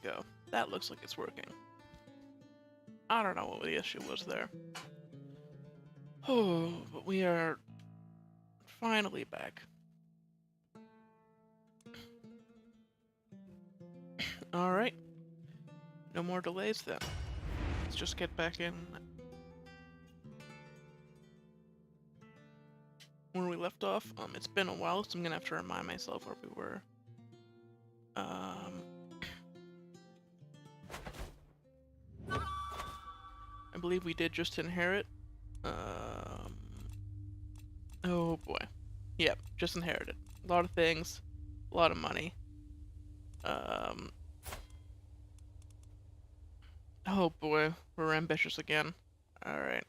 go. That looks like it's working. I don't know what the issue was there. Oh, but we are finally back. Alright. No more delays then. Let's just get back in where we left off. It's been a while, so I'm gonna have to remind myself where we were. I believe we did just inherit. Oh boy. Yep, just inherited. A lot of things, a lot of money. Oh boy, we're ambitious again. Alright.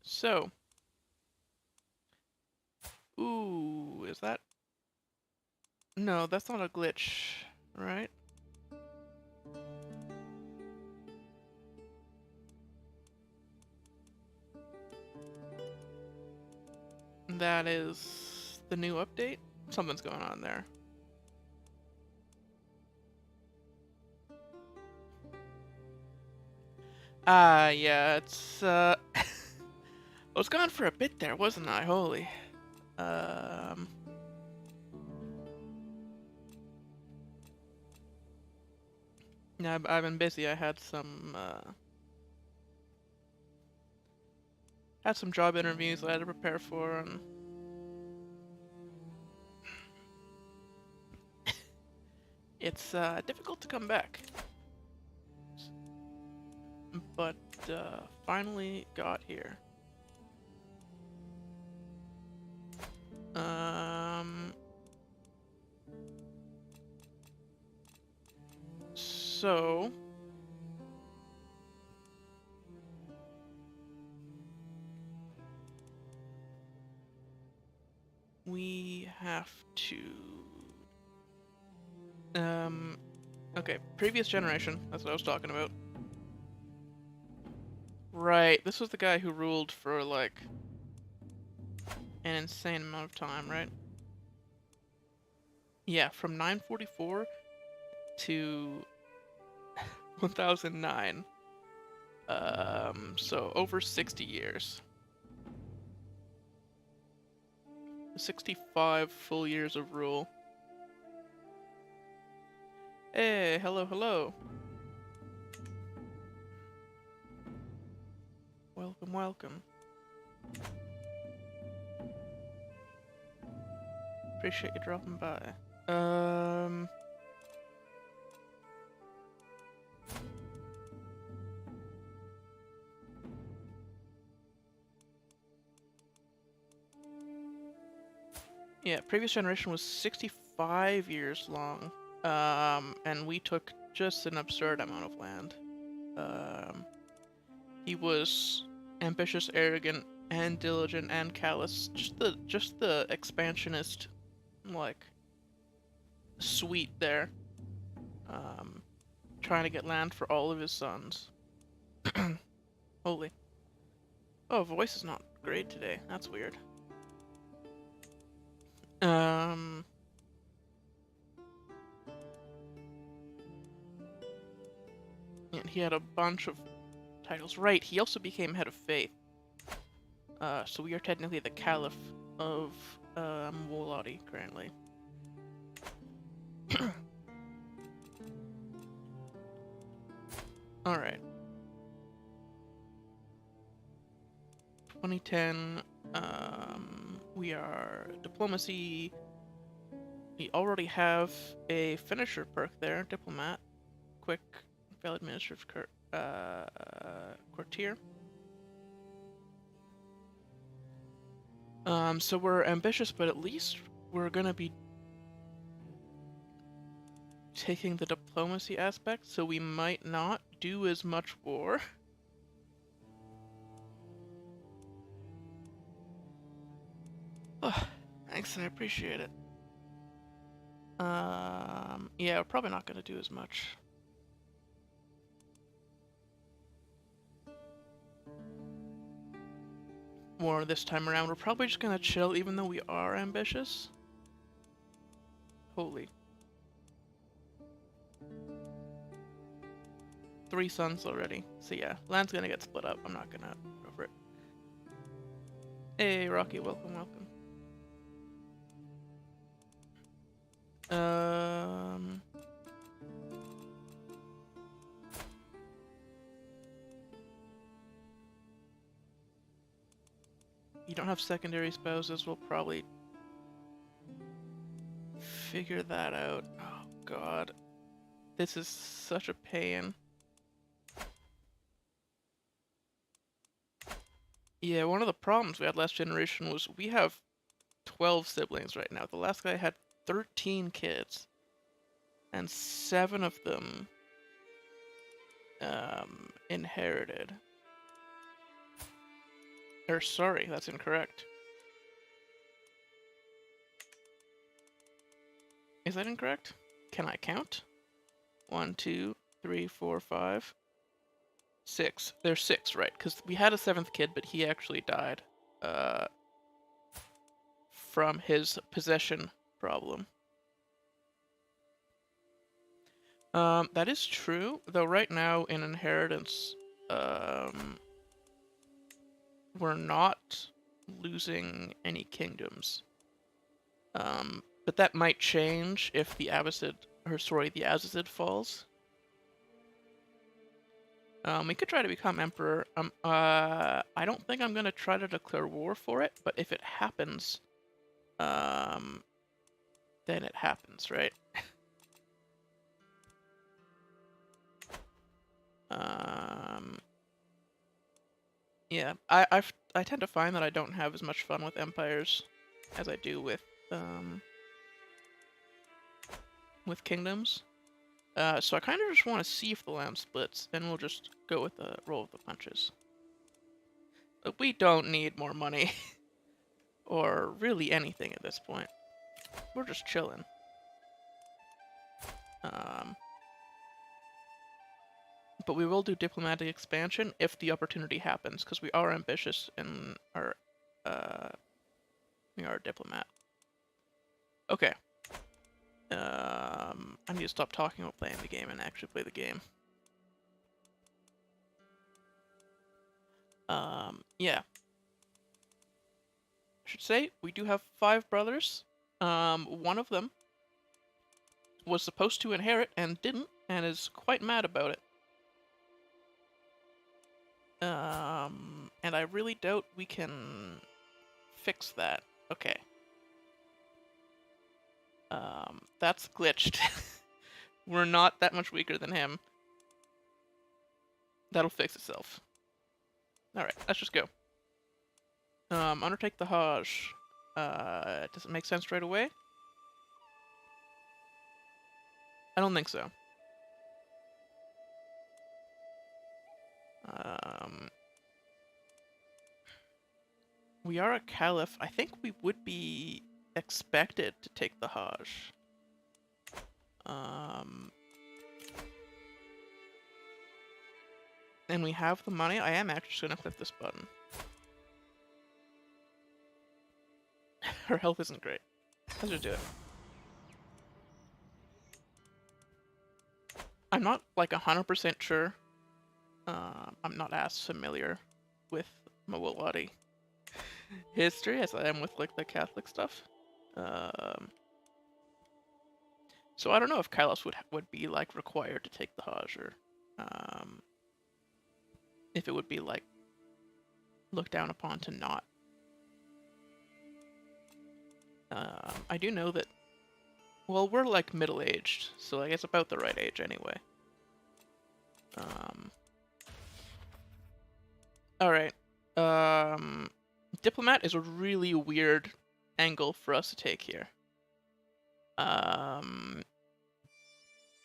So. Ooh, is that? No, that's not a glitch, right? That is the new update? Something's going on there. Yeah, it's, I was gone for a bit there, wasn't I? Holy. Yeah, I've been busy. I had some job interviews I had to prepare for, and it's difficult to come back. But finally got here. So we have to okay, previous generation, that's what I was talking about. Right, this was the guy who ruled for like an insane amount of time, right? Yeah, from 944 to 1009. So over 60 years. 65 full years of rule. Hey, hello, hello. Welcome, welcome. Appreciate you dropping by. Yeah, previous generation was 65 years long. And we took just an absurd amount of land. He was ambitious, arrogant, and diligent, and callous. Just the expansionist, like, suite there. Trying to get land for all of his sons. Holy. Oh, voice is not great today. That's weird. And he had a bunch of titles. Right, he also became head of faith. So we are technically the Caliph of Wolati currently. Alright. 2010, we are diplomacy. We already have a finisher perk there, diplomat. Quick, fail administrative courtier. So we're ambitious, but at least we're gonna be taking the diplomacy aspect, so we might not do as much war. Oh, thanks, I appreciate it. Yeah, we're probably not gonna do as much. More this time around. We're probably just gonna chill, even though we are ambitious. Holy. 3 sons already. So yeah, land's gonna get split up. I'm not gonna go for it. Hey, Rocky, welcome, welcome. You don't have secondary spouses, we'll probably figure that out. Oh god. This is such a pain. Yeah, one of the problems we had last generation was we have 12 siblings right now. The last guy had 13 kids. And 7 of them inherited. Or sorry, that's incorrect. Is that incorrect? Can I count? 1, 2, 3, 4, 5, 6. There's 6, right? Because we had a 7th kid, but he actually died from his possession problem. That is true, though right now in inheritance, we're not losing any kingdoms. But that might change if the Azzid falls. We could try to become emperor. I don't think I'm gonna try to declare war for it, but if it happens, then it happens, right? Yeah, I tend to find that I don't have as much fun with empires as I do with kingdoms. So I kind of just want to see if the land splits, then we'll just go with the roll of the punches. But we don't need more money, or really anything at this point. We're just chilling. But we will do diplomatic expansion if the opportunity happens, because we are ambitious and we are a diplomat. Okay. I need to stop talking about playing the game and actually play the game. Yeah. I should say, we do have 5 brothers. One of them was supposed to inherit and didn't, and is quite mad about it. And I really doubt we can fix that. Okay. That's glitched. We're not that much weaker than him. That'll fix itself. Alright, let's just go. Undertake the Hajj. Does it make sense right away? I don't think so. We are a Caliph. I think we would be expected to take the Hajj. And we have the money. I am actually just gonna click this button. Her health isn't great. Let's just do it. I'm not like 100% sure. I'm not as familiar with Mawaladi history as I am with like the Catholic stuff. So I don't know if Caliphs would be like required to take the Hajj, or if it would be like looked down upon to not. I do know that, well, we're like middle-aged, so I guess about the right age anyway. Alright. Diplomat is a really weird angle for us to take here.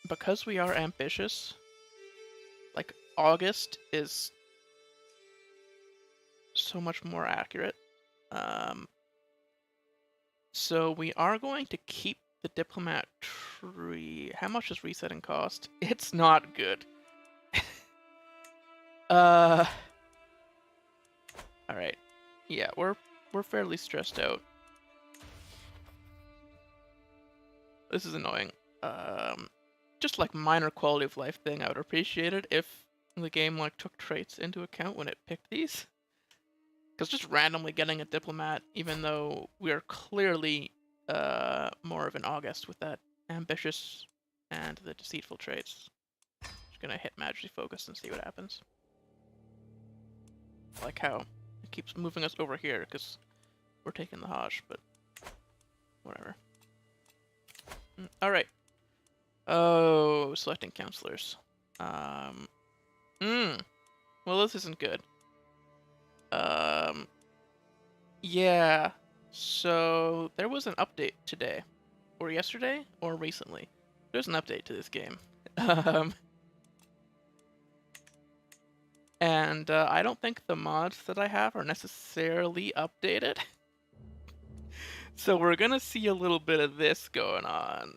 Because we are ambitious, like, August is so much more accurate. So we are going to keep the diplomat tree. How much does resetting cost? It's not good. Alright. Yeah, we're fairly stressed out. This is annoying. just like minor quality of life thing, I would appreciate it if the game like took traits into account when it picked these. Because just randomly getting a diplomat, even though we are clearly more of an August with that ambitious and the deceitful traits. Just gonna hit Majesty Focus and see what happens. I like how it keeps moving us over here because we're taking the Hajj, but whatever. Alright. Oh, selecting counselors. Well, this isn't good. Yeah. So there was an update today, or yesterday, or recently. There's an update to this game. And I don't think the mods that I have are necessarily updated. So we're gonna see a little bit of this going on.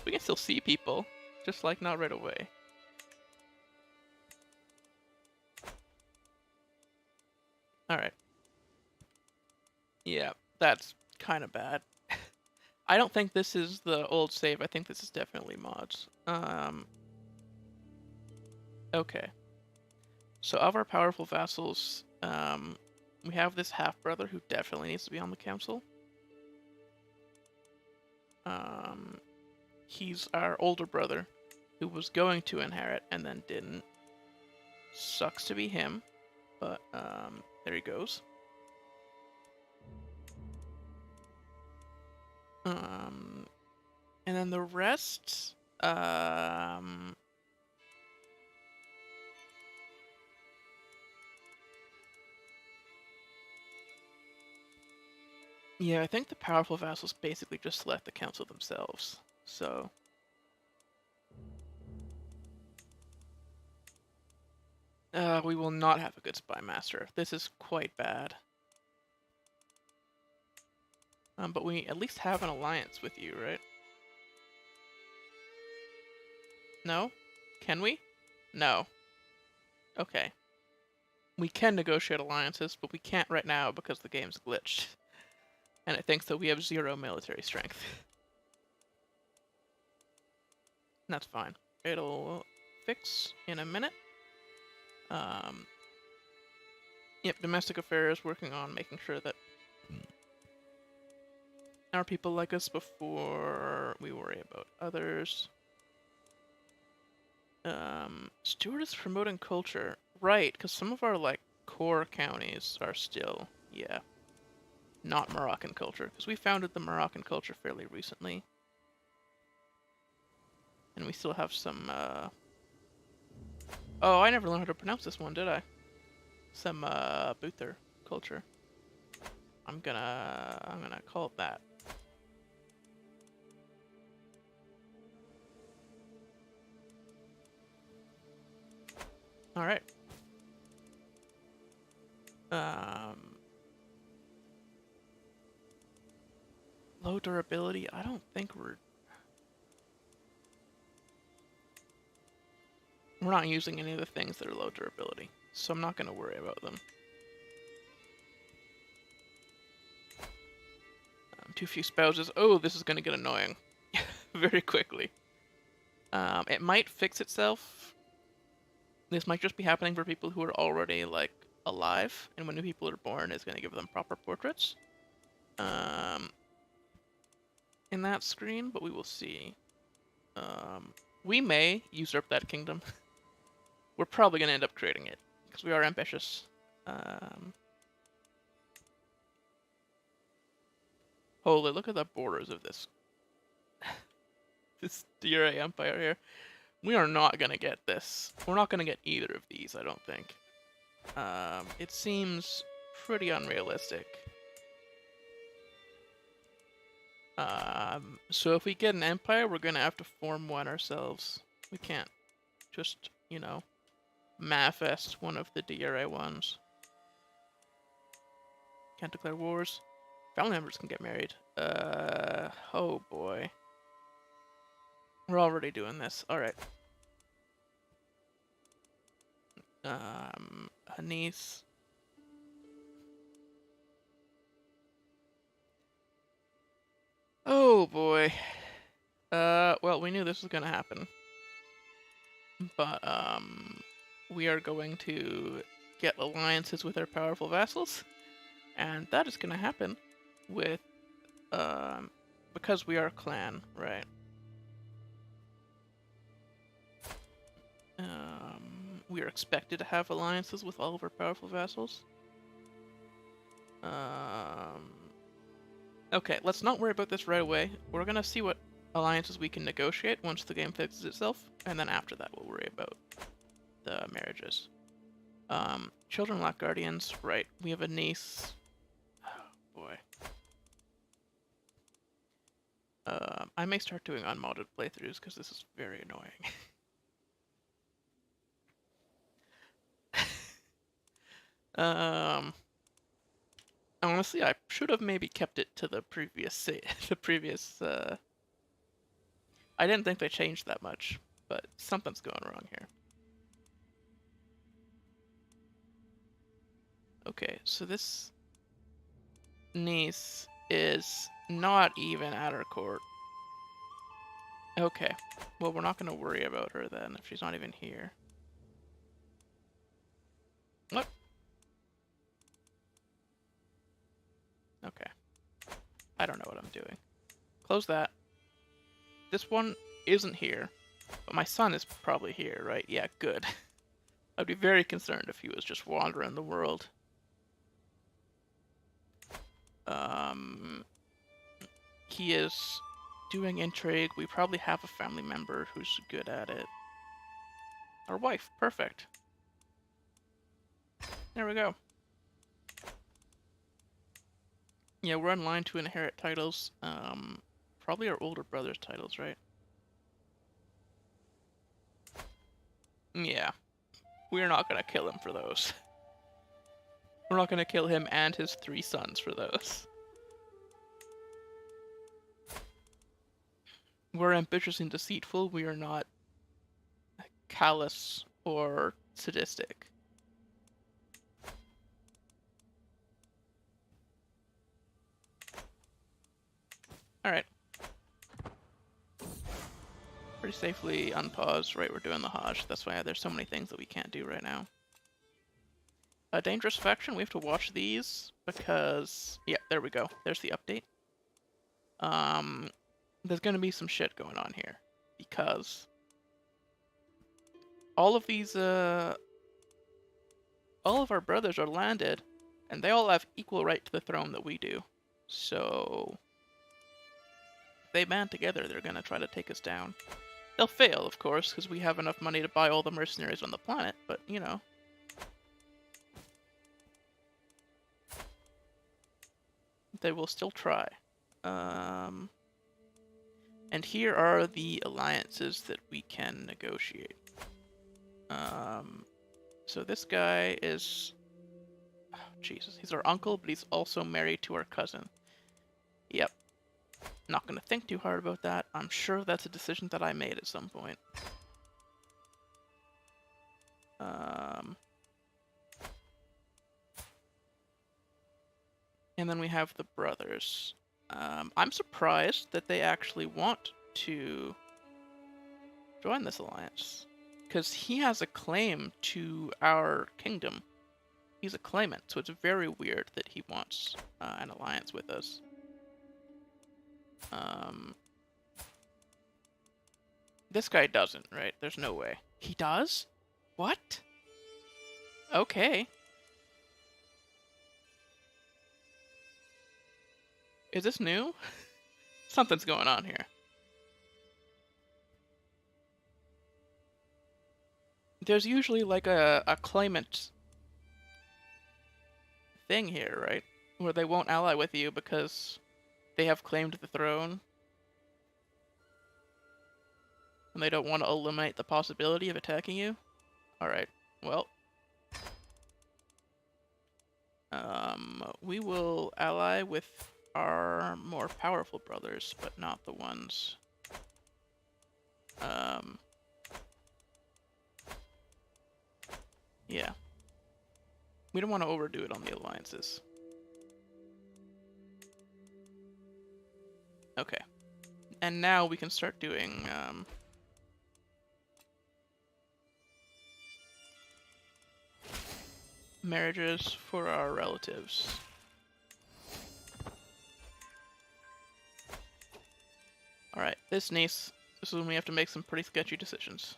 We can still see people, just like not right away. Alright. Yeah, that's kind of bad. I don't think this is the old save. I think this is definitely mods. Okay. So of our powerful vassals, we have this half-brother who definitely needs to be on the council. He's our older brother who was going to inherit and then didn't. Sucks to be him, but there he goes. And then the rest, yeah, I think the powerful vassals basically just select the council themselves, so... we will not have a good spy master. This is quite bad. But we at least have an alliance with you, right? No? Can we? No. Okay. We can negotiate alliances, but we can't right now because the game's glitched. And it thinks that we have 0 military strength. That's fine. It'll fix in a minute. Yep, domestic affairs, working on making sure that our people like us before we worry about others. Steward is promoting culture. Right, because some of our, like, core counties are still, yeah, not Moroccan culture. Because we founded the Moroccan culture fairly recently. And we still have some, oh, I never learned how to pronounce this one, did I? Some, Buther culture. I'm gonna call it that. Alright. Low durability, I don't think we're not using any of the things that are low durability, so I'm not gonna worry about them. Too few spouses. Oh, this is gonna get annoying very quickly. It might fix itself. This might just be happening for people who are already, like, alive, and when new people are born, it's gonna give them proper portraits. In that screen, but we will see. We may usurp that kingdom. We're probably gonna end up creating it, because we are ambitious. Holy, look at the borders of this this DRA Empire here. We are not gonna get this. We're not gonna get either of these, I don't think. It seems pretty unrealistic. So if we get an empire, we're gonna have to form one ourselves. We can't just, you know, manifest one of the DRA ones. Can't declare wars. Family members can get married. Oh boy. We're already doing this. Alright. A niece. we knew this was gonna happen. But, we are going to get alliances with our powerful vassals, and that is gonna happen with, because we are a clan, right? We are expected to have alliances with all of our powerful vassals. Okay, let's not worry about this right away. We're gonna see what alliances we can negotiate once the game fixes itself, and then after that we'll worry about the marriages. Children lack guardians, right? We have a niece. Oh, boy. I may start doing unmodded playthroughs because this is very annoying. Honestly, I should have maybe kept it to the previous I didn't think they changed that much, but something's going wrong here. Okay, so this niece is not even at her court. Okay, well, we're not going to worry about her then if she's not even here. What? Okay. I don't know what I'm doing. Close that. This one isn't here, but my son is probably here, right? Yeah, good. I'd be very concerned if he was just wandering the world. He is doing intrigue. We probably have a family member who's good at it. Our wife, perfect. There we go. Yeah, we're in line to inherit titles. Probably our older brother's titles, right? Yeah. We're not gonna kill him for those. We're not gonna kill him and his 3 sons for those. We're ambitious and deceitful. We are not callous or sadistic. Alright. Pretty safely unpause. Right, we're doing the Hajj. That's why there's so many things that we can't do right now. A dangerous faction, we have to watch these because... Yeah, there we go. There's the update. There's gonna be some shit going on here. Because... all of these, all of our brothers are landed, and they all have equal right to the throne that we do. So... if they band together, they're gonna try to take us down. They'll fail, of course, because we have enough money to buy all the mercenaries on the planet, but, you know. They will still try. And here are the alliances that we can negotiate. So this guy is... oh, Jesus, he's our uncle, but he's also married to our cousin. Yep. Not gonna think too hard about that. I'm sure that's a decision that I made at some point. And then we have the brothers. I'm surprised that they actually want to join this alliance. Because he has a claim to our kingdom. He's a claimant, so it's very weird that he wants an alliance with us. This guy doesn't, right? There's no way. He does? What? Okay. Is this new? Something's going on here. There's usually like a claimant thing here, right? Where they won't ally with you because they have claimed the throne. And they don't want to eliminate the possibility of attacking you. Alright, well. We will ally with our more powerful brothers, but not the ones... yeah. We don't want to overdo it on the alliances. Okay. And now we can start doing marriages for our relatives. Alright, this niece, this is when we have to make some pretty sketchy decisions.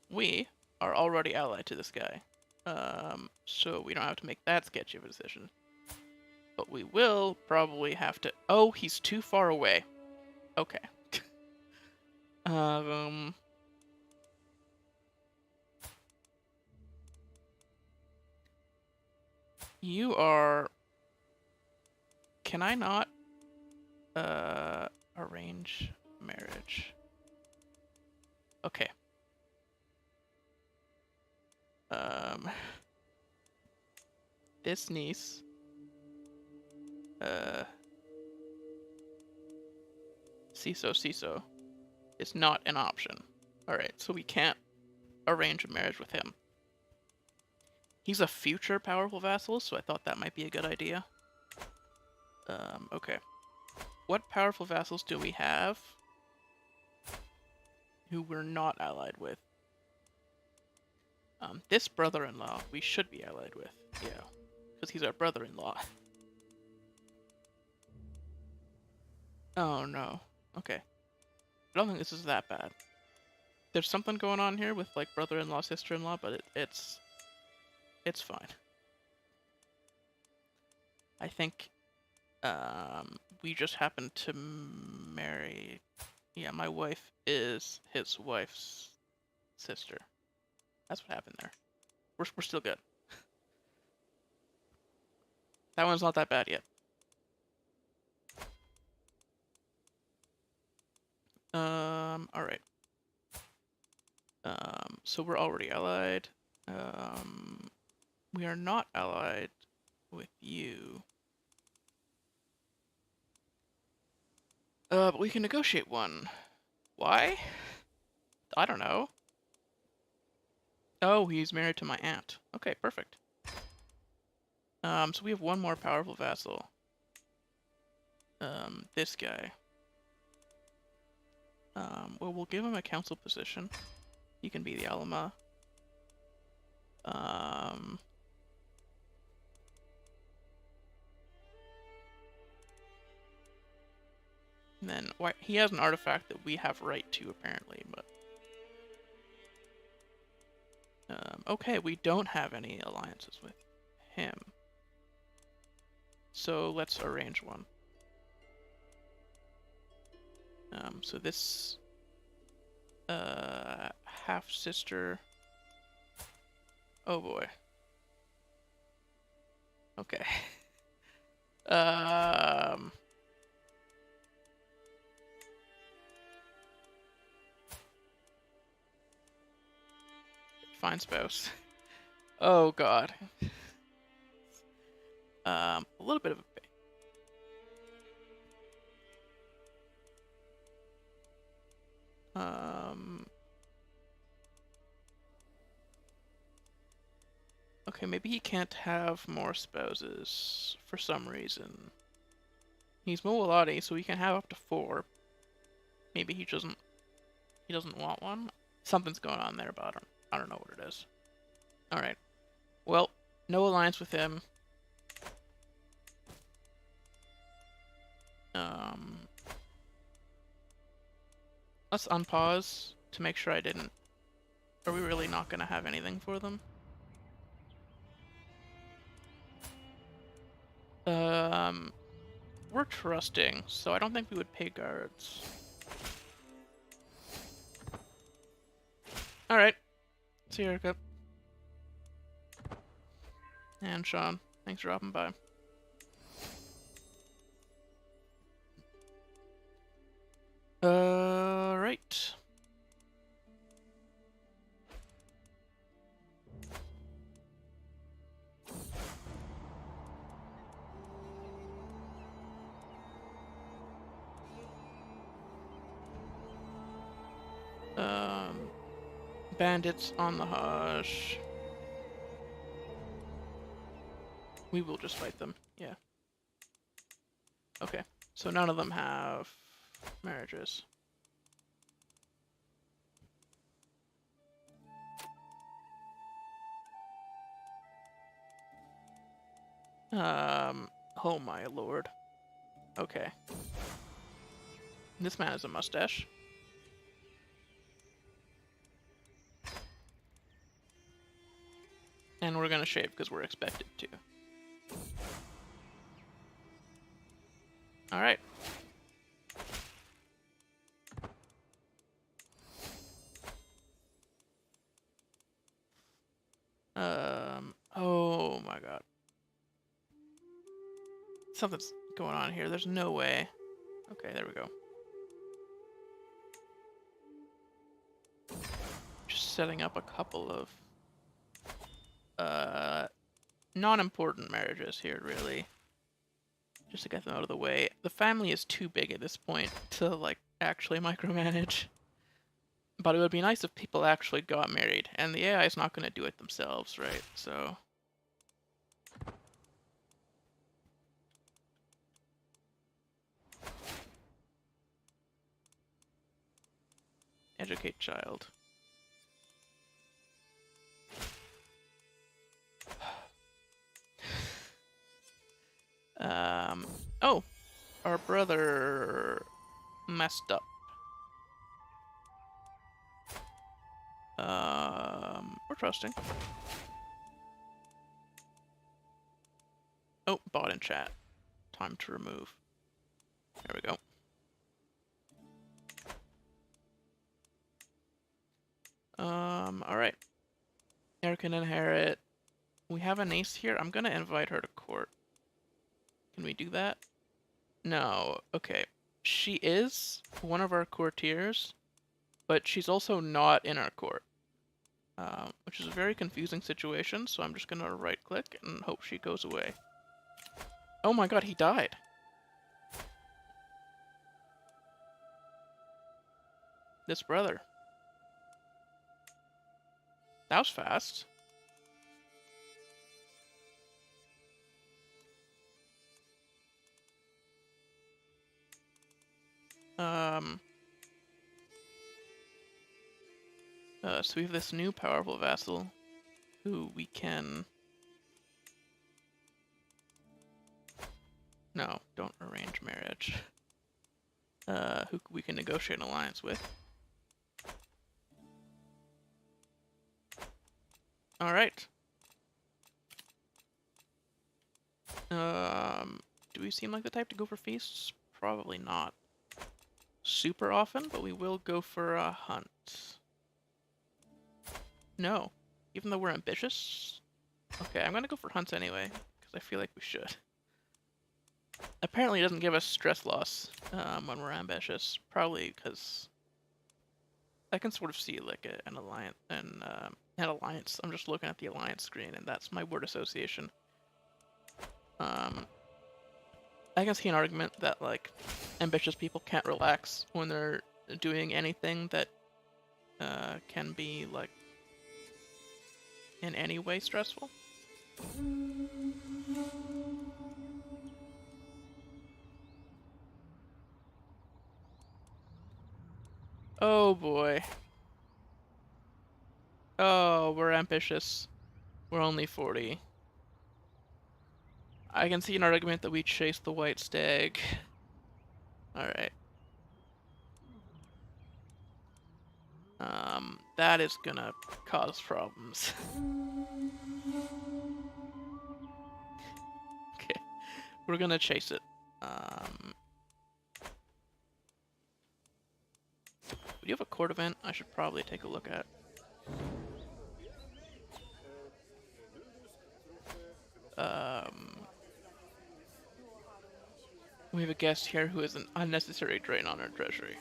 We are already allied to this guy, so we don't have to make that sketchy of a decision. But we will probably have to... Oh, he's too far away. Okay. You are... Can I not arrange marriage? Okay. This niece CISO is not an option. Alright, so we can't arrange a marriage with him. He's a future powerful vassal, so I thought that might be a good idea. Okay. What powerful vassals do we have who we're not allied with? This brother-in-law we should be allied with, yeah, because he's our brother-in-law. Oh no. Okay. I don't think this is that bad. There's something going on here with like brother-in-law, sister-in-law, but it's fine. I think we just happened to marry... Yeah, my wife is his wife's sister. That's what happened there. We're still good. That one's not that bad yet. Alright. So we're already allied. We are not allied with you. But we can negotiate one. Why? I don't know. Oh, he's married to my aunt. Okay, perfect. So we have one more powerful vassal. This guy. Well, we'll give him a council position. He can be the Alama. And then, he has an artifact that we have right to, apparently, but... okay, we don't have any alliances with him. So let's arrange one. So this half-sister... Oh boy. Okay. Fine spouse. Oh god. A little bit of a okay, maybe he can't have more spouses for some reason. He's Moalati, so he can have up to 4. Maybe he doesn't want one. Something's going on there, but I don't know what it is. Alright. Well, no alliance with him. Let's unpause to make sure I didn't... Are we really not going to have anything for them? We're trusting, so I don't think we would pay guards. Alright. See you, Erica. And Sean, thanks for dropping by. Right. Bandits on the hush. We will just fight them, yeah. Okay. So none of them have marriages. Oh my lord. Okay. This man has a mustache. And we're gonna shave because we're expected to. Alright. Oh my god. Something's going on here. There's no way. Okay, there we go. Just setting up a couple of non-important marriages here, really. Just to get them out of the way. The family is too big at this point to, like, actually micromanage. But it would be nice if people actually got married, and the AI is not going to do it themselves, right? So... Educate child. Oh, our brother messed up. We're trusting. Oh, bot in chat. Time to remove. There we go. Alright. Heir can inherit. We have an ace here. I'm gonna invite her to court. Can we do that? No. Okay. She is one of our courtiers, but she's also not in our court. Which is a very confusing situation, so I'm just gonna right-click and hope she goes away. Oh my god, he died! This brother. That was fast. So we have this new powerful vassal who we can... No, don't arrange marriage. Who we can negotiate an alliance with. Alright. Do we seem like the type to go for feasts? Probably not super often, but we will go for a hunt. No. Even though we're ambitious? Okay, I'm gonna go for hunts anyway, because I feel like we should. Apparently it doesn't give us stress loss when we're ambitious. Probably because I can sort of see like an alliance, an alliance. I'm just looking at the alliance screen, and that's my word association. I can see an argument that like ambitious people can't relax when they're doing anything that can be like in any way stressful. Oh boy. Oh, we're ambitious. We're only 40. I can see an argument that we chase the white stag. Alright. That is gonna cause problems. Okay. We're gonna chase it. Do you have a court event I should probably take a look at? We have a guest here who is an unnecessary drain on our treasury.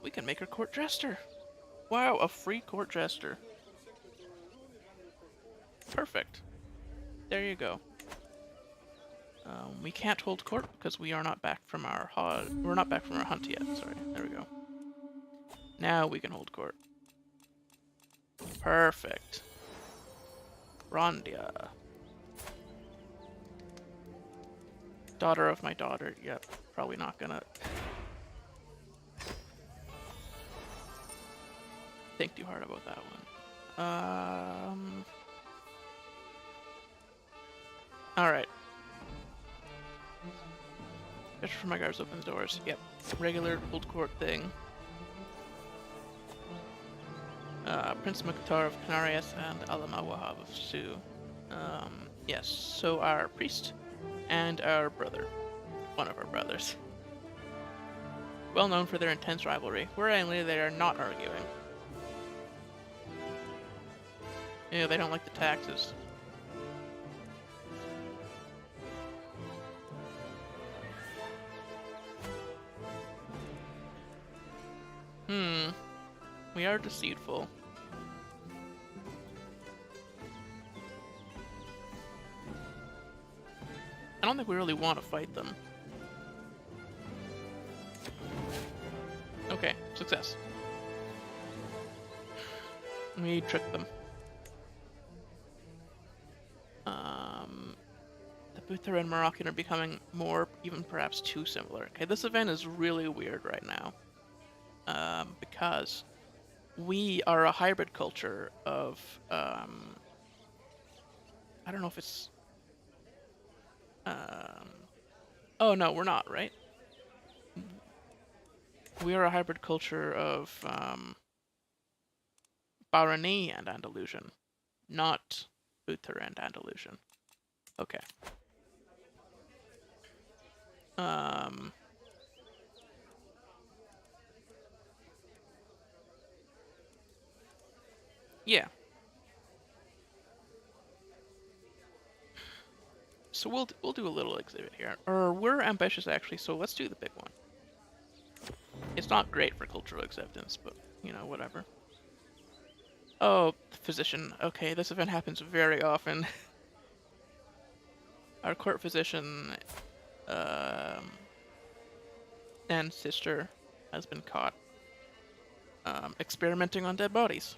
We can make her court jester. Wow, a free court jester. Perfect. There you go. We can't hold court because we are not back from our we're not back from our hunt yet. Sorry. There we go. Now we can hold court. Perfect. Rondia. Daughter of my daughter. Yep, probably not gonna think too hard about that one. Alright. Pressure for my guards open the doors. Yep. Regular old court thing. Prince Mukhtar of Canarias and Alama Wahab of Su. Yes, so our priest and our brother. One of our brothers. Well known for their intense rivalry. Worryingly, they are not arguing. Yeah, they don't like the taxes. We are deceitful. I don't think we really want to fight them. Okay, success. We tricked them. The Buther and Moroccan are becoming more, even perhaps too similar. Okay, this event is really weird right now. Because we are a hybrid culture of, I don't know if it's, oh no, we're not, right? We are a hybrid culture of, Barani and Andalusian, not Buther and Andalusian. Okay. Yeah. So we'll do a little exhibit here. Or we're ambitious actually, so let's do the big one. It's not great for cultural acceptance, but you know, whatever. Oh, physician. Okay, this event happens very often. Our court physician and sister has been caught experimenting on dead bodies.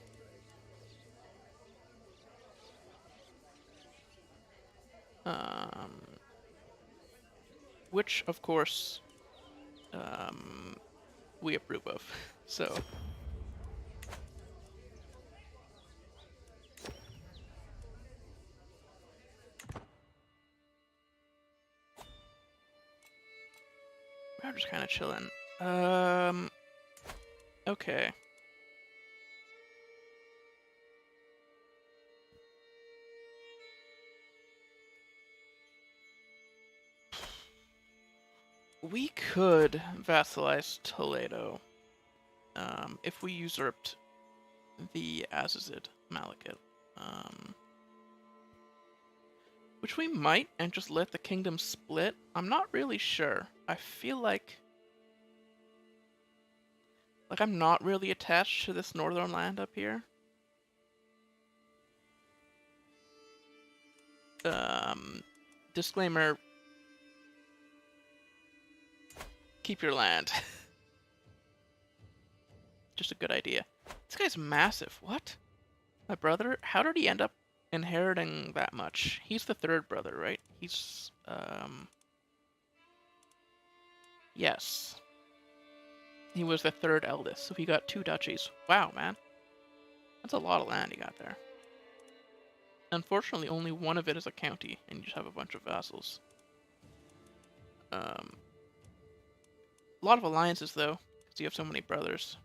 Which, of course, we approve of. So. We're just kind of chilling. Okay. We could vassalize Toledo if we usurped the Azazid Malekith. Which we might, and just let the kingdom split. I'm not really sure. I feel like I'm not really attached to this northern land up here. Disclaimer. Keep your land. Just a good idea. This guy's massive. What? My brother? How did he end up inheriting that much? He's the third brother, right? He's, yes. He was the third eldest, so he got 2 duchies. Wow, man. That's a lot of land he got there. Unfortunately, only one of it is a county, and you just have a bunch of vassals. A lot of alliances, though, because you have so many brothers.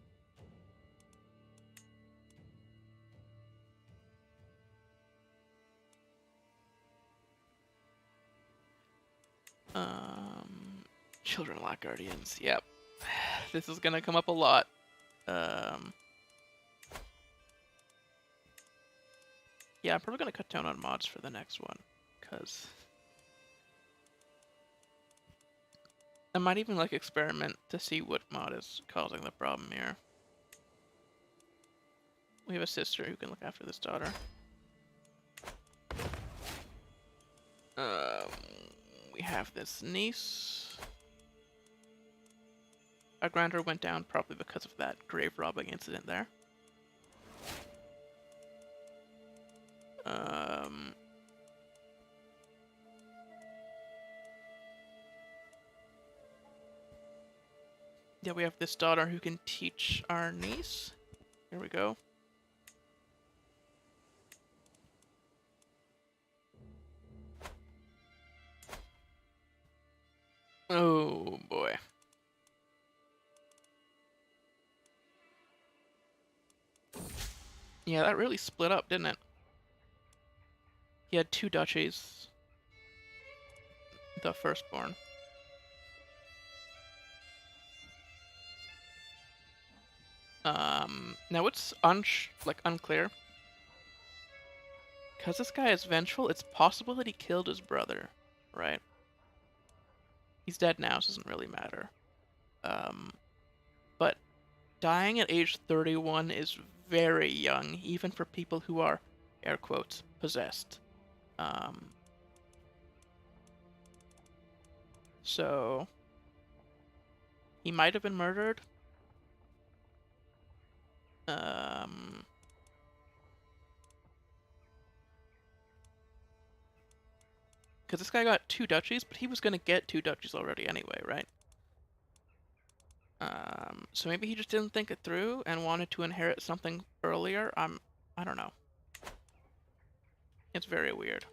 Children lack guardians. Yep. This is gonna come up a lot. Yeah, I'm probably gonna cut down on mods for the next one, because I might even like experiment to see what mod is causing the problem here. We have a sister who can look after this daughter. We have this niece. Our grandeur went down probably because of that grave robbing incident there. Yeah, we have this daughter who can teach our niece. Here we go. Oh boy. Yeah, that really split up, didn't it? He had two duchies. The firstborn. Now it's unclear. Because this guy is vengeful, it's possible that he killed his brother, right? He's dead now, so it doesn't really matter. But dying at age 31 is very young, even for people who are, air quotes, possessed. So he might have been murdered. Because this guy got two duchies, but he was going to get two duchies already anyway, right? So maybe he just didn't think it through and wanted to inherit something earlier. I don't know. It's very weird.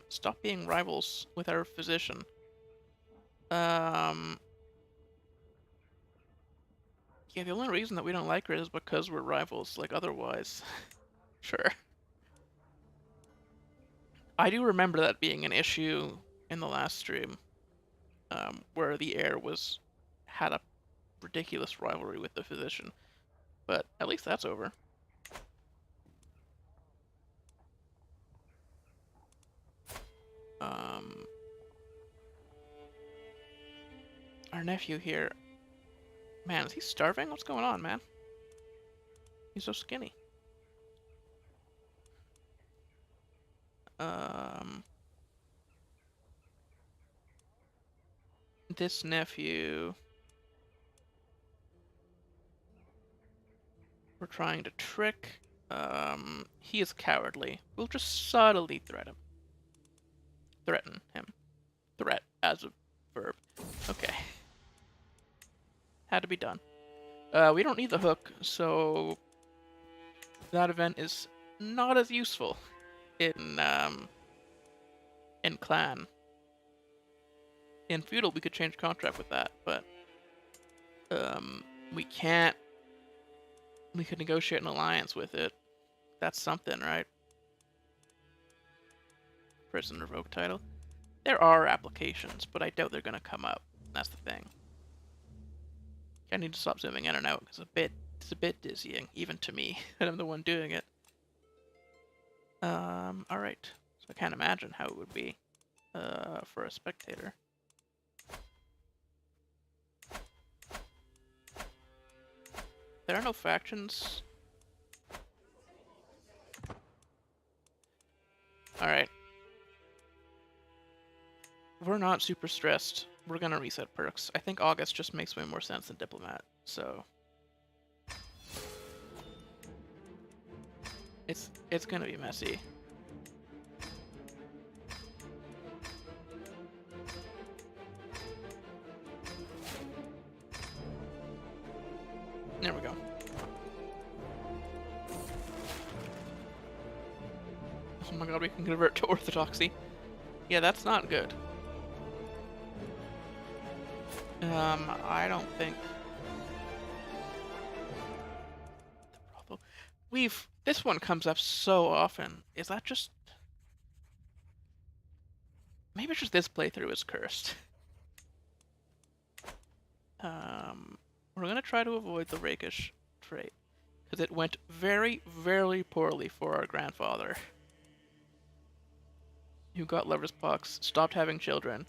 Stop being rivals with our physician. Yeah, the only reason that we don't like her is because we're rivals. Like, otherwise, sure. I do remember that being an issue in the last stream, where the heir had a ridiculous rivalry with the physician. But at least that's over. Our nephew here. Man, is he starving? What's going on, man? He's so skinny. This nephew... We're trying to trick. He is cowardly. We'll just subtly threaten him. Threat as a verb. Okay. Had to be done. We don't need the hook, so that event is not as useful in clan. In feudal, we could change contract with that, but we can't. We could negotiate an alliance with it. That's something, right? Prison revoke title. There are applications, but I doubt they're gonna come up. That's the thing. I need to stop zooming in and out because it's a bit dizzying, even to me, and I'm the one doing it. Alright. So I can't imagine how it would be for a spectator. There are no factions. Alright. We're not super stressed. We're gonna reset perks. I think August just makes way more sense than Diplomat, so... It's gonna be messy. There we go. Oh my god, we can convert to Orthodoxy. Yeah, that's not good. I don't think... The problem... This one comes up so often. Is that just... Maybe it's just this playthrough is cursed. We're gonna try to avoid the rakish trait, because it went very, very poorly for our grandfather, who got liver's pox, stopped having children,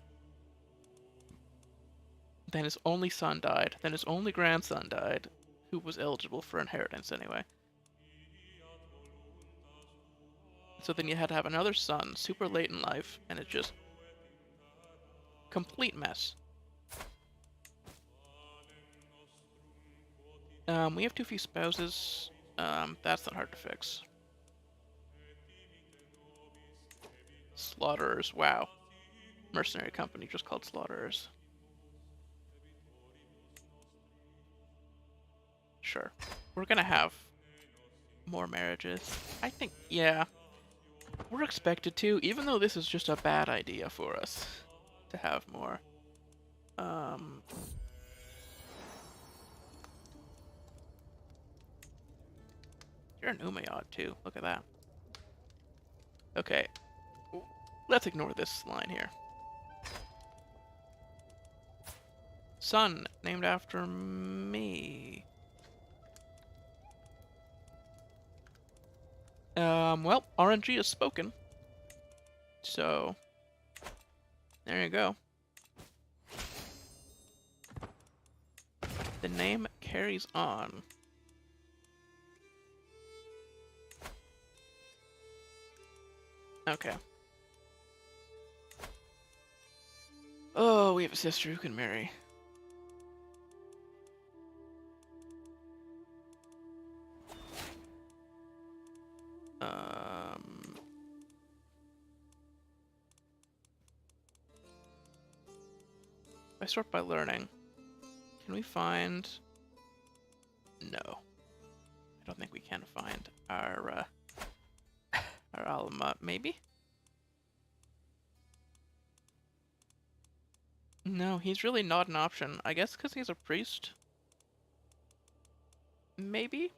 then his only son died, then his only grandson died, who was eligible for inheritance anyway. So then you had to have another son super late in life, and it's just complete mess. We have too few spouses. That's not hard to fix. Slaughterers, wow. mercenary company just called Slaughterers. Sure. We're gonna have more marriages. I think, yeah. We're expected to, even though this is just a bad idea for us to have more. You're an Umayyad too. Look at that. Okay. Let's ignore this line here. Son, named after me. Well, RNG is spoken. So, there you go. The name carries on. Okay. Oh, we have a sister who can marry. If I sort by learning, can we find... No. I don't think we can find our alma, maybe? No, he's really not an option. I guess because he's a priest? Maybe?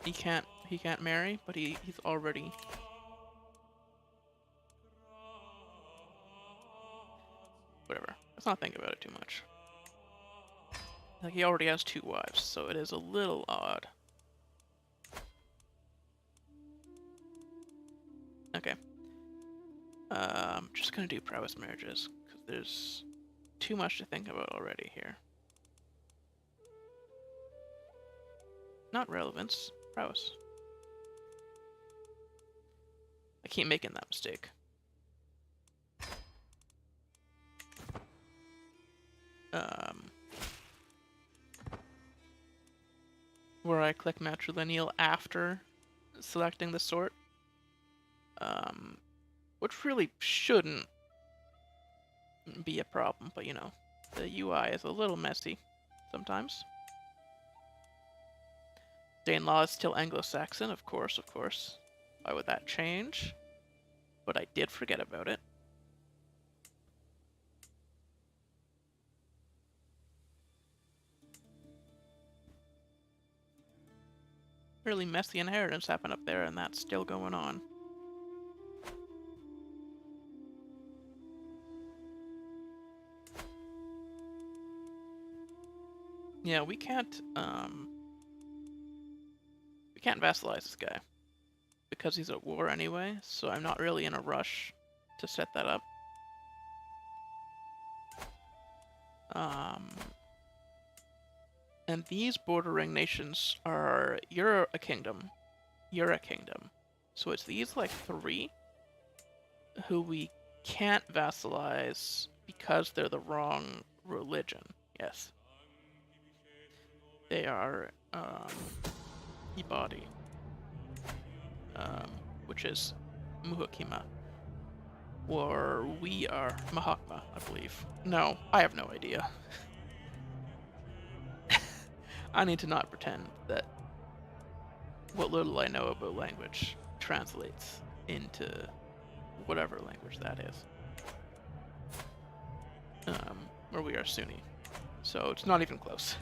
He can't marry, but he's already... Whatever. Let's not think about it too much. Like, he already has 2 wives, so it is a little odd. Okay. Just gonna do prowess marriages, because there's too much to think about already here. Not relevance, prowess. I keep making that mistake. Where I click matrilineal after selecting the sort. Which really shouldn't be a problem, but you know, the UI is a little messy sometimes. Danelaw is still Anglo-Saxon, of course. Why would that change? But I did forget about it. Really messy inheritance happened up there, and that's still going on. Yeah, we can't vassalize this guy because he's at war anyway, so I'm not really in a rush to set that up. And these bordering nations are... You're a kingdom. You're a kingdom. So it's these, like, 3 who we can't vassalize because they're the wrong religion. Yes. They are, Ibadi. Which is Muhakima. Or we are Mahakma, I believe. No, I have no idea. I need to not pretend that what little I know about language translates into whatever language that is. Where we are Sunni. So it's not even close.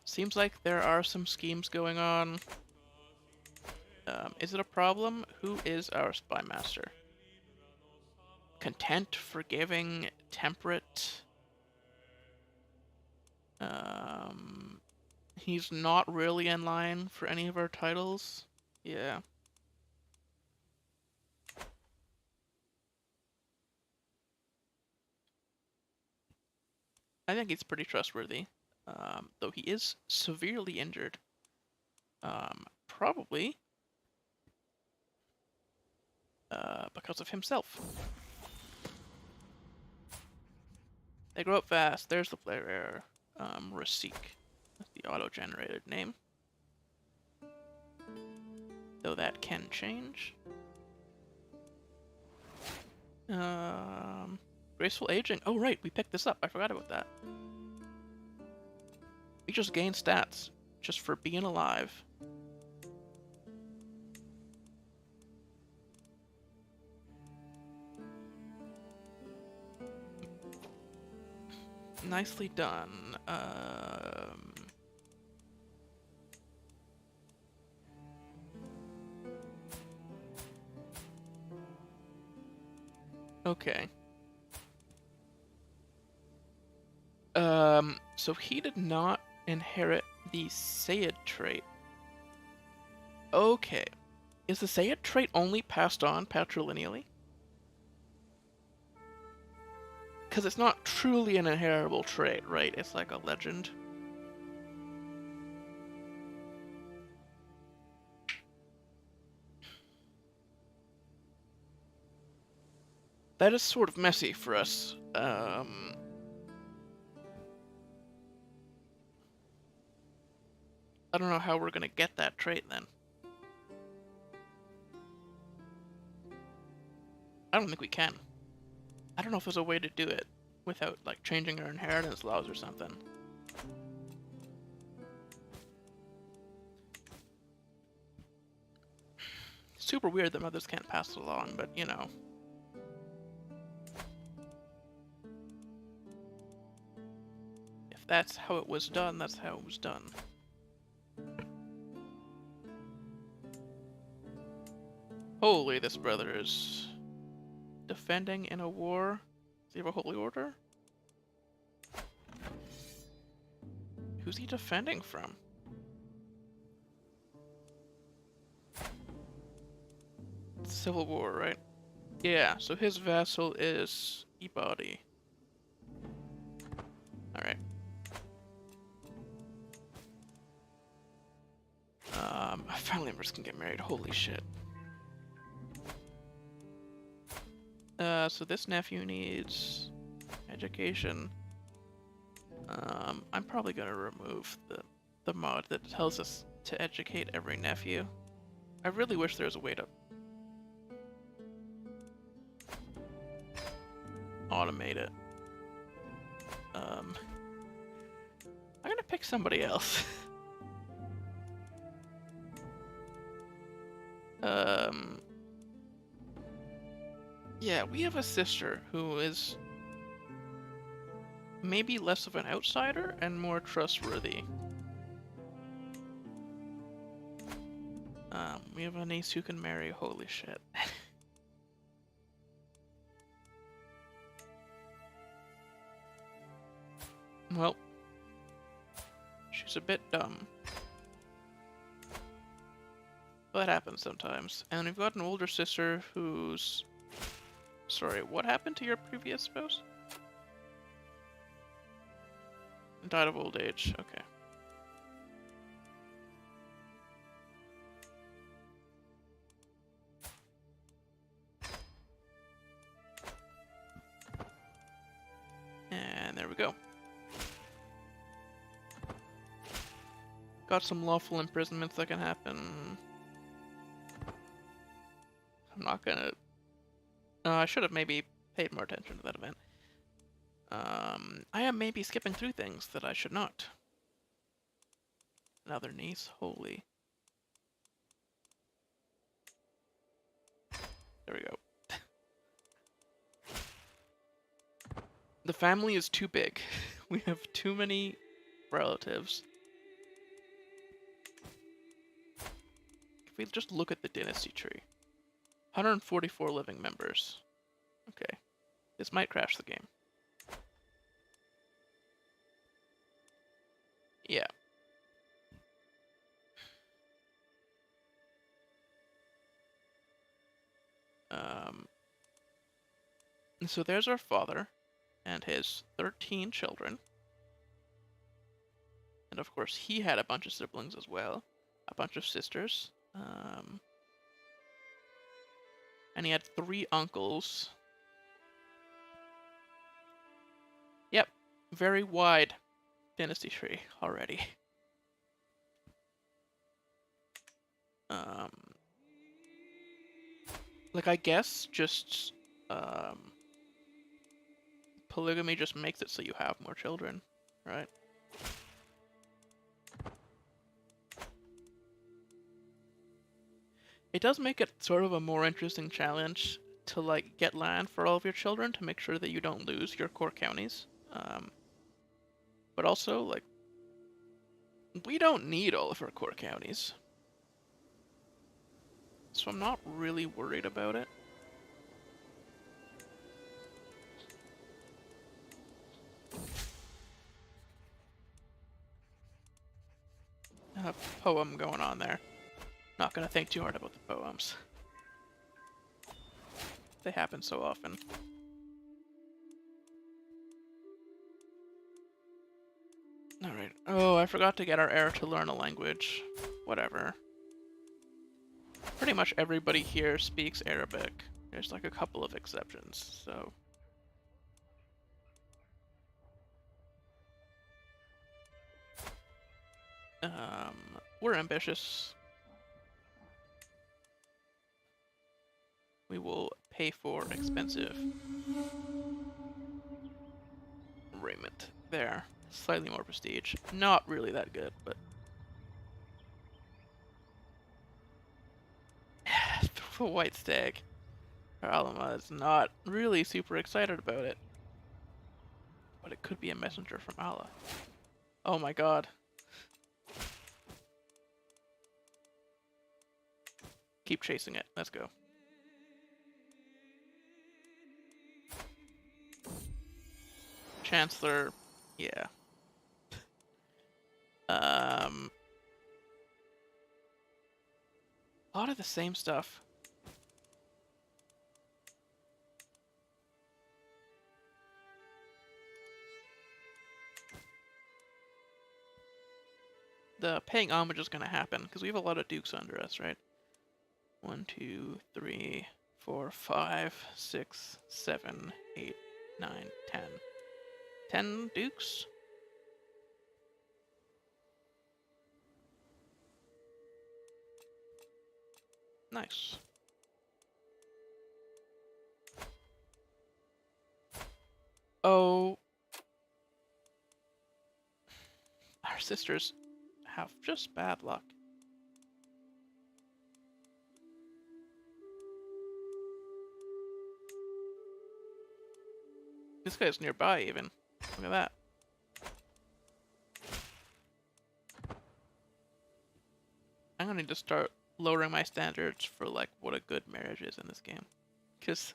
Seems like there are some schemes going on. Is it a problem? Who is our spy master? Content, forgiving, temperate. He's not really in line for any of our titles. Yeah. I think he's pretty trustworthy. Though he is severely injured. Probably because of himself. They grow up fast. There's the player error. Rasik. That's the auto-generated name. though that can change. Graceful aging. Oh, right, we picked this up. I forgot about that. We just gain stats just for being alive. Nicely done. Okay. So he did not inherit the CKIII trait. Okay. Is the CKIII trait only passed on patrilineally? Because it's not truly an inheritable trait, right? It's like a legend. That is sort of messy for us. I don't know how we're gonna get that trait then. I don't think we can. I don't know if there's a way to do it without, like, changing our inheritance laws or something. Super weird that mothers can't pass it along, but, you know. If that's how it was done, that's how it was done. Holy, this brother is defending in a war. Does he have a holy order? Who's he defending from? Civil War, right? Yeah, so his vassal is Ebody. Alright. Family members can get married, holy shit. So this nephew needs education. I'm probably gonna remove the mod that tells us to educate every nephew. I really wish there was a way to automate it. I'm gonna pick somebody else. Yeah, we have a sister who is maybe less of an outsider and more trustworthy. We have a niece who can marry, holy shit. Well, she's a bit dumb. But that happens sometimes. And we've got an older sister who's... Sorry, what happened to your previous spouse? Died of old age, okay. And there we go. Got some lawful imprisonments that can happen. I'm not gonna... I should have maybe paid more attention to that event. I am maybe skipping through things that I should not. Another niece, holy. There we go. The family is too big. We have too many relatives. If we just look at the dynasty tree. 144 living members. Okay. This might crash the game. Yeah. So there's our father and his 13 children. And of course he had a bunch of siblings as well. A bunch of sisters. And he had 3 uncles. Yep. Very wide dynasty tree already. Like, I guess just polygamy just makes it so you have more children, right? It does make it sort of a more interesting challenge to, like, get land for all of your children to make sure that you don't lose your core counties. But also, like, we don't need all of our core counties. So I'm not really worried about it. A poem going on there. Not gonna think too hard about the poems. They happen so often. Alright. Oh, I forgot to get our heir to learn a language. Whatever. Pretty much everybody here speaks Arabic. There's like a couple of exceptions, so... we're ambitious. We will pay for expensive raiment. There. Slightly more prestige. Not really that good, but... the white stag. Alama is not really super excited about it. But it could be a messenger from Allah. Oh my god. Keep chasing it. Let's go. Chancellor, yeah. A lot of the same stuff. The paying homage is going to happen because we have a lot of dukes under us, right? 1, 2, 3, 4, 5, 6, 7, 8, 9, 10. 10 dukes? Nice. Oh. Our sisters have just bad luck. This guy's nearby even. Look at that. I'm gonna need to start lowering my standards for like what a good marriage is in this game. Cause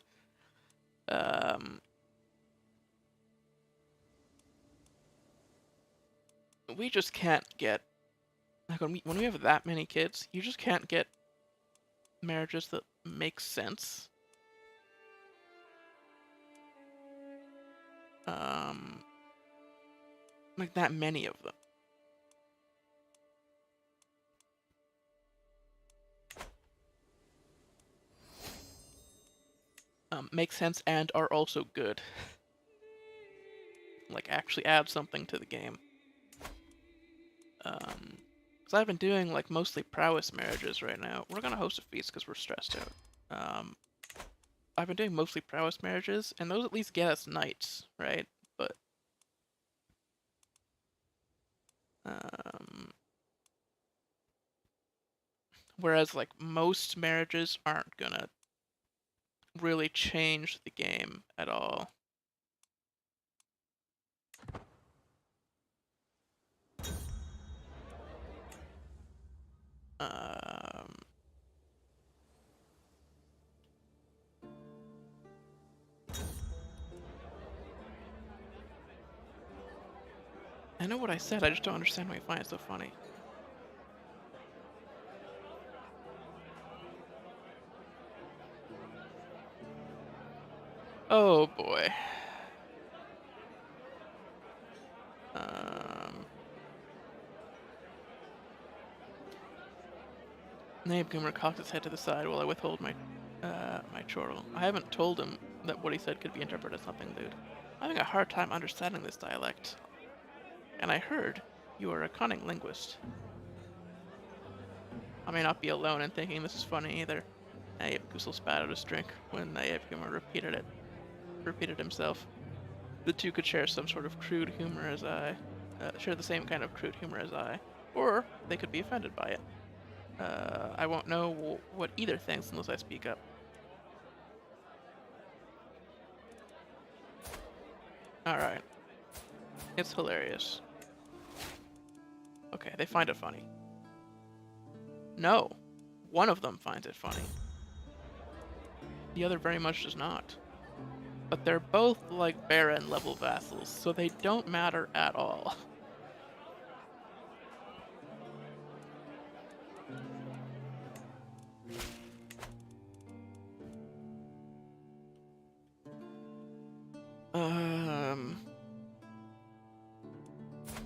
we just can't get, like, when we have that many kids, you just can't get marriages that make sense. Like that many of them. Make sense and are also good. Like actually add something to the game. Because I've been doing like mostly prowess marriages right now. We're gonna host a feast because we're stressed out. I've been doing mostly prowess marriages, and those at least get us knights, right? But whereas like most marriages aren't gonna really change the game at all. I know what I said, I just don't understand why you find it so funny. Oh boy. Naib Ghomara cocks his head to the side while I withhold my chortle. I haven't told him that what he said could be interpreted as something lewd. I'm having a hard time understanding this dialect. And I heard you are a cunning linguist. I may not be alone in thinking this is funny either. Kusel spat out his drink when Ghomara repeated himself. The two could share some sort of crude humor as share the same kind of crude humor as I, or they could be offended by it. I won't know what either thinks unless I speak up. Alright. It's hilarious. Okay, they find it funny. No. One of them finds it funny. The other very much does not. But they're both like Baron level vassals, so they don't matter at all.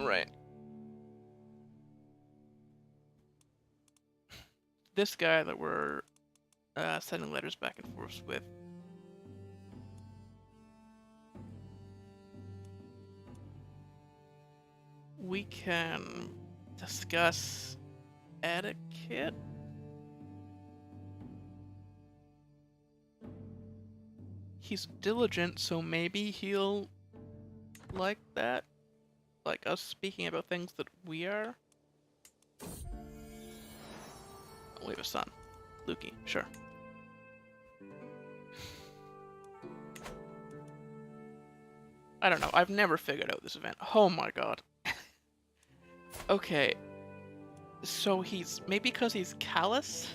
Right. This guy that we're sending letters back and forth with. We can discuss etiquette. He's diligent, so maybe he'll like that. Like us speaking about things that we are. We have a son. Lukey, sure. I don't know. I've never figured out this event. Oh my god. Okay. So he's... maybe because he's callous?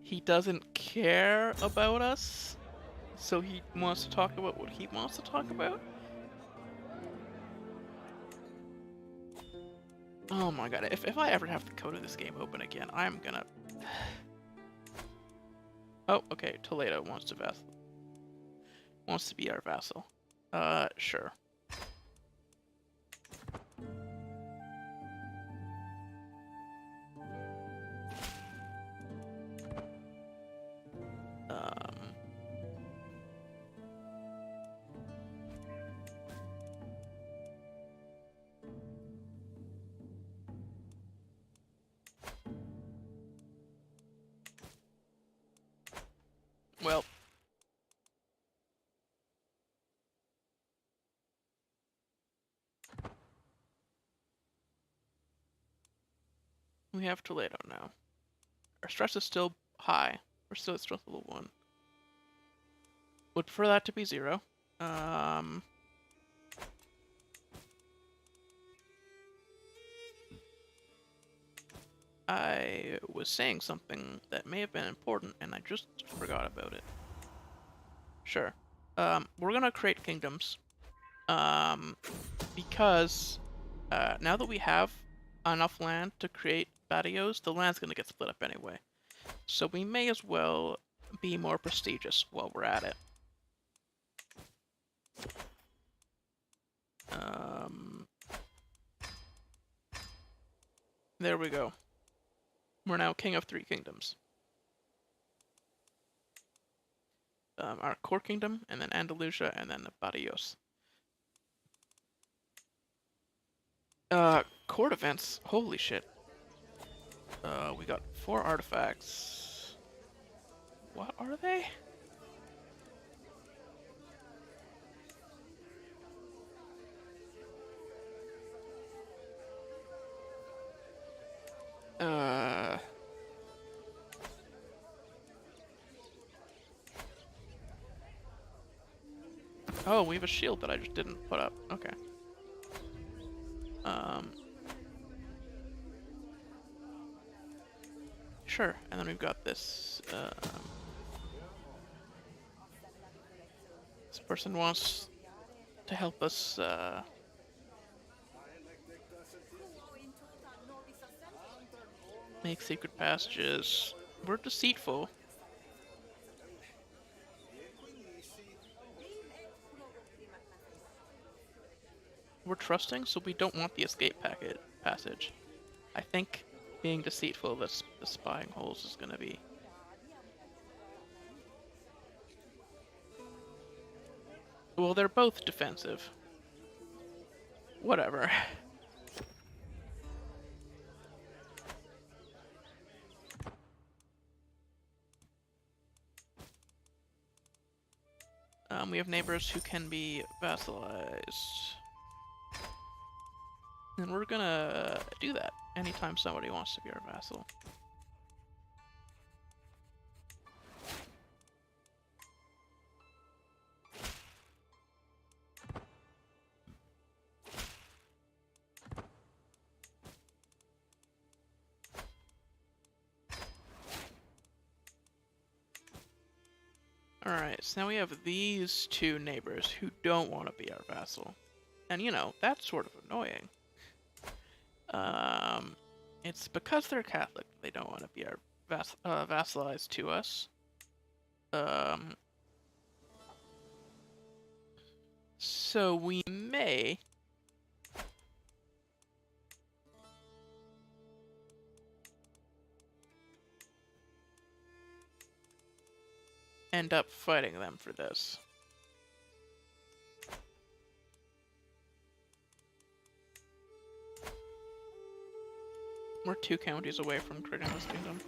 He doesn't care about us? So he wants to talk about what he wants to talk about? Oh my god. If I ever have the code of this game open again, I'm gonna... Oh, okay. Toledo wants to be our vassal. Sure. Well... we have Toledo now. Our stress is still high. We're still at stress level 1. Would prefer that to be 0. I was saying something that may have been important, and I just forgot about it. Sure. We're gonna create kingdoms. Because now that we have enough land to create barrios, the land's gonna get split up anyway. So we may as well be more prestigious while we're at it. There we go. We're now king of 3 kingdoms. Our core kingdom, and then Andalusia, and then the Barrios. Court events. Holy shit. We got 4 artifacts. What are they? Oh, we have a shield that I just didn't put up. Okay. Sure, and then we've got this, this person wants to help us, make secret passages. We're deceitful. We're trusting, so we don't want the escape passage. I think being deceitful of the spying holes is gonna be... well, they're both defensive. Whatever. We have neighbors who can be vassalized. And we're gonna do that anytime somebody wants to be our vassal. Alright, so now we have these two neighbors who don't want to be our vassal. And you know, that's sort of annoying. It's because they're Catholic they don't want to be our vassalized to us. So we may end up fighting them for this. We're 2 counties away from creating this kingdom.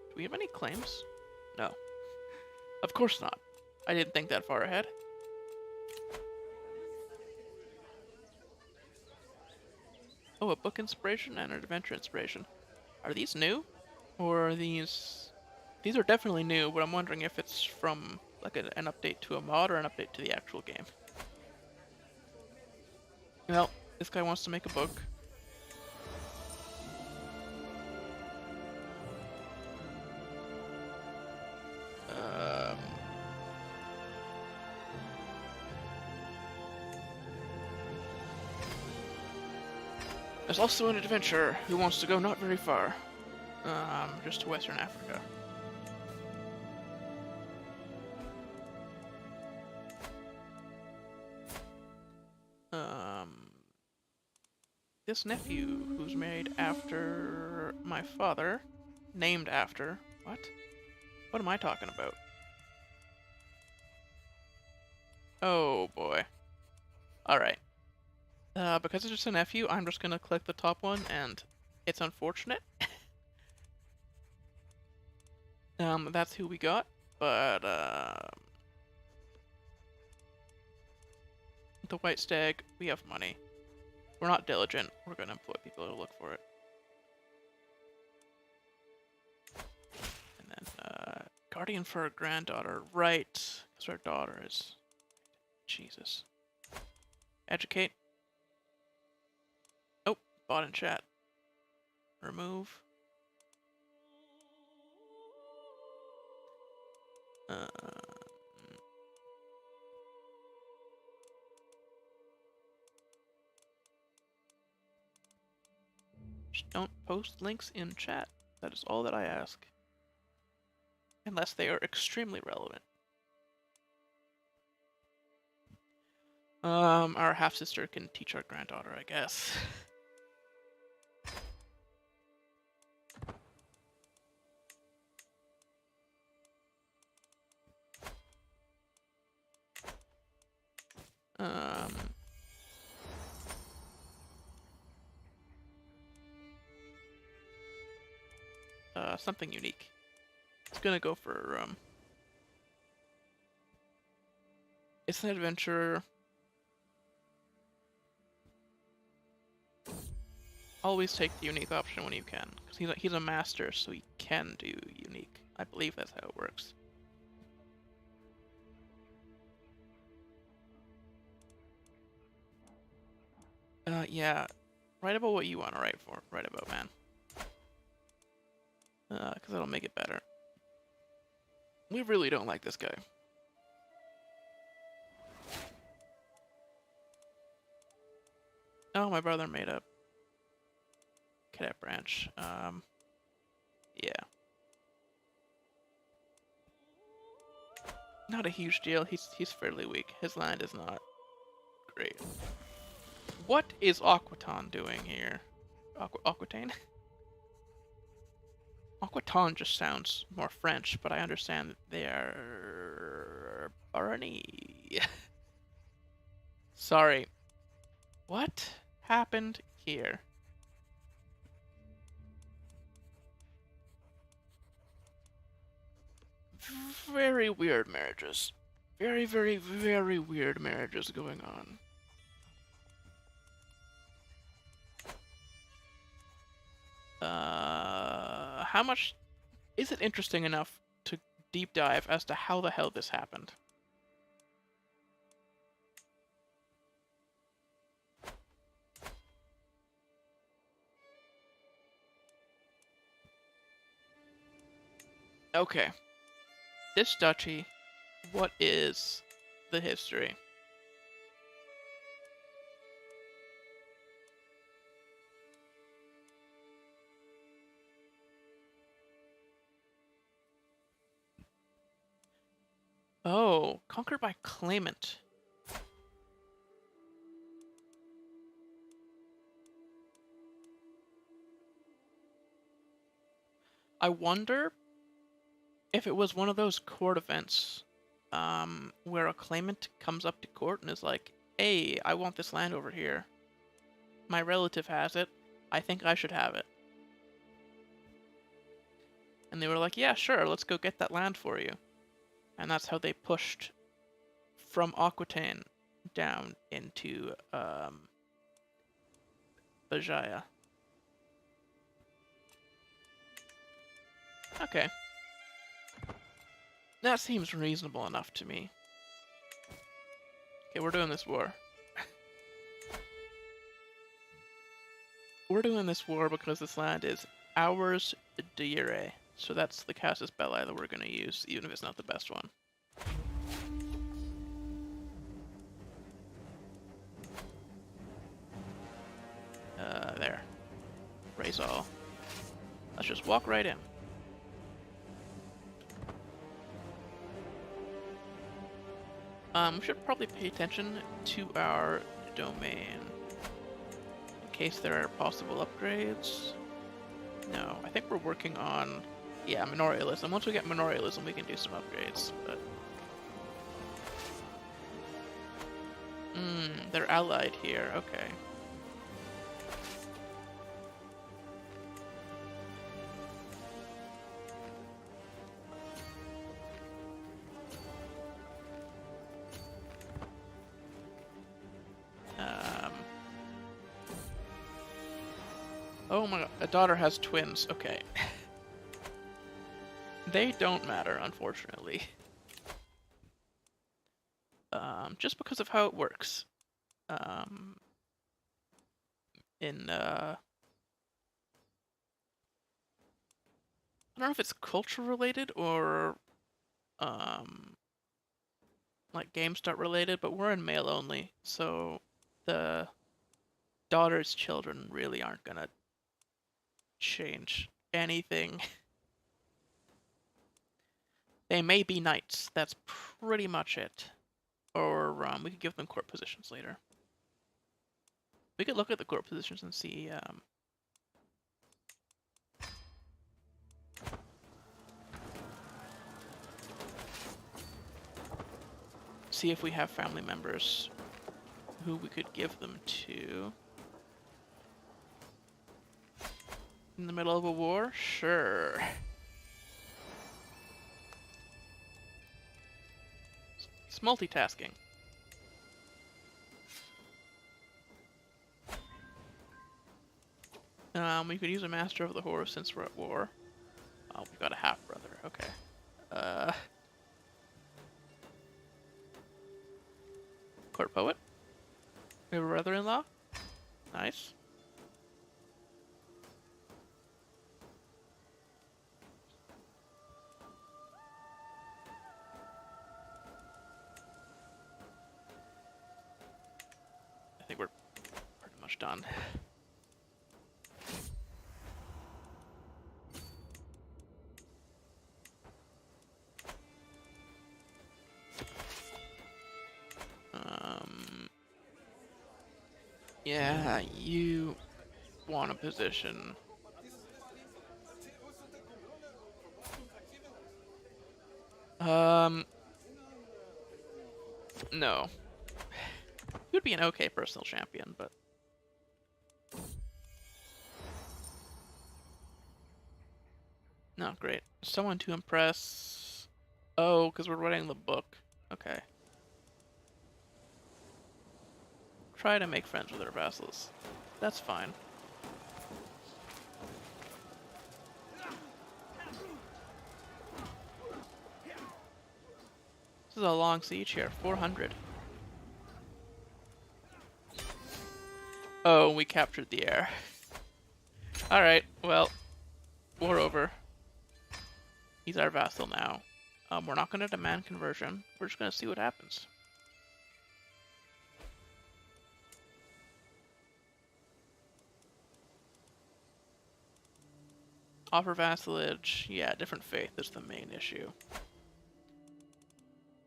Do we have any claims? No. Of course not. I didn't think that far ahead. Oh, a book inspiration and an adventure inspiration. Are these new? Or are these... These are definitely new, but I'm wondering if it's from like an update to a mod or an update to the actual game. Well, this guy wants to make a book. There's also an adventurer who wants to go not very far. Just to Western Africa. This nephew, who's married after my father, named after... What? What am I talking about? Oh boy. Alright. Because it's just a nephew, I'm just gonna click the top one, and it's unfortunate. That's who we got, but, the white stag, we have money. We're not diligent, we're gonna employ people to look for it. And then, guardian for our granddaughter, right, because our daughter is... Jesus. Educate. Oh, bot in chat. Remove. Just don't post links in chat. That is all that I ask. Unless they are extremely relevant. Our half-sister can teach our granddaughter, I guess. Something unique. It's gonna go for, it's an adventurer. Always take the unique option when you can, because he's a master, so he can do unique. I believe that's how it works. Yeah. Write about what you want to write about, man. Because that'll make it better. We really don't like this guy. Oh, my brother made a cadet branch. Yeah. Not a huge deal. He's fairly weak. His land is not great. What is Aquitaine doing here? Aquitaine? Aquitaine just sounds more French, but I understand that they are... Barney. Sorry. What happened here? very weird marriages. Very, very, very weird marriages going on. How much is it interesting enough to deep dive as to how the hell this happened? Okay. This duchy, what is the history? Oh, conquered by claimant. I wonder if it was one of those court events where a claimant comes up to court and is like, hey, I want this land over here. My relative has it. I think I should have it. And they were like, yeah, sure, let's go get that land for you. And that's how they pushed from Aquitaine down into Bajaya. Okay. That seems reasonable enough to me. Okay, we're doing this war. We're doing this war because this land is ours de jure. So that's the casus belli that we're going to use, even if it's not the best one. There. Raise all. Let's just walk right in. We should probably pay attention to our domain. In case there are possible upgrades. No, I think we're working on... Yeah, manorialism. Once we get manorialism, we can do some upgrades, but... They're allied here, okay. Oh my god, a daughter has twins, okay. They don't matter, unfortunately. Just because of how it works. I don't know if it's culture related or, like game start related, but we're in male only, so the daughter's children really aren't gonna change anything. They may be knights, that's pretty much it. Or we could give them court positions later. We could look at the court positions and see see if we have family members who we could give them to. In the middle of a war? Sure. It's multitasking. We could use a master of the horse since we're at war. Oh, we've got a half-brother, okay. Court poet. We have a brother-in-law. Nice. I think we're pretty much done. Yeah, you want a position. No. He would be an okay personal champion, but... No, great. Someone to impress... Oh, because we're writing the book. Okay. Try to make friends with our vassals. That's fine. This is a long siege here. 400. Oh, we captured the air. Alright, well, war over. He's our vassal now. We're not going to demand conversion. We're just going to see what happens. Offer vassalage. Yeah, different faith is the main issue.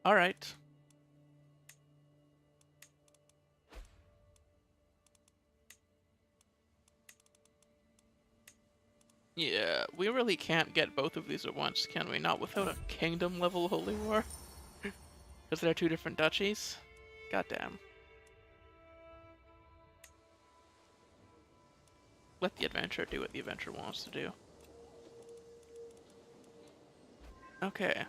Alright. Yeah, we really can't get both of these at once, can we? Not without a kingdom-level holy war? Because they're two different duchies? Goddamn. Let the adventurer do what the adventurer wants to do. Okay.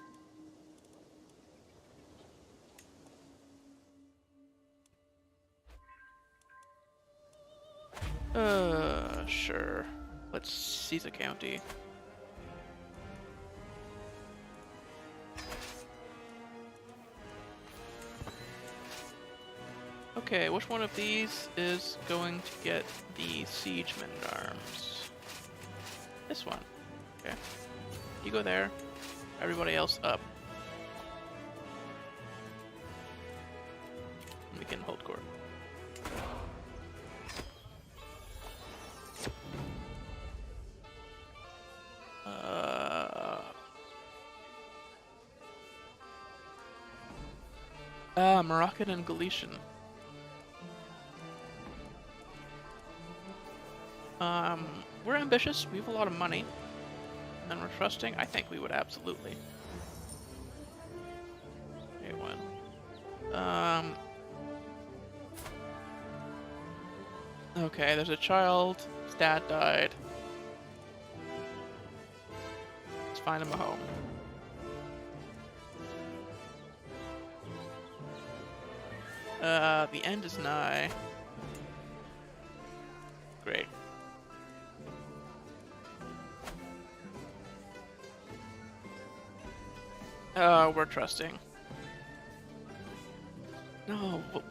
Sure. Let's seize a county. Okay, which one of these is going to get the siegemen at arms? This one. Okay. You go there. Everybody else up. And we can hold court. Moroccan and Galician. We're ambitious, we have a lot of money, and we're trusting. I think we would absolutely. Okay, one. Okay, there's a child. His dad died. Let's find him a home. The end is nigh. Great. We're trusting. No, but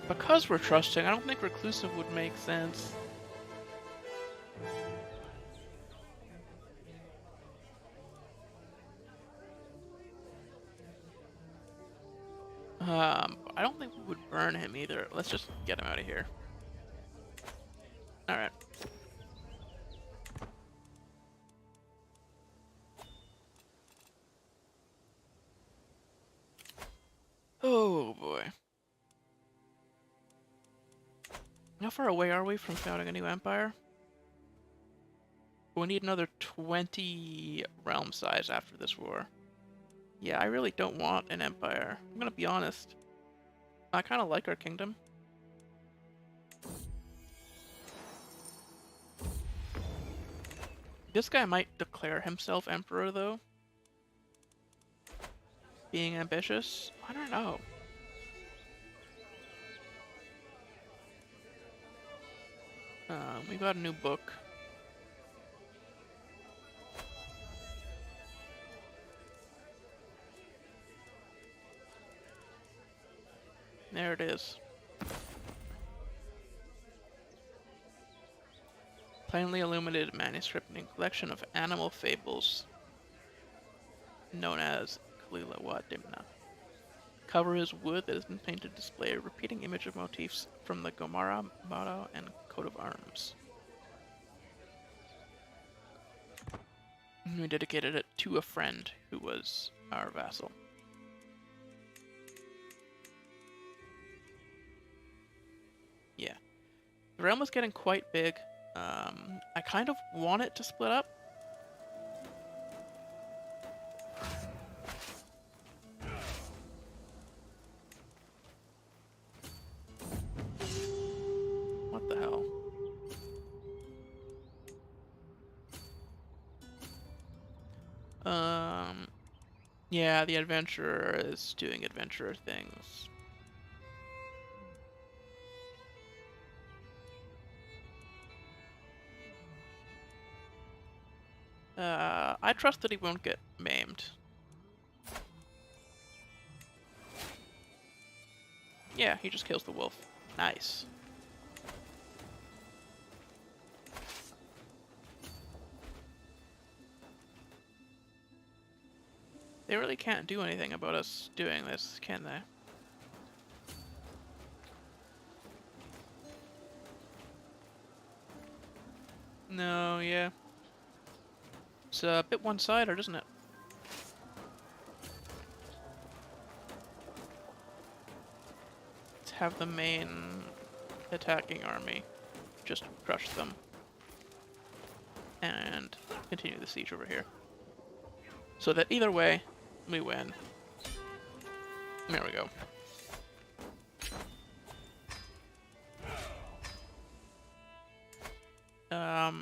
because we're trusting, I don't think reclusive would make sense. I don't think we would burn him either. Let's just get him out of here. Alright. Oh boy. How far away are we from founding a new empire? We need another 20 realm size after this war. Yeah, I really don't want an empire. I'm gonna be honest. I kind of like our kingdom. This guy might declare himself emperor, though. Being ambitious? I don't know. We got a new book. There it is. Plainly illuminated manuscript and collection of animal fables known as Caliph. Cover is wood that has been painted to display a repeating image of motifs from the Ghomara motto and coat of arms. We dedicated it to a friend who was our vassal. Yeah. The realm was getting quite big. I kind of want it to split up. What the hell? Yeah, the adventurer is doing adventurer things. I trust that he won't get maimed. Yeah, he just kills the wolf. Nice. They really can't do anything about us doing this, can they? No, yeah. It's a bit one-sided, isn't it? Let's have the main attacking army just crush them. And continue the siege over here. So that either way, we win. There we go.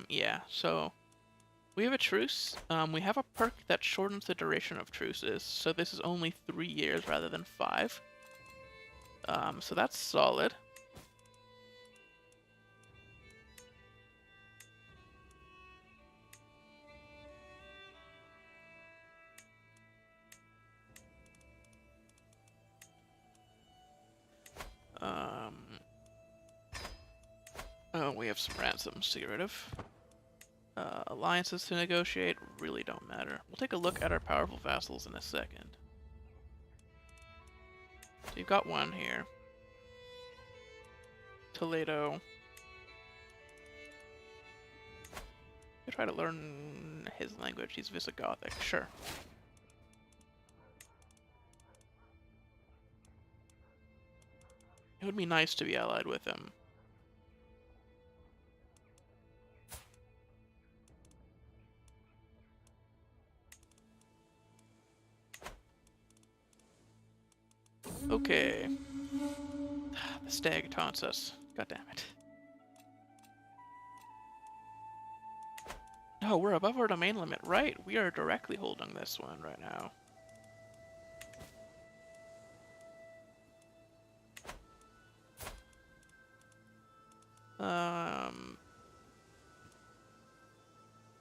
Yeah, so we have a truce. We have a perk that shortens the duration of truces, so this is only 3 years rather than 5. So that's solid. Oh, we have some ransoms to get rid of. Alliances to negotiate really don't matter. We'll take a look at our powerful vassals in a second. So you've got one here. Toledo. You try to learn his language. He's Visigothic. Sure. It would be nice to be allied with him. Okay. The stag taunts us. God damn it. No, we're above our domain limit. Right, we are directly holding this one right now.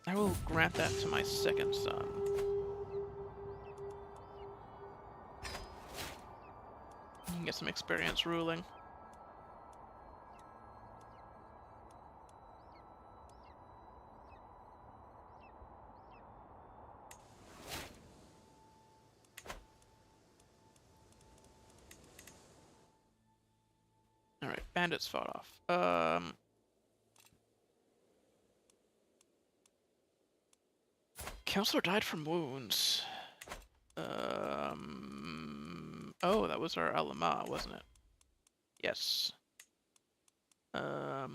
I will grant that to my second son. You can get some experience ruling. Alright, bandits fought off. Counselor died from wounds. Oh, that was our Alama, wasn't it? Yes. So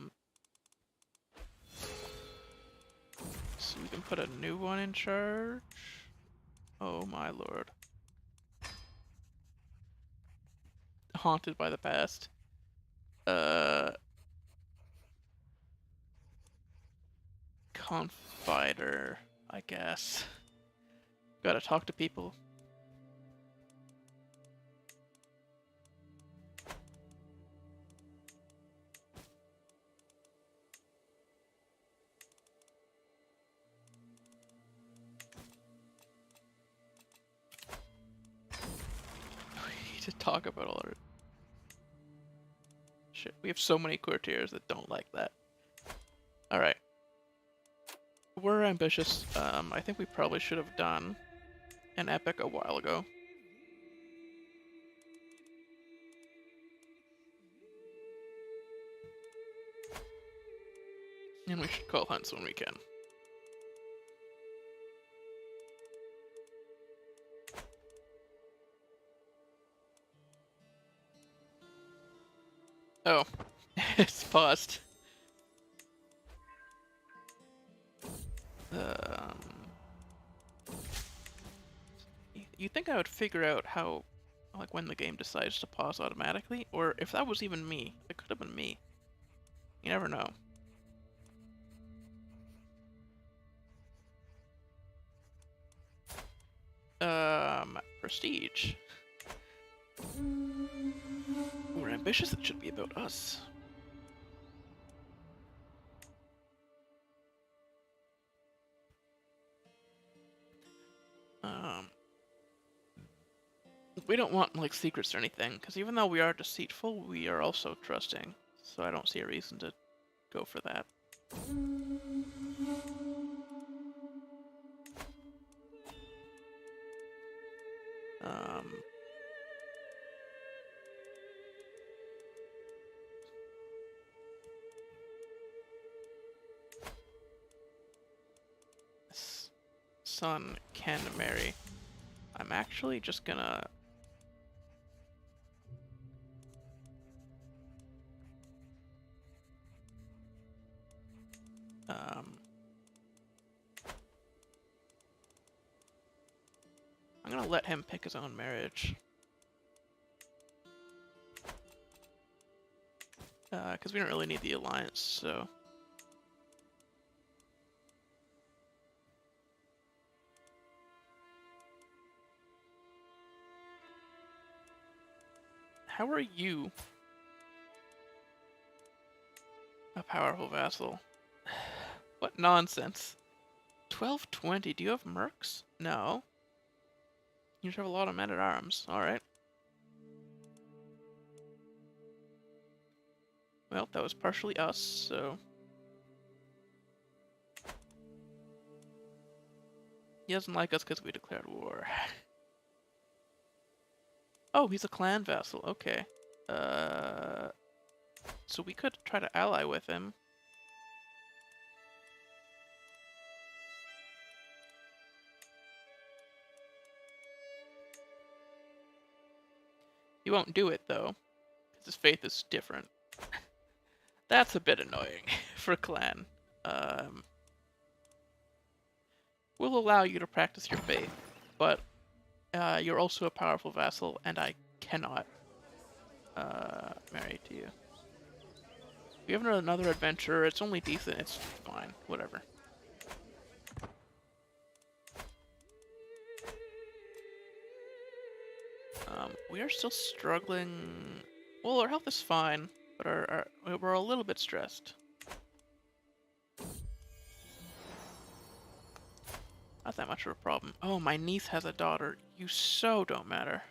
we can put a new one in charge. Oh my lord. Haunted by the past. Confider, I guess. Gotta talk to people. We need to talk about all our shit. We have so many courtiers that don't like that. Alright. We're ambitious. I think we probably should have done an epic a while ago. And we should call hunts when we can. Oh, it's paused. You think I would figure out how, like, when the game decides to pause automatically? Or if that was even me, it could have been me. You never know. Prestige. We're ambitious, it should be about us. We don't want, like, secrets or anything, because even though we are deceitful, we are also trusting. So I don't see a reason to go for that. Son can marry. I'm actually just gonna... I'm gonna let him pick his own marriage. Because we don't really need the alliance, so... How are you a powerful vassal? What nonsense. 1220, do you have mercs? No. You just have a lot of men-at-arms. Alright. Well, that was partially us, so... He doesn't like us because we declared war. Oh, he's a clan vassal. Okay. So we could try to ally with him. He won't do it, though, because his faith is different. That's a bit annoying for clan. We'll allow you to practice your faith, but you're also a powerful vassal, and I cannot marry to you. We have another adventure. It's only decent. It's fine. Whatever. We are still struggling. Well, our health is fine, but we're a little bit stressed. Not that much of a problem. Oh, my niece has a daughter. You so don't matter.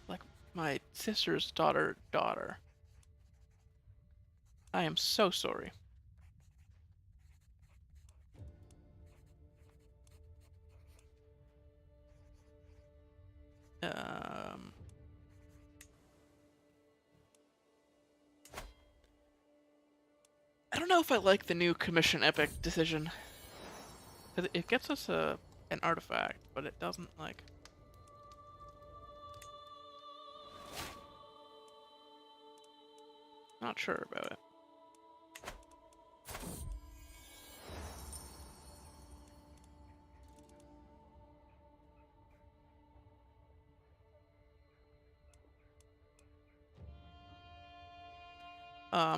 Like my sister's daughter. I am so sorry. I don't know if I like the new commission epic decision. Because it gets us an artifact, but it doesn't, like... Not sure about it.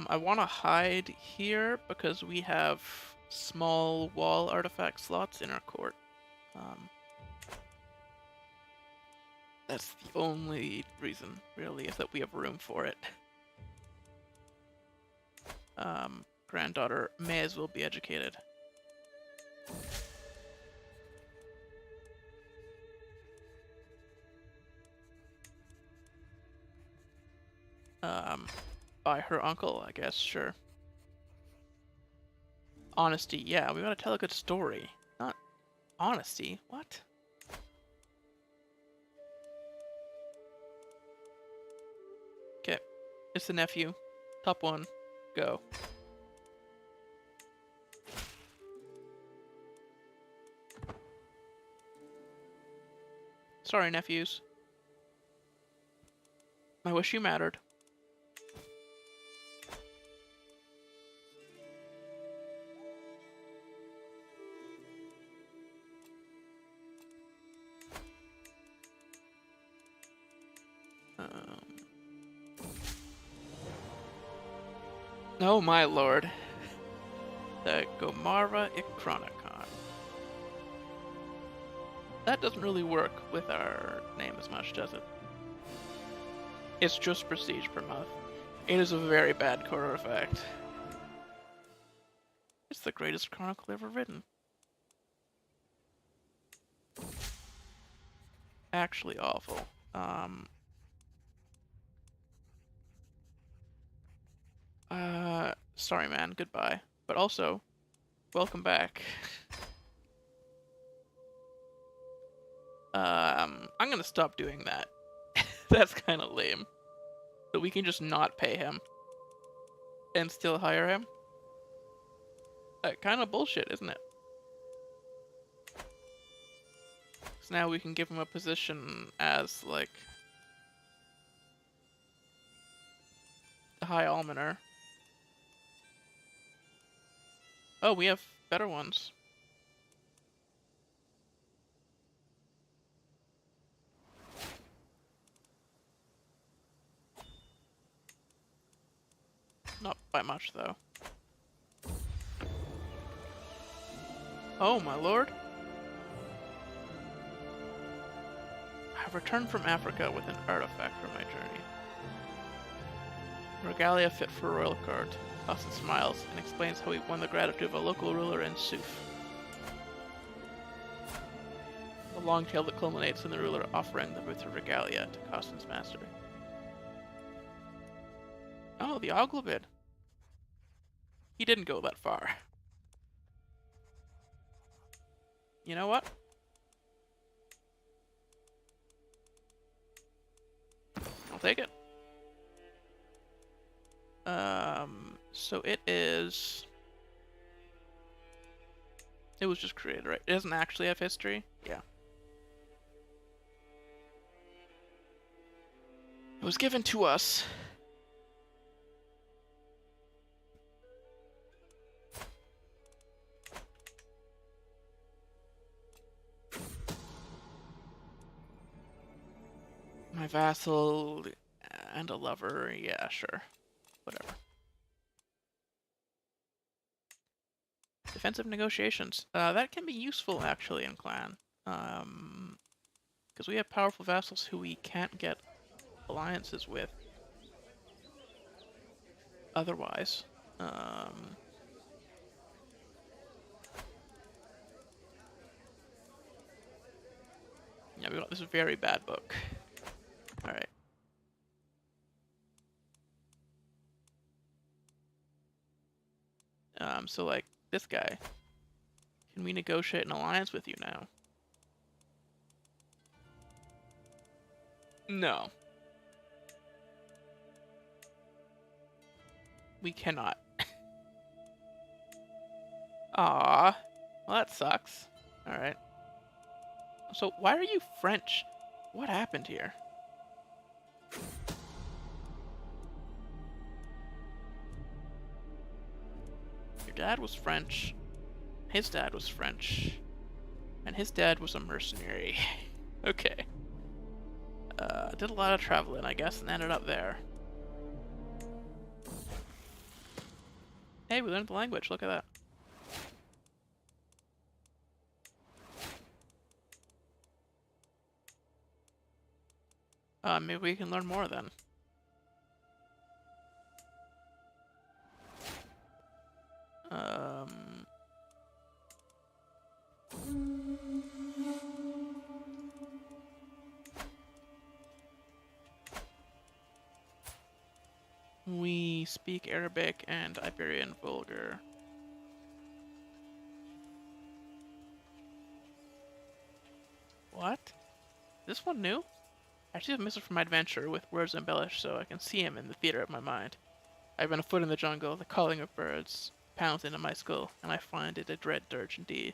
I want to hide here because we have small wall artifact slots in our court. That's the only reason, really, is that we have room for it. Granddaughter may as well be educated. By her uncle, I guess, sure. Honesty, yeah, we gotta tell a good story. Not honesty, what? Okay, it's the nephew. Top one, go. Sorry, nephews. I wish you mattered. Oh my lord. The Ghomara Ichronicon. that doesn't really work with our name as much, does it? It's just prestige per month. It is a very bad quarter effect. It's the greatest chronicle ever written. Actually awful. Sorry man, goodbye. But also, welcome back. I'm gonna stop doing that. That's kind of lame. But we can just not pay him. And still hire him? Kind of bullshit, isn't it? So now we can give him a position as, like, the High Almoner. Oh, we have better ones. Not by much, though. Oh, my lord. I've returned from Africa with an artifact from my journey. Regalia fit for a royal court. Austin smiles and explains how he won the gratitude of a local ruler in Suf. A long tale that culminates in the ruler offering the Booth of Regalia to Costin's master. Oh, the Oglobid. He didn't go that far. You know what? I'll take it. So it is... It was just created, right? It doesn't actually have history? Yeah. It was given to us. My vassal and a lover, yeah, sure. Whatever. Defensive negotiations. That can be useful, actually, in Clan. Because we have powerful vassals who we can't get alliances with otherwise. Yeah, we got this very bad book. Alright. So like, this guy. Can we negotiate an alliance with you now? No. We cannot. Ah, well that sucks. Alright. So why are you French? What happened here? Your dad was French. His dad was French. And his dad was a mercenary. Okay. Did a lot of traveling, I guess, and ended up there. Hey, we learned the language. Look at that. Maybe we can learn more then. We speak Arabic and Iberian Vulgar. What? This one new? I receive a missive from my adventurer with words embellished so I can see him in the theater of my mind. I've been afoot in the jungle, the calling of birds pounds into my skull, and I find it a dread dirge indeed.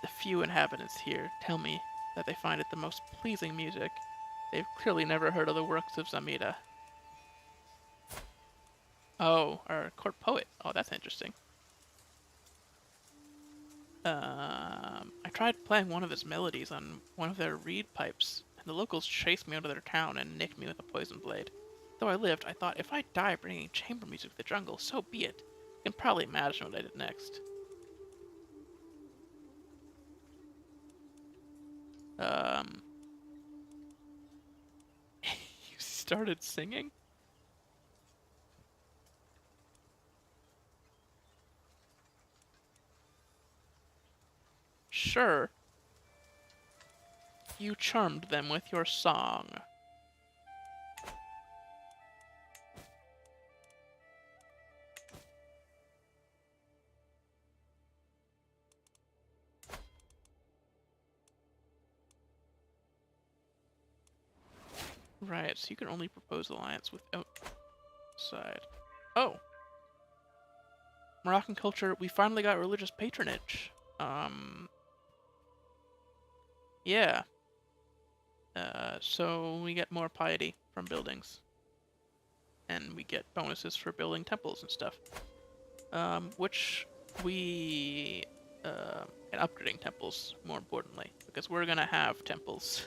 The few inhabitants here tell me that they find it the most pleasing music. They've clearly never heard of the works of Zamida. Oh, our court poet. Oh, that's interesting. I tried playing one of his melodies on one of their reed pipes, and the locals chased me out of their town and nicked me with a poison blade. Though I lived, I thought if I die bringing chamber music to the jungle, so be it. You can probably imagine what I did next. Um, you started singing? Sure. You charmed them with your song. Right, so you can only propose alliance with outside. Oh! Moroccan culture, we finally got religious patronage. Yeah. So we get more piety from buildings. And we get bonuses for building temples and stuff. Which we... and upgrading temples, more importantly. Because we're gonna have temples.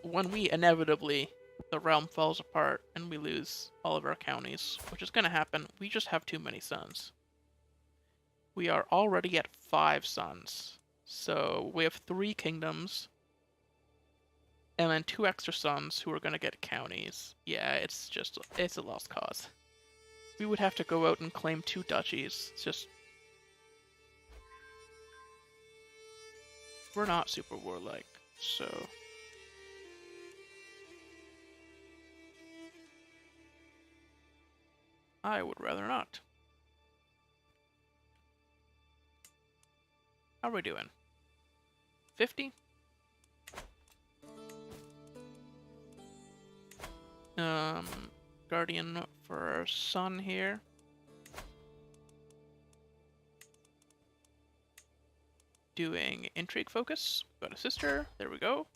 When we inevitably... the realm falls apart and we lose all of our counties, which is gonna happen, we just have too many sons. We are already at 5 sons. So we have 3 kingdoms. And then 2 extra sons who are gonna get counties. Yeah, it's a lost cause. We would have to go out and claim 2 duchies. It's just... we're not super warlike, so... I would rather not. How are we doing? 50? Guardian for our son here. Doing intrigue focus. Got a sister. There we go.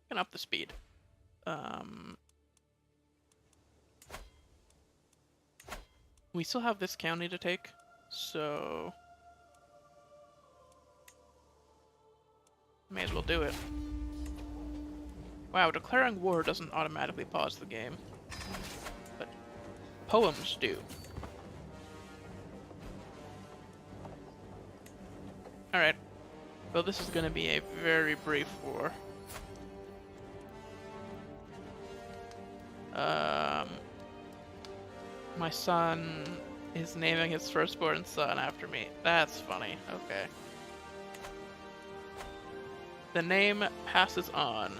Can up the speed. We still have this county to take, so may as well do it. Wow, declaring war doesn't automatically pause the game, but poems do. Alright, well this is going to be a very brief war. My son is naming his firstborn son after me. That's funny. Okay. The name passes on.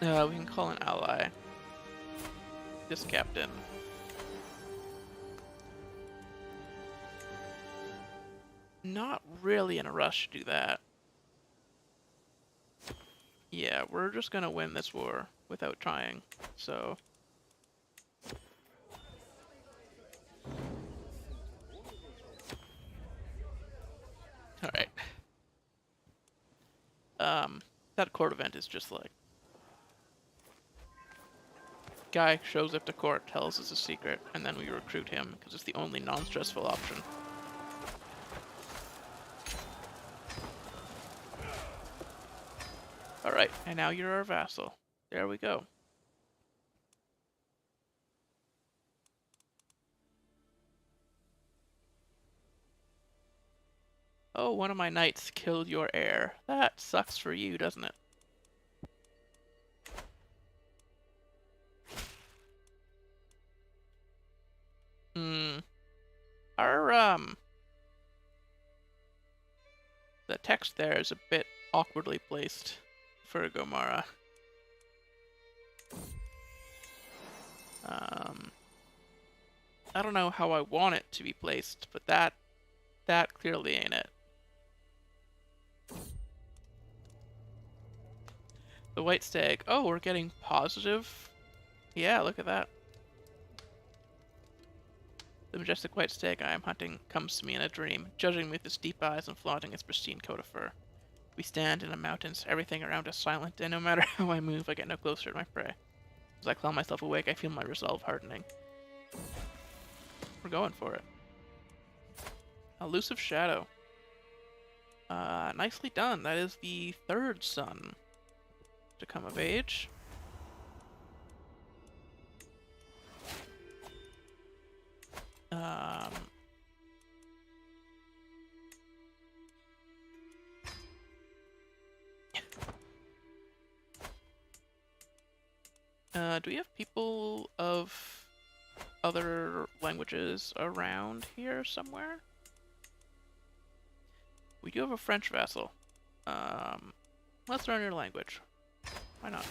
We can call an ally. This captain. Not really in a rush to do that. Yeah, we're just gonna win this war without trying, so... Alright. That court event is just like... guy shows up to court, tells us a secret, and then we recruit him, because it's the only non-stressful option. Alright, and now you're our vassal. There we go. Oh, one of my knights killed your heir. That sucks for you, doesn't it? Our, the text there is a bit awkwardly placed for Ghomara. I don't know how I want it to be placed, but that clearly ain't it. The White Stag. Oh, we're getting positive? Yeah, look at that. The majestic white stag I am hunting comes to me in a dream, judging me with its deep eyes and flaunting its pristine coat of fur. We stand in the mountains, everything around us silent, and no matter how I move, I get no closer to my prey. As I claw myself awake, I feel my resolve hardening. We're going for it. Elusive Shadow. Nicely done. That is the third son to come of age. Do we have people of other languages around here somewhere? We do have a French vassal. Let's learn your language. Why not?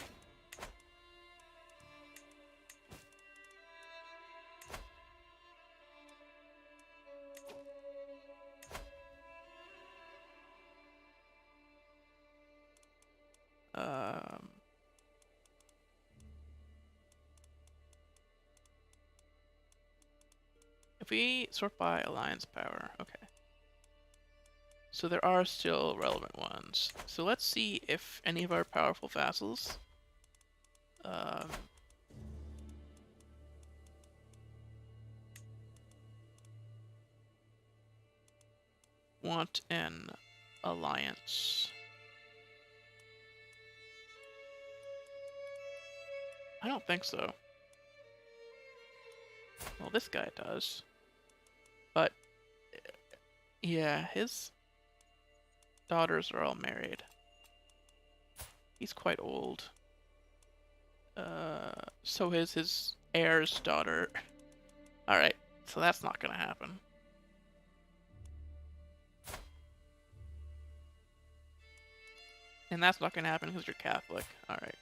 If we sort by alliance power, okay. So there are still relevant ones. So let's see if any of our powerful vassals want an alliance. I don't think so. Well, this guy does. But, yeah, his daughters are all married. He's quite old. So is his heir's daughter. Alright, so that's not gonna happen. And that's not gonna happen because you're Catholic. Alright.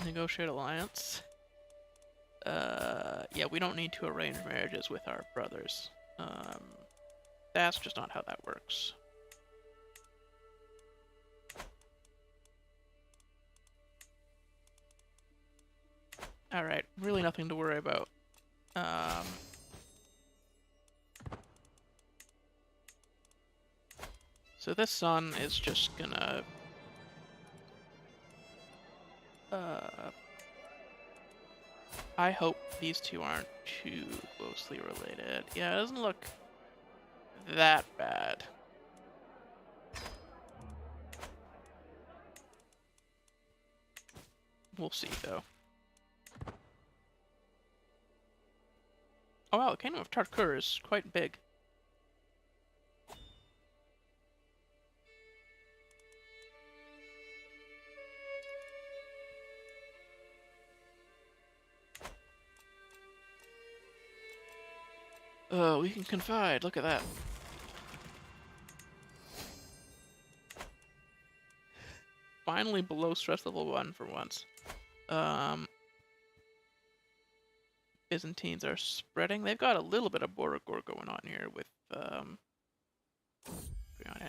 Negotiate alliance. Yeah, we don't need to arrange marriages with our brothers. That's just not how that works. Alright, really nothing to worry about. So this son is just gonna... I hope these two aren't too closely related. Yeah, it doesn't look that bad. We'll see, though. Oh wow, the Kingdom of Tarkur is quite big. Oh, we can confide, look at that. Finally below stress level 1 for once. Byzantines are spreading. They've got a little bit of border war going on here with,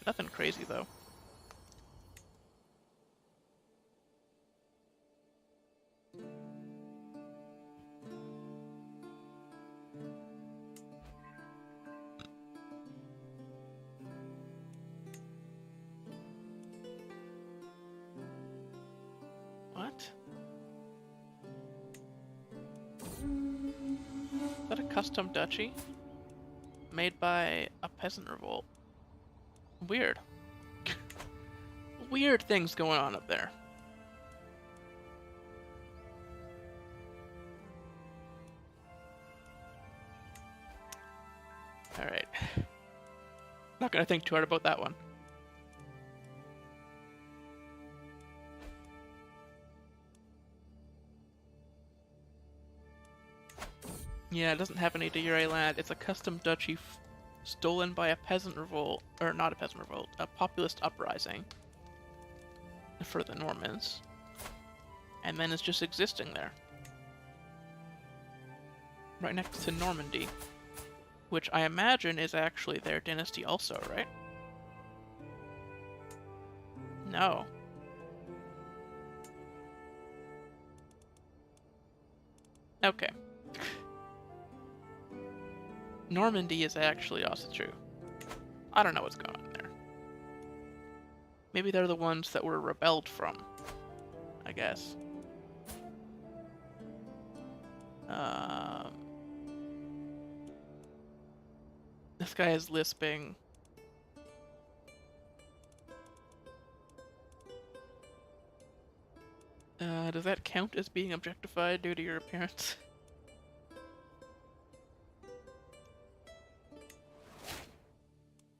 nothing crazy though. What? Is that a custom duchy? Made by a peasant revolt. Weird. Weird things going on up there. Alright. Not gonna think too hard about that one. Yeah, it doesn't have any de jure land. It's a custom duchy stolen by a peasant revolt, or not a peasant revolt, a populist uprising for the Normans. and then is just existing there. Right next to Normandy, which I imagine is actually their dynasty also, right? No. Okay. Normandy is actually also true. I don't know what's going on there. Maybe they're the ones that were rebelled from, I guess. This guy is lisping. Does that count as being objectified due to your appearance?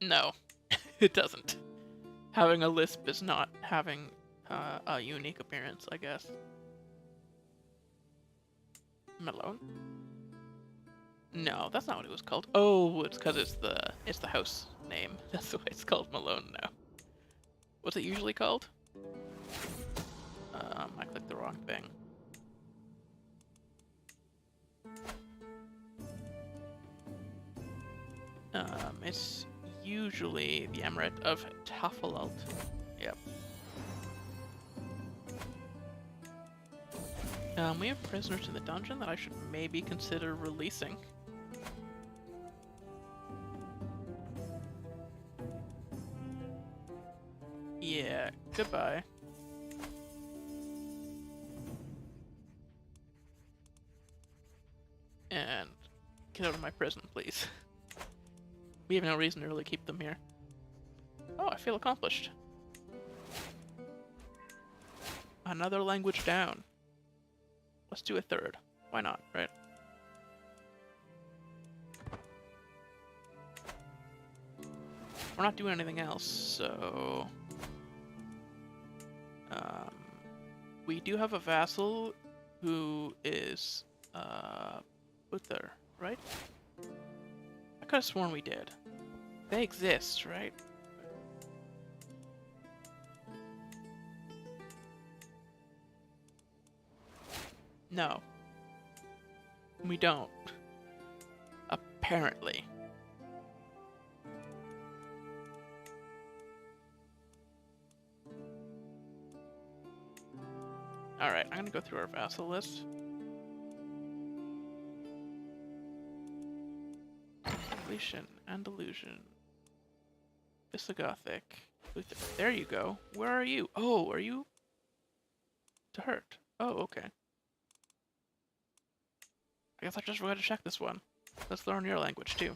No, it doesn't. Having a lisp is not having a unique appearance, I guess. Malone? No, that's not what it was called. Oh, it's because it's the house name. That's the way it's called, Malone now. What's it usually called? I clicked the wrong thing. It's usually the Emirate of Tafalalt. Yep. We have prisoners in the dungeon that I should maybe consider releasing. Yeah, goodbye. And get out of my prison, please. We have no reason to really keep them here. Oh, I feel accomplished. Another language down. Let's do a third. Why not, right? We're not doing anything else, so... we do have a vassal who is, Uther, right? I could have sworn we did. They exist, right? No. We don't. Apparently. Alright, I'm gonna go through our vassal list. Galician, Andalusian, Visigothic. There you go. Where are you? Oh, are you? To hurt. Oh, okay. I guess I just forgot to check this one. Let's learn your language too.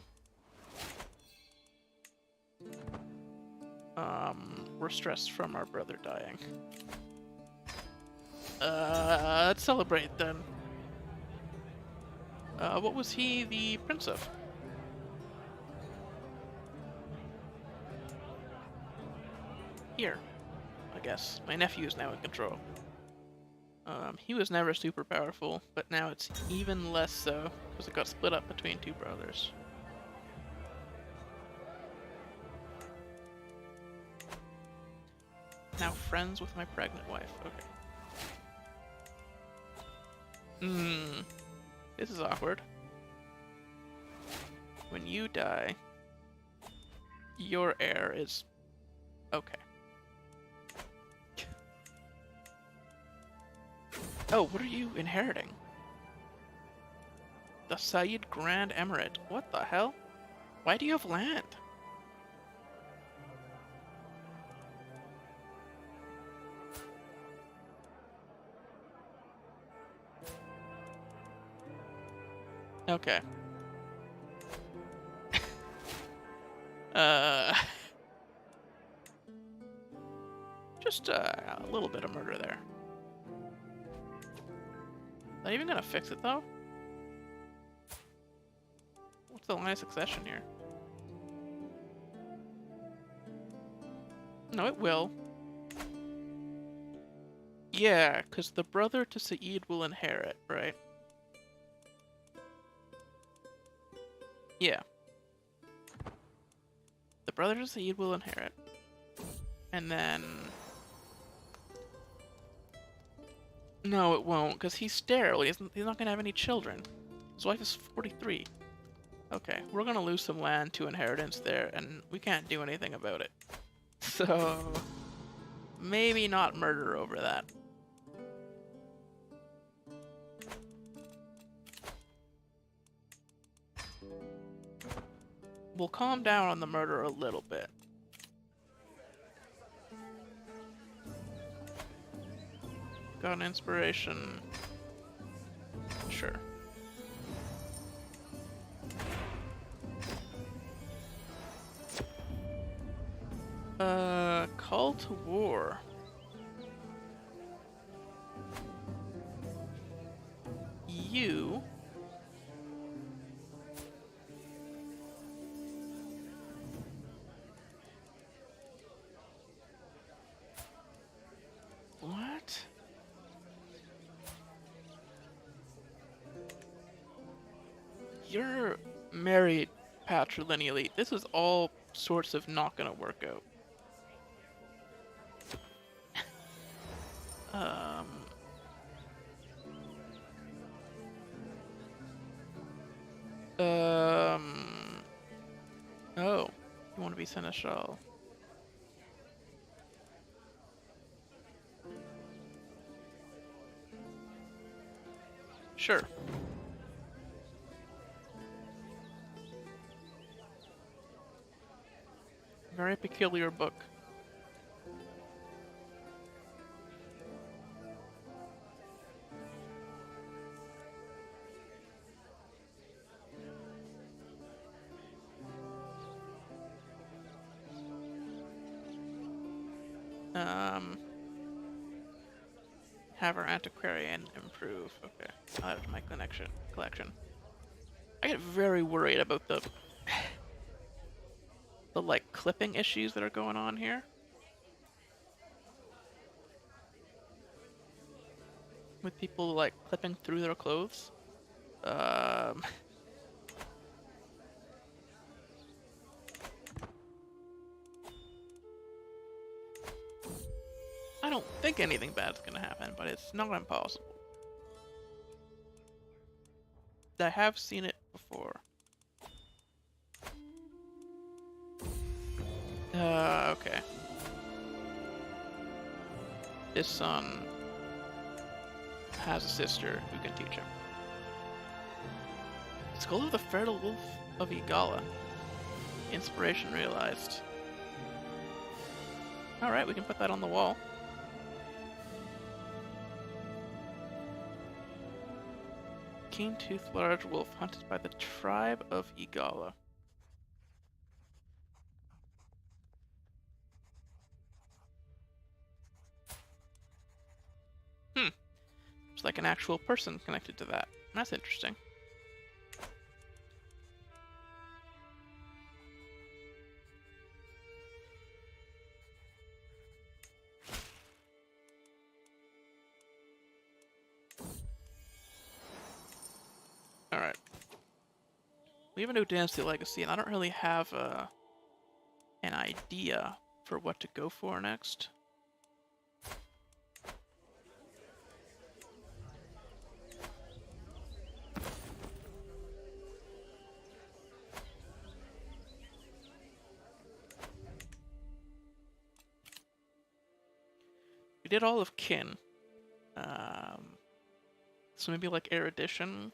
We're stressed from our brother dying. Let's celebrate then. What was he the prince of? Here, I guess. My nephew is now in control. He was never super powerful, but now it's even less so, because it got split up between two brothers. Now friends with my pregnant wife. Okay. This is awkward. When you die, your heir is... Okay. Oh, what are you inheriting? The Said Grand Emirate. What the hell? Why do you have land? Okay. Just a little bit of murder there. Not even gonna fix it though? What's the line of succession here? No, it will. Yeah, because the brother to Said will inherit, right? Yeah. The brother to Said will inherit. And then... No, it won't, because he's sterile. He's not going to have any children. His wife is 43. Okay, we're going to lose some land to inheritance there, and we can't do anything about it. So, maybe not murder over that. We'll calm down on the murder a little bit. Got an inspiration. Sure. Call to war. You... What? You're married patrilineally. This is all sorts of not gonna work out. Um... Oh, you want to be seneschal? Sure. Very peculiar book. Have our antiquarian improve. Okay, I'll add it to my collection. I get very worried about the like clipping issues that are going on here with people like clipping through their clothes. I don't think anything bad's gonna happen, but it's not impossible. I have seen it before. Okay. His son has a sister who can teach him. Skull of the Fertile Wolf of Igala. Inspiration realized. Alright, we can put that on the wall. Keen-toothed large wolf hunted by the tribe of Igala. It's like an actual person connected to that. That's interesting. Alright. We have a new Dynasty Legacy, and I don't really have an idea for what to go for next. We did all of kin. So maybe like erudition.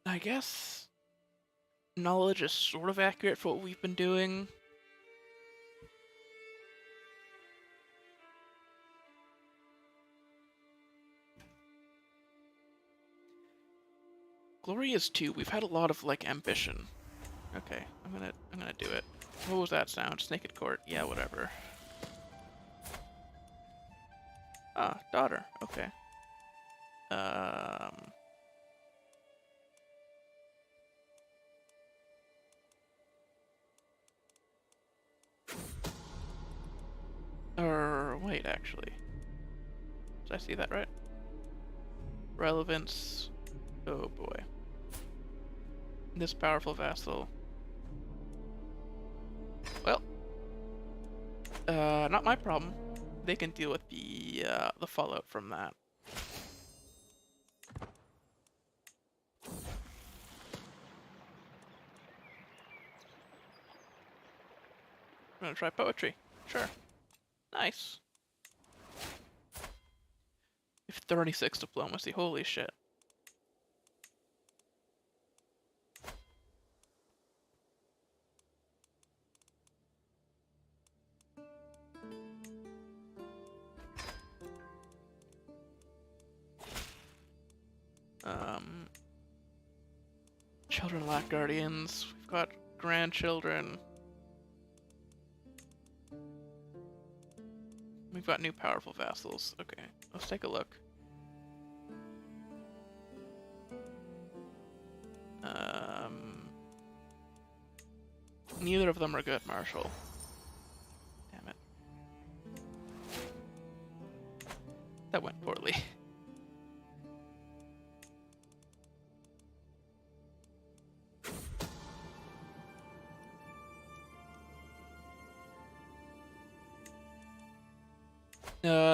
I guess knowledge is sort of accurate for what we've been doing. Glory is 2. We've had a lot of like ambition. Okay, I'm gonna do it. What was that sound? Naked court. Yeah, whatever. Ah, daughter. Okay. Or wait, actually. Did I see that right? Relevance. Oh boy. This powerful vassal. Well, not my problem. They can deal with the fallout from that. I'm gonna try poetry. Sure. Nice. 36 diplomacy. Holy shit. Children lack guardians. We've got grandchildren. We've got new powerful vassals. Okay, let's take a look. Neither of them are good, Marshal. Damn it. That went poorly.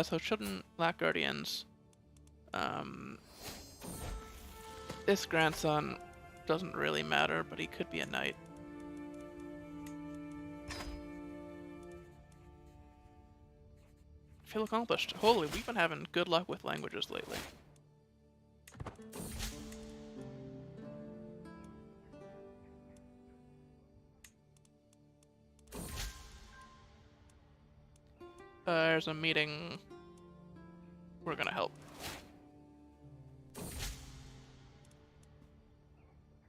So children lack guardians. This grandson doesn't really matter, but he could be a knight. Feel accomplished. Holy, we've been having good luck with languages lately. There's a meeting. We're gonna help.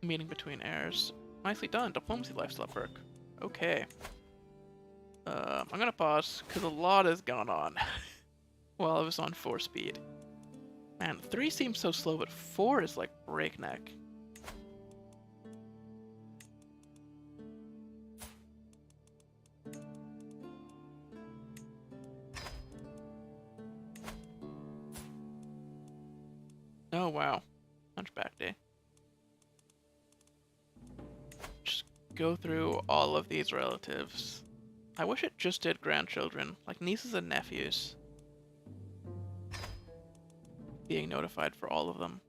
Meeting between heirs. Nicely done. Diplomacy lifestyle perk. Okay. I'm gonna pause because a lot has gone on while I was on 4 speed. Man, 3 seems so slow, but 4 is like breakneck. Oh wow. Hunchback day. Just go through all of these relatives. I wish it just did grandchildren, like nieces and nephews. Being notified for all of them.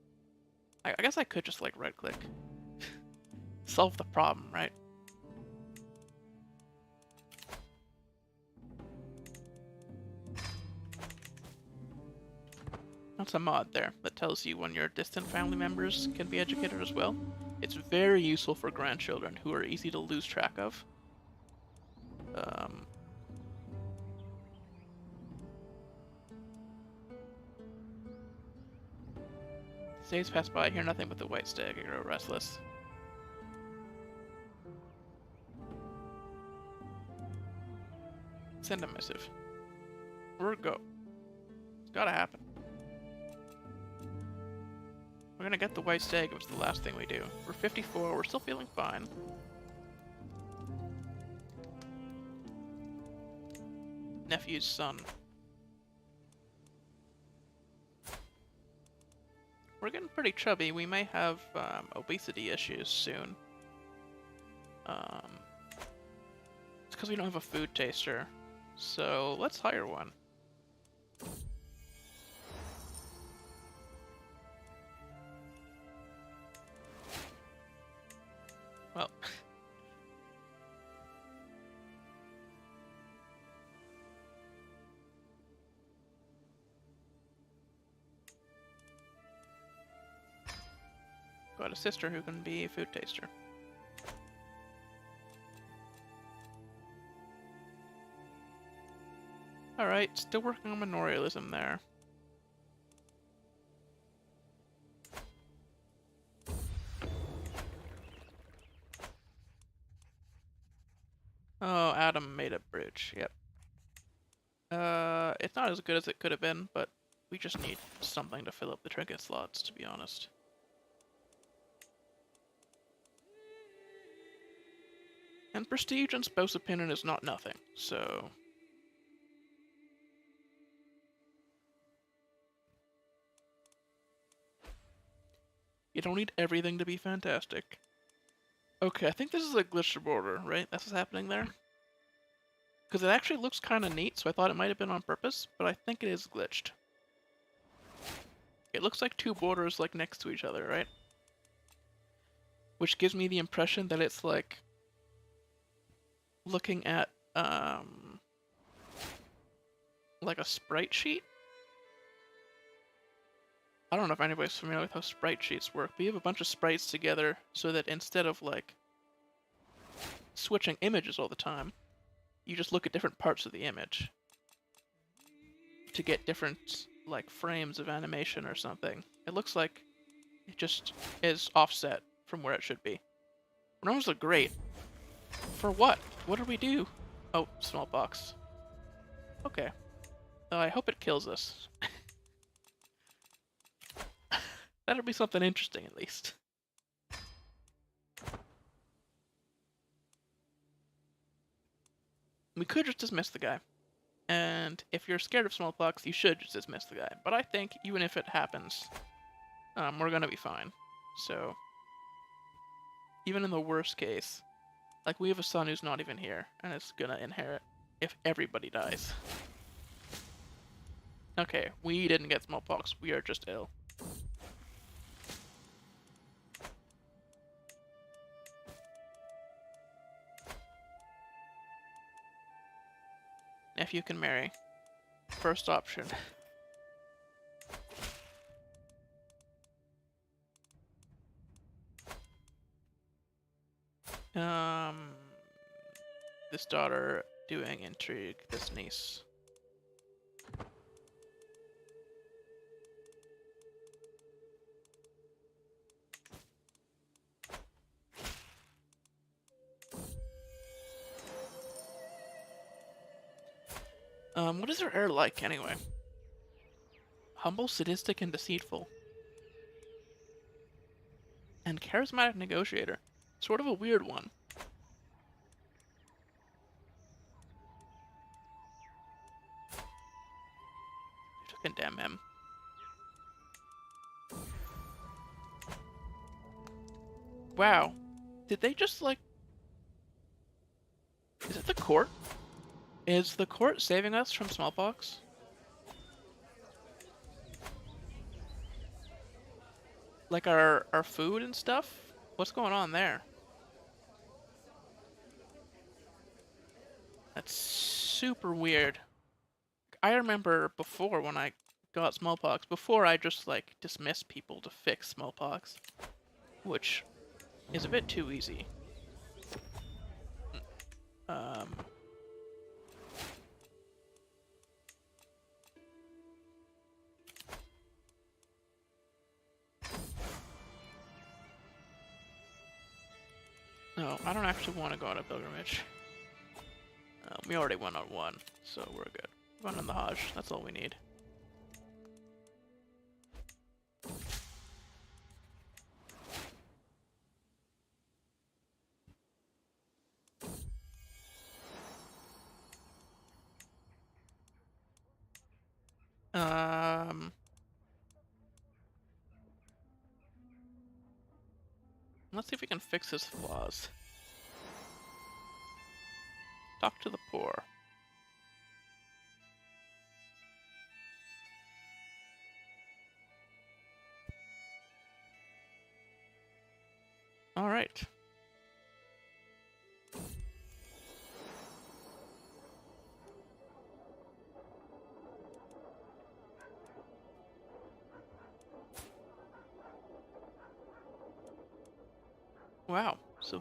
I guess I could just like right click. Solve the problem, right? That's a mod there that tells you when your distant family members can be educated as well. It's very useful for grandchildren who are easy to lose track of. Days pass by, I hear nothing but the white stag. I grow restless. Send a missive. We're go. It's gotta happen. We're gonna get the white stag if it's the last thing we do. We're 54, we're still feeling fine. Nephew's son. We're getting pretty chubby. We may have obesity issues soon. It's because we don't have a food taster. So let's hire one. Well. Got a sister who can be a food taster. Alright, still working on manorialism there. Oh, Adam made a bridge, yep. It's not as good as it could have been, but we just need something to fill up the trinket slots, to be honest. And prestige and spouse opinion is not nothing, so... You don't need everything to be fantastic. Okay, I think this is a glitched border, right? That's what's happening there? Because it actually looks kind of neat, so I thought it might have been on purpose, but I think it is glitched. It looks like two borders like next to each other, right? Which gives me the impression that it's like looking at like a sprite sheet. I don't know if anybody's familiar with how sprite sheets work, but you have a bunch of sprites together so that instead of like switching images all the time, you just look at different parts of the image to get different like frames of animation or something. It looks like it just is offset from where it should be. Rooms look great. For what? What did we do? Oh, smallpox. Okay. I hope it kills us. That'll be something interesting, at least. We could just dismiss the guy. And if you're scared of smallpox, you should just dismiss the guy. But I think, even if it happens, we're gonna be fine. So, even in the worst case, like, we have a son who's not even here, and is gonna inherit if everybody dies. Okay, we didn't get smallpox, we are just ill. Nephew can marry. First option. This daughter doing intrigue, this niece. What is her heir like, anyway? Humble, sadistic, and deceitful. And charismatic negotiator. Sort of a weird one. To condemn him. Wow. Did they just, like... Is it the court? Is the court saving us from smallpox? Like our food and stuff? What's going on there? That's super weird. I remember before when I got smallpox, before I just like dismissed people to fix smallpox, which is a bit too easy. No, I don't actually want to go on a pilgrimage. We already went on one, so we're good. Run on the Hajj, that's all we need. Let's see if we can fix his flaws. Talk to the poor. All right. Wow, so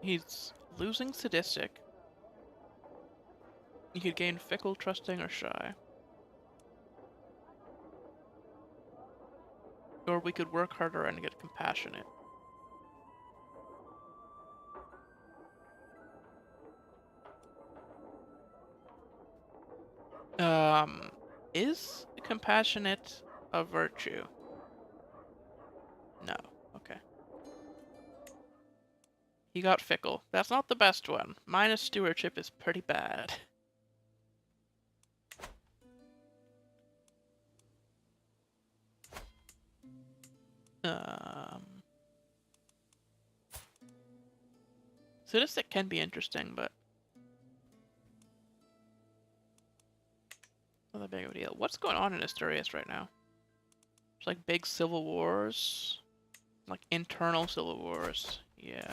he's losing sadistic. He could gain fickle, trusting, or shy. Or we could work harder and get compassionate. Is compassionate a virtue? No. Okay. He got fickle. That's not the best one. Minus stewardship is pretty bad. Sadistic can be interesting, but not that big of a deal. What's going on in Asturias right now? It's like big civil wars, like internal civil wars. Yeah.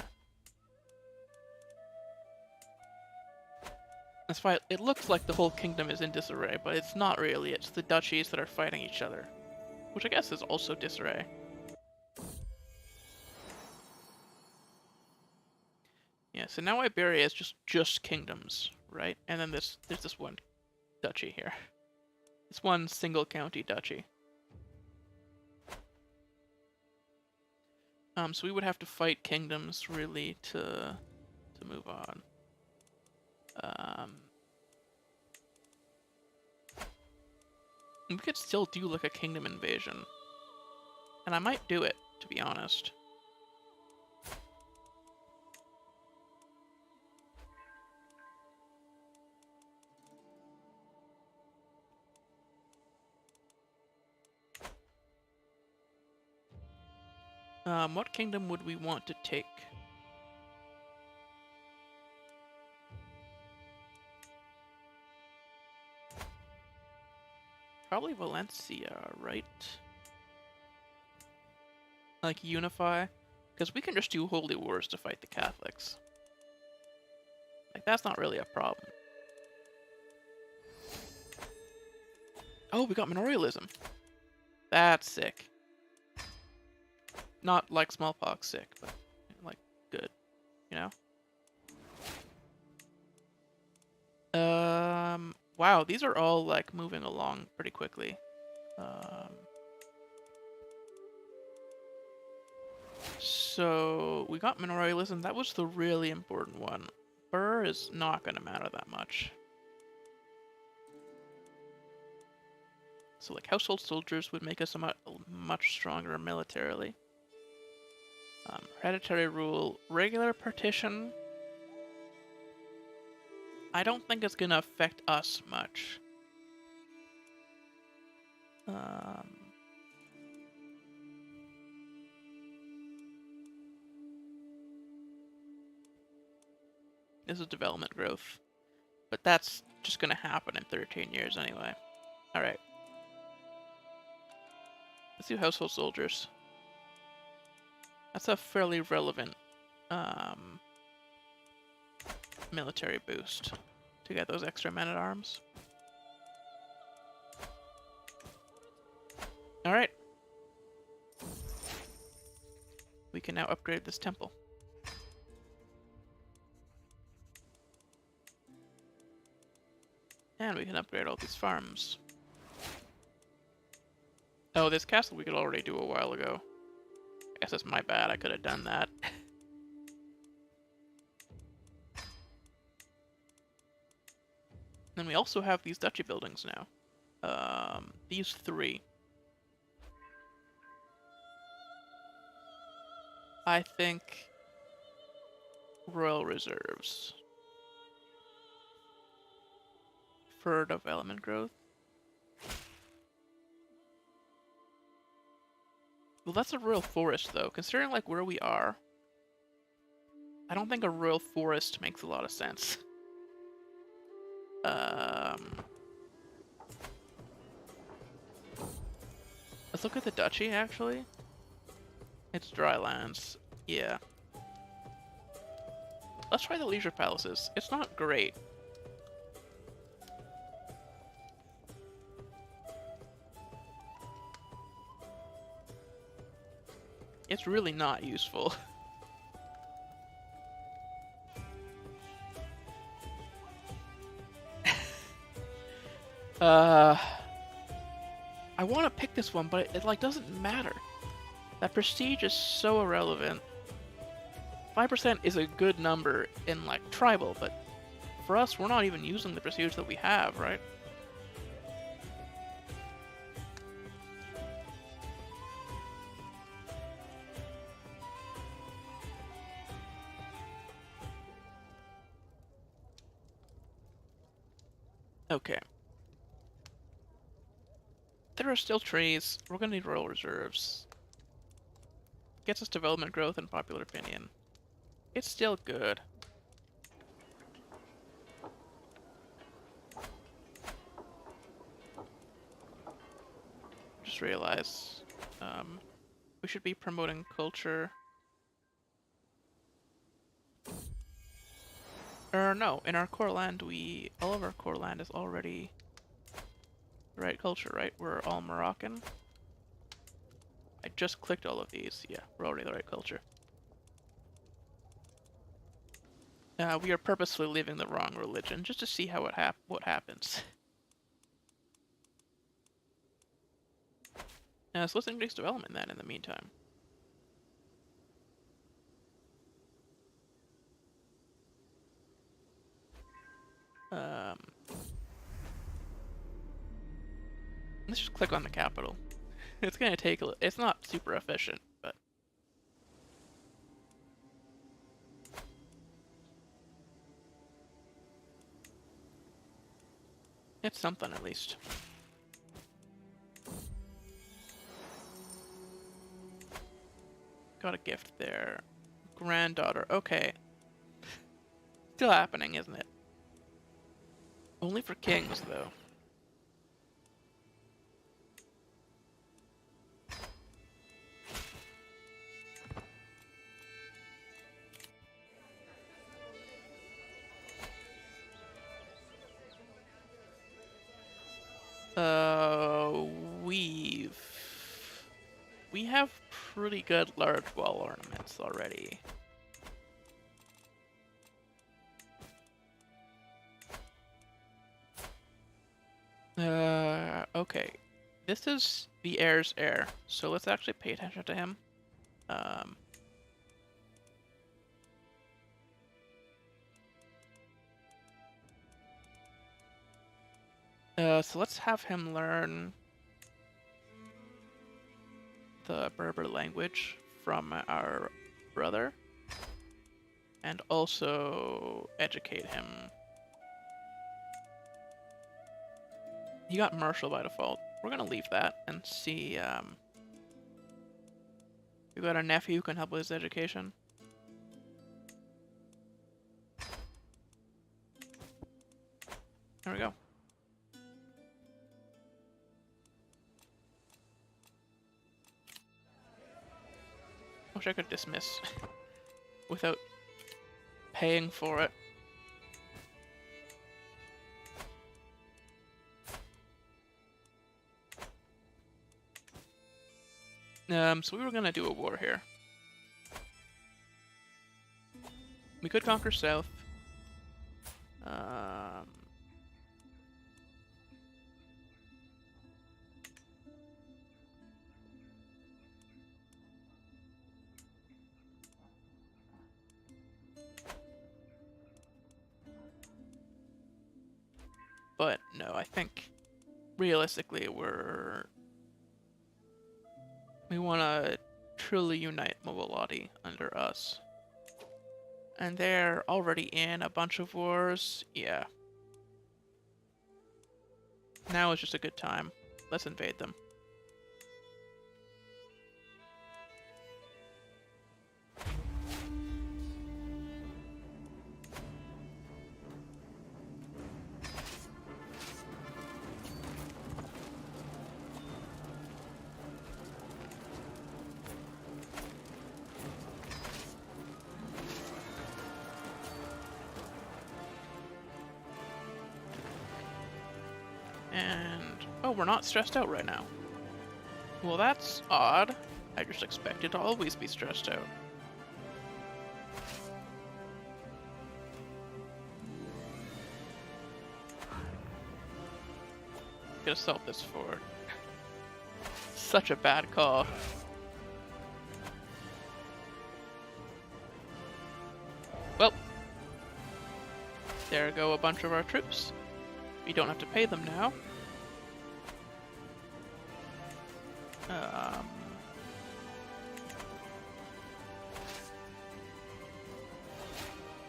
That's why it looks like the whole kingdom is in disarray, but it's not really. It's the duchies that are fighting each other, which I guess is also disarray. Yeah, so now Iberia is just kingdoms, right? And then there's this one duchy here. This one single county duchy. So we would have to fight kingdoms really to move on. We could still do like a kingdom invasion. And I might do it, to be honest. What kingdom would we want to take? Probably Valencia, right? Like, unify? Because we can just do holy wars to fight the Catholics. Like, that's not really a problem. Oh, we got manorialism. That's sick. Not like smallpox sick, but like good, you know? Wow, these are all like moving along pretty quickly. So we got manorialism. That was the really important one. Burr is not going to matter that much. So like household soldiers would make us much stronger militarily. Hereditary rule, regular partition. I don't think it's going to affect us much. This is development growth. But that's just going to happen in 13 years anyway. Alright. Let's do household soldiers. That's a fairly relevant military boost to get those extra men-at-arms. Alright. We can now upgrade this temple. And we can upgrade all these farms. Oh, this castle we could already do a while ago. I guess that's my bad, I could have done that. Then we also have these duchy buildings now. These three. I think royal reserves for development growth. Well, that's a royal forest, though. Considering like where we are, I don't think a royal forest makes a lot of sense. Let's look at the duchy, actually. It's dry lands. Yeah. Let's try the leisure palaces. It's not great. It's really not useful. I want to pick this one, but it like doesn't matter. That prestige is so irrelevant. 5% is a good number in like tribal, but for us, we're not even using the prestige that we have, right? Okay. There are still trees. We're gonna need royal reserves. Gets us development growth and popular opinion. It's still good. just realized we should be promoting culture. Or no, in our core land, all of our core land is already the right culture, right? We're all Moroccan. I just clicked all of these. Yeah, we're already the right culture. We are purposely leaving the wrong religion just to see how what happens. So let's increase development then in the meantime. Let's just click on the capital. It's gonna take it's not super efficient, but it's something at least. Got a gift there. Granddaughter. Okay. Still happening, isn't it? Only for kings, though. We have pretty good large wall ornaments already. Okay. This is the heir's heir, so let's actually pay attention to him. So let's have him learn the Berber language from our brother, and also educate him. He got martial by default. We're gonna leave that and see. We got a nephew who can help with his education. There we go. Wish I could dismiss without paying for it. So we were gonna do a war here. We could conquer south. But no, I think realistically we want to truly unite Mobilati under us. And they're already in a bunch of wars. Yeah. Now is just a good time. Let's invade them. And oh, we're not stressed out right now. Well, that's odd. I just expected to always be stressed out. Gonna sell this for such a bad call. Well, there go a bunch of our troops. We don't have to pay them now.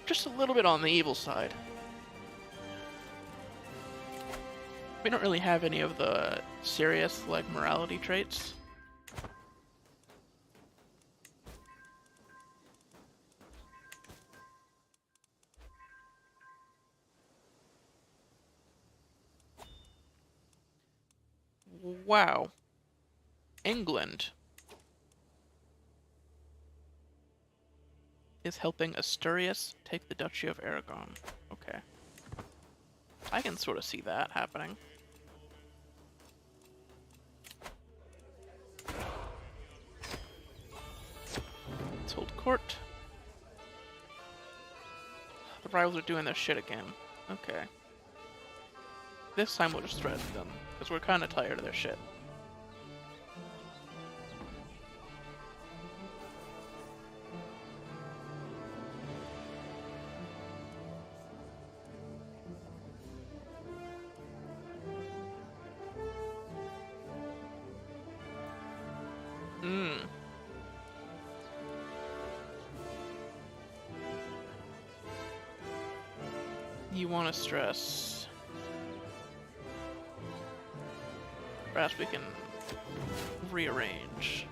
Just a little bit on the evil side. We don't really have any of the serious, like, morality traits. Wow. England is helping Asturias take the Duchy of Aragon. Okay. I can sort of see that happening. Let's hold court. The rivals are doing their shit again. Okay. This time we'll just threaten them, because we're kind of tired of their shit. You want to stress. Perhaps we can rearrange.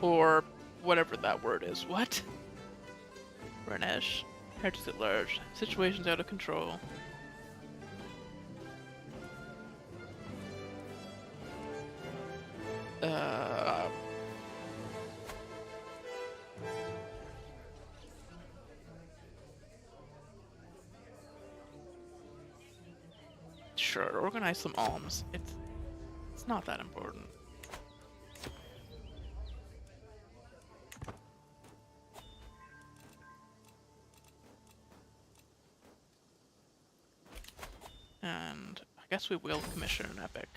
Or whatever that word is. What? Renesh. Heritage at large. Situation's out of control. Sure, organize some alms. It's not that important. And I guess we will commission an epic.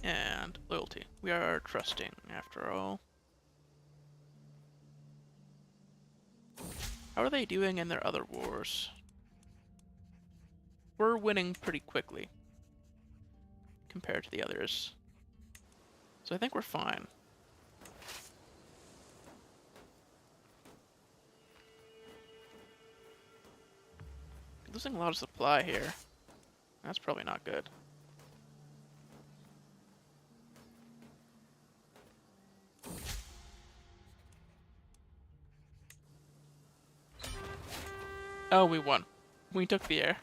And loyalty. We are trusting, after all. How are they doing in their other wars? We're winning pretty quickly compared to the others. So I think we're fine. Losing a lot of supply here. That's probably not good. Oh, we won. We took the air.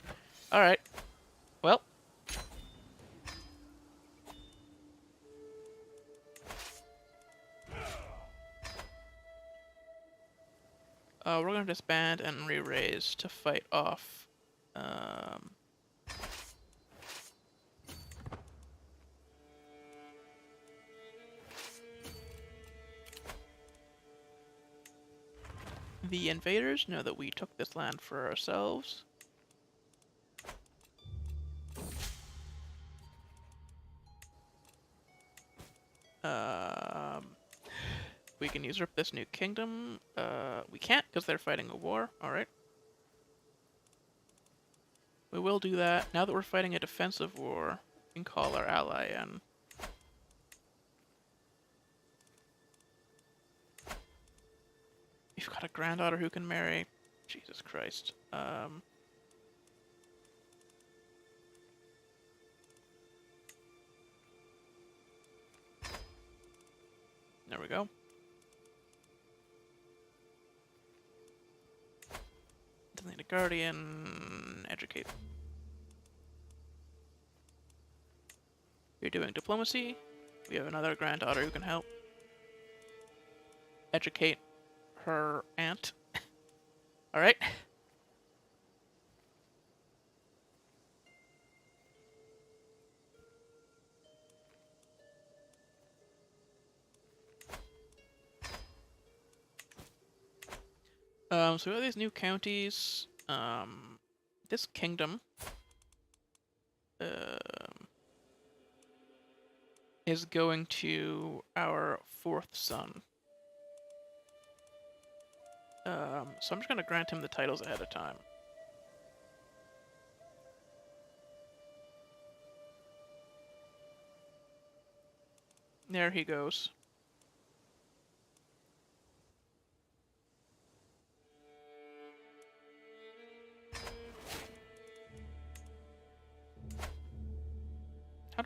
Alright. Well. We're gonna disband and re-raise to fight off the invaders. Know that we took this land for ourselves. We can usurp this new kingdom. We can't because they're fighting a war. Alright. We will do that. Now that we're fighting a defensive war, we can call our ally in. You've got a granddaughter who can marry. Jesus Christ. There we go. Designate a guardian. Educate. You're doing diplomacy. We have another granddaughter who can help. Educate her aunt. Alright. So we have these new counties. This kingdom is going to our fourth son. So I'm just gonna grant him the titles ahead of time. There he goes.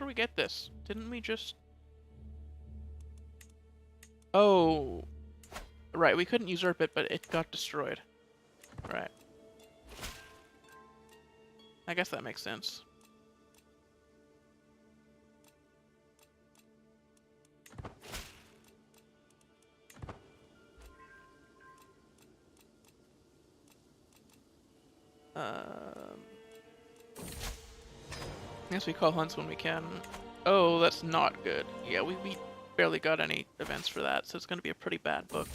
did we get this? Didn't we just... Oh, right, we couldn't usurp it, but it got destroyed. Right. I guess that makes sense. I guess we call hunts when we can. Oh, that's not good. Yeah, we barely got any events for that, so it's going to be a pretty bad book.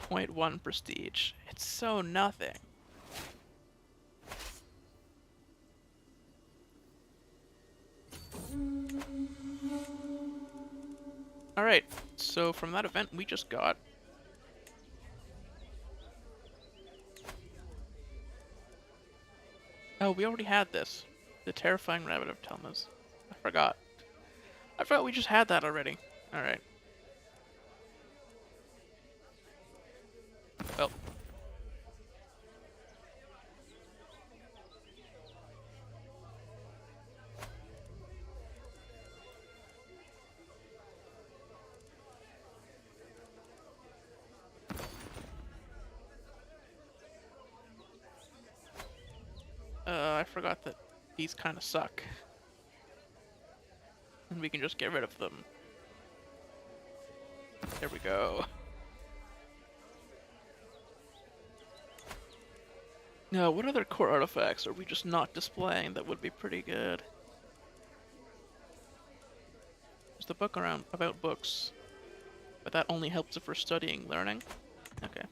0.1 prestige. It's so nothing. Alright, so from that event we just got... Oh, we already had this. The Terrifying Rabbit of Telmas. I forgot. I forgot we just had that already. Alright. Well. I forgot that these kind of suck. And we can just get rid of them. There we go. Now, what other core artifacts are we just not displaying that would be pretty good? There's the book about books, but that only helps if we're studying learning. Okay.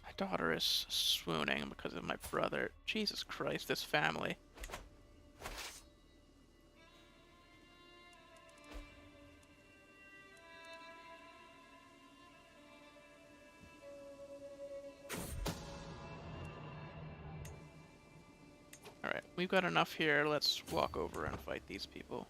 My daughter is swooning because of my brother. Jesus Christ, this family. Alright, we've got enough here. Let's walk over and fight these people.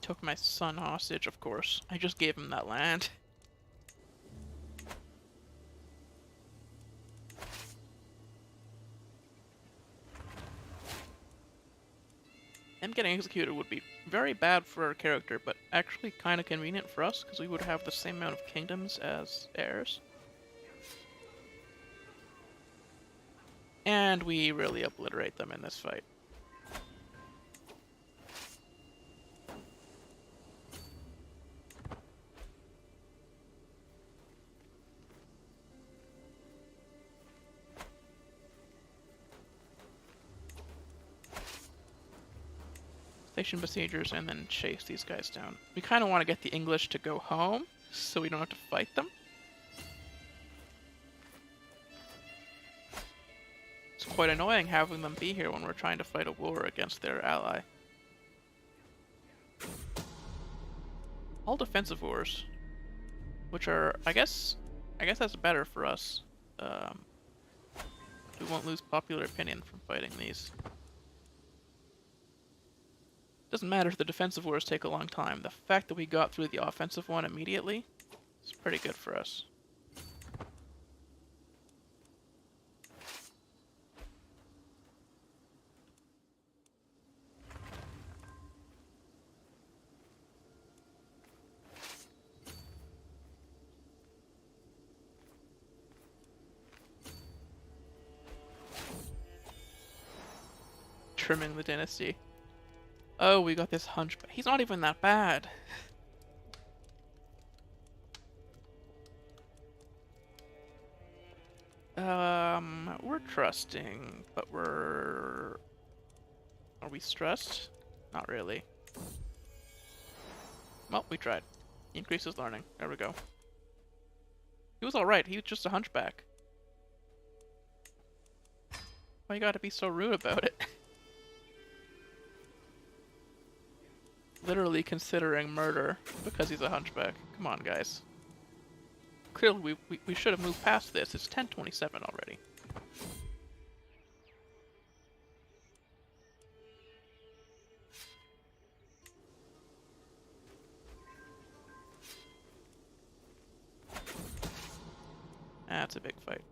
Took my son hostage, of course. I just gave him that land. Him getting executed would be very bad for our character, but actually kind of convenient for us, because we would have the same amount of kingdoms as heirs. And we really obliterate them in this fight. Station besiegers and then chase these guys down. We kind of want to get the English to go home, so we don't have to fight them. It's quite annoying having them be here when we're trying to fight a war against their ally. All defensive wars, which are, I guess that's better for us. We won't lose popular opinion from fighting these. Doesn't matter if the defensive wars take a long time. The fact that we got through the offensive one immediately is pretty good for us. Trimming the dynasty. Oh, we got this hunchback. He's not even that bad. We're trusting, but we're... Are we stressed? Not really. Well, we tried. He increases learning. There we go. He was alright. He was just a hunchback. Why you gotta be so rude about it? literally considering murder because he's a hunchback. Come on, guys. Clearly, we should have moved past this. It's 10:27 already. That's a big fight.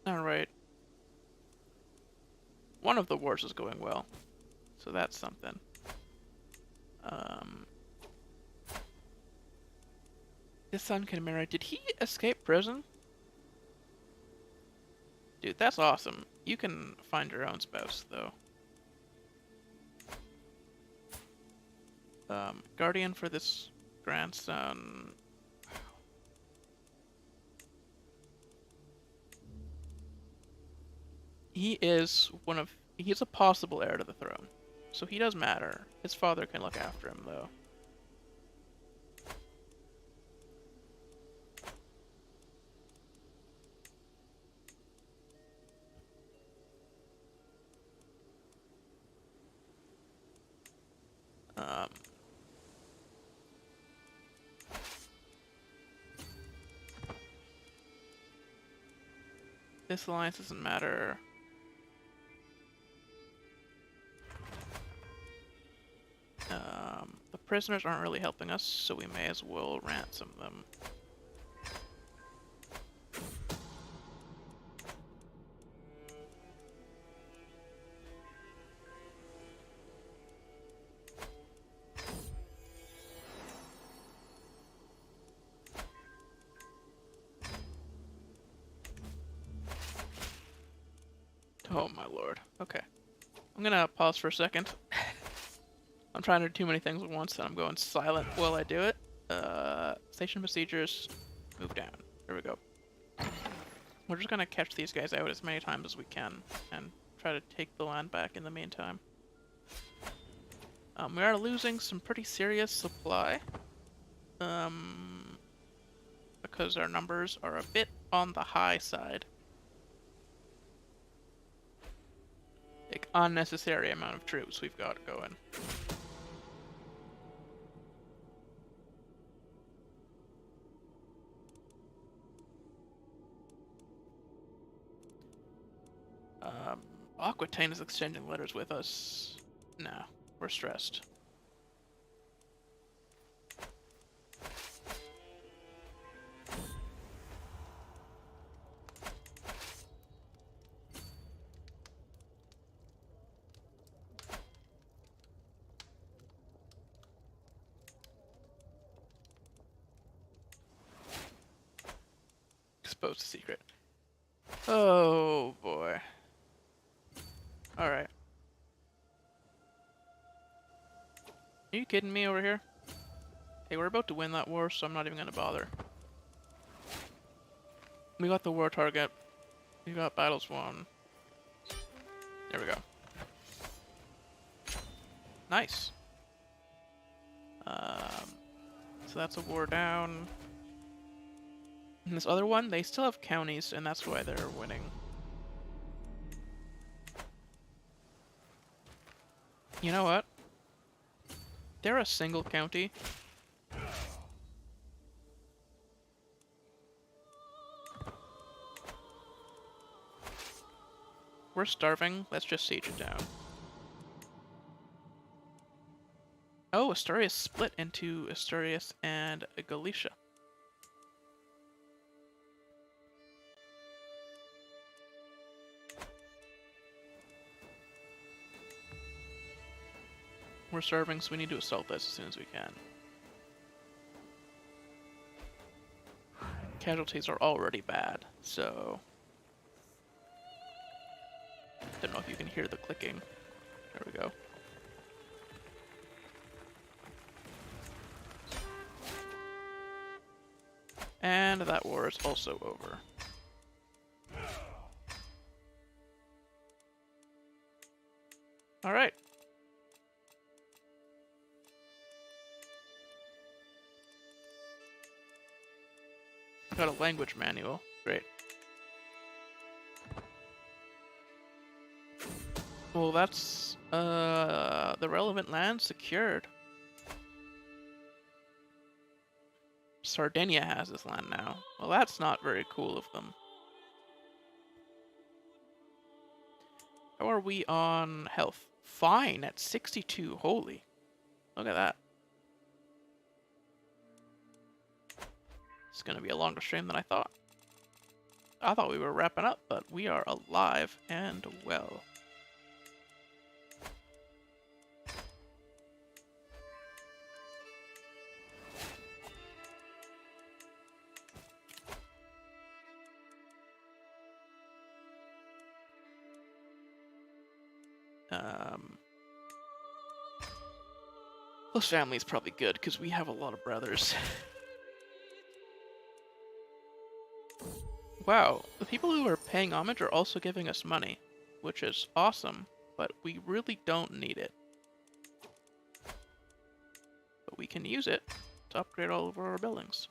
Alright. One of the wars is going well. So that's something. His son can marry. Did he escape prison? Dude, that's awesome. You can find your own spouse, though. Guardian for this grandson. He's a possible heir to the throne. So he does matter. His father can look after him, though. This alliance doesn't matter. The prisoners aren't really helping us, so we may as well ransom them. Oh my lord. Okay. I'm gonna pause for a second. I'm trying to do too many things at once and I'm going silent while I do it. Station procedures, move down. There we go. We're just gonna catch these guys out as many times as we can and try to take the land back in the meantime. We are losing some pretty serious supply. Because our numbers are a bit on the high side. Like, unnecessary amount of troops we've got going. Aquitaine is exchanging letters with us. No, we're stressed. Exposed a secret. Oh boy. Alright. Are you kidding me over here? Hey, we're about to win that war, so I'm not even gonna bother. We got the war target. We got battles won. There we go. Nice. So that's a war down. And this other one, they still have counties, and that's why they're winning. You know what? They're a single county. We're starving. Let's just siege it down. Oh, Asturias split into Asturias and Galicia. We're starving, so we need to assault this as soon as we can. Casualties are already bad, so... Don't know if you can hear the clicking. There we go. And that war is also over. Alright. Got a language manual. Great. Well, that's the relevant land secured. Sardinia has this land now. Well, that's not very cool of them. How are we on health? Fine at 62. Holy. Look at that. It's going to be a longer stream than I thought. I thought we were wrapping up, but we are alive and well. Close family is probably good because we have a lot of brothers. Wow, the people who are paying homage are also giving us money, which is awesome, but we really don't need it. But we can use it to upgrade all of our buildings.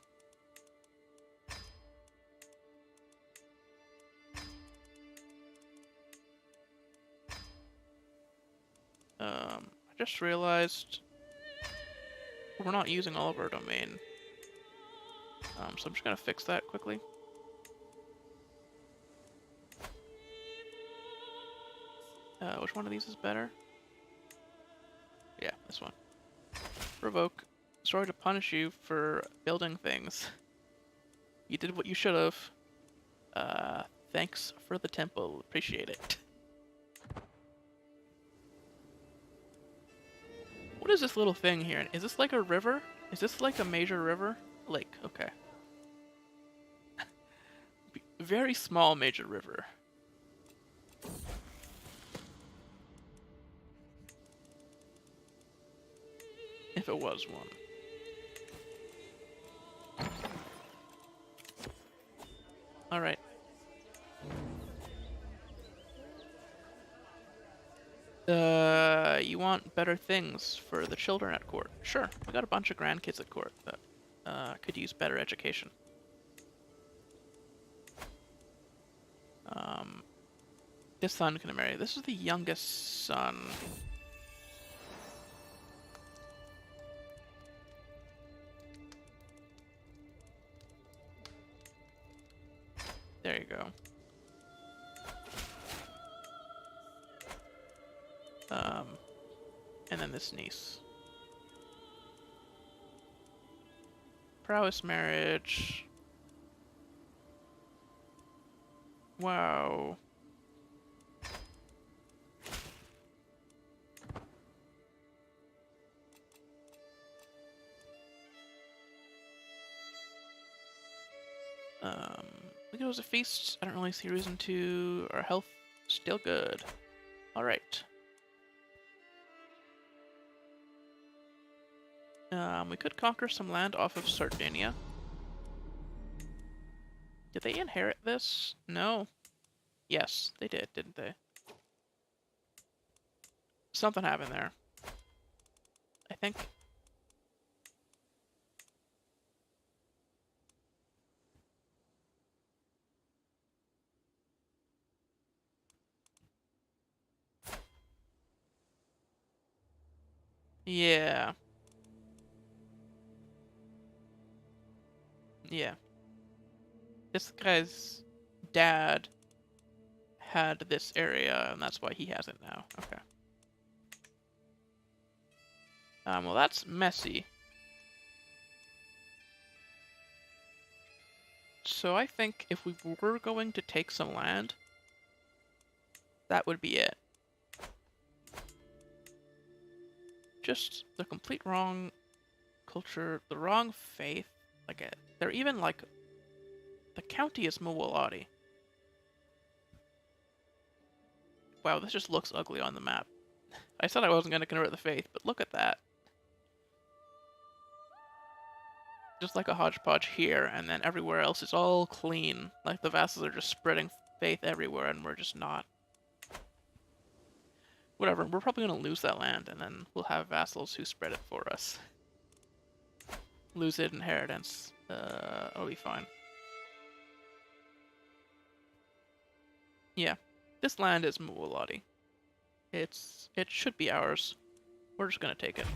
I just realized we're not using all of our domain. So I'm just gonna fix that quickly. Which one of these is better? Yeah, this one. Provoke. Sorry to punish you for building things. You did what you should have. Thanks for the temple. Appreciate it. What is this little thing here? Is this like a river? Is this like a major river? Lake, okay. Very small major river. If it was one. Alright. You want better things for the children at court? Sure, we got a bunch of grandkids at court that could use better education. This son can marry. This is the youngest son. There you go. And then this niece. Prowess marriage. Wow. Look, it was a feast. I don't really see a reason to. Our health still good. Alright. We could conquer some land off of Sardinia. Did they inherit this? No. Yes, they did, didn't they? Something happened there. I think. Yeah. Yeah. This guy's dad had this area, and that's why he has it now. Okay. Well, that's messy. So I think if we were going to take some land, that would be it. Just the complete wrong culture, the wrong faith. Like, they're even like, the county is Muwaladi. Wow, this just looks ugly on the map. I said I wasn't going to convert the faith, but look at that. Just like a hodgepodge here, and then everywhere else is all clean. Like the vassals are just spreading faith everywhere, and we're just not. Whatever, we're probably going to lose that land, and then we'll have vassals who spread it for us. Lose it, inheritance. It'll be fine. Yeah, this land is Muwaladi. It should be ours. We're just going to take it.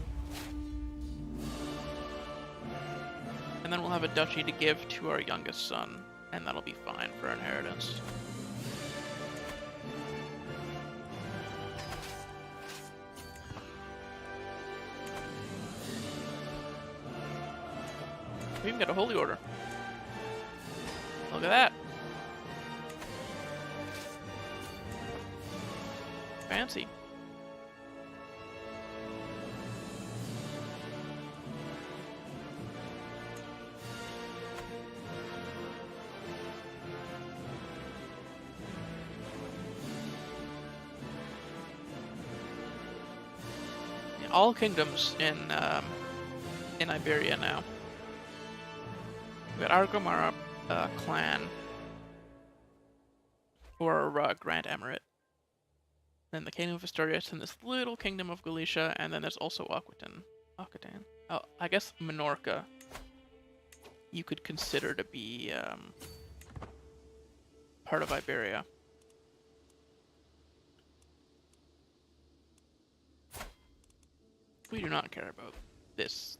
And then we'll have a duchy to give to our youngest son, and that'll be fine for inheritance. We even got a holy order. Look at that. Fancy. Yeah, all kingdoms in Iberia now. We got our Ghomara clan, or Grand Emirate. Then the Kingdom of Asturias, and this little Kingdom of Galicia, and then there's also Aquitaine. Oh, I guess Minorca you could consider to be part of Iberia. We do not care about this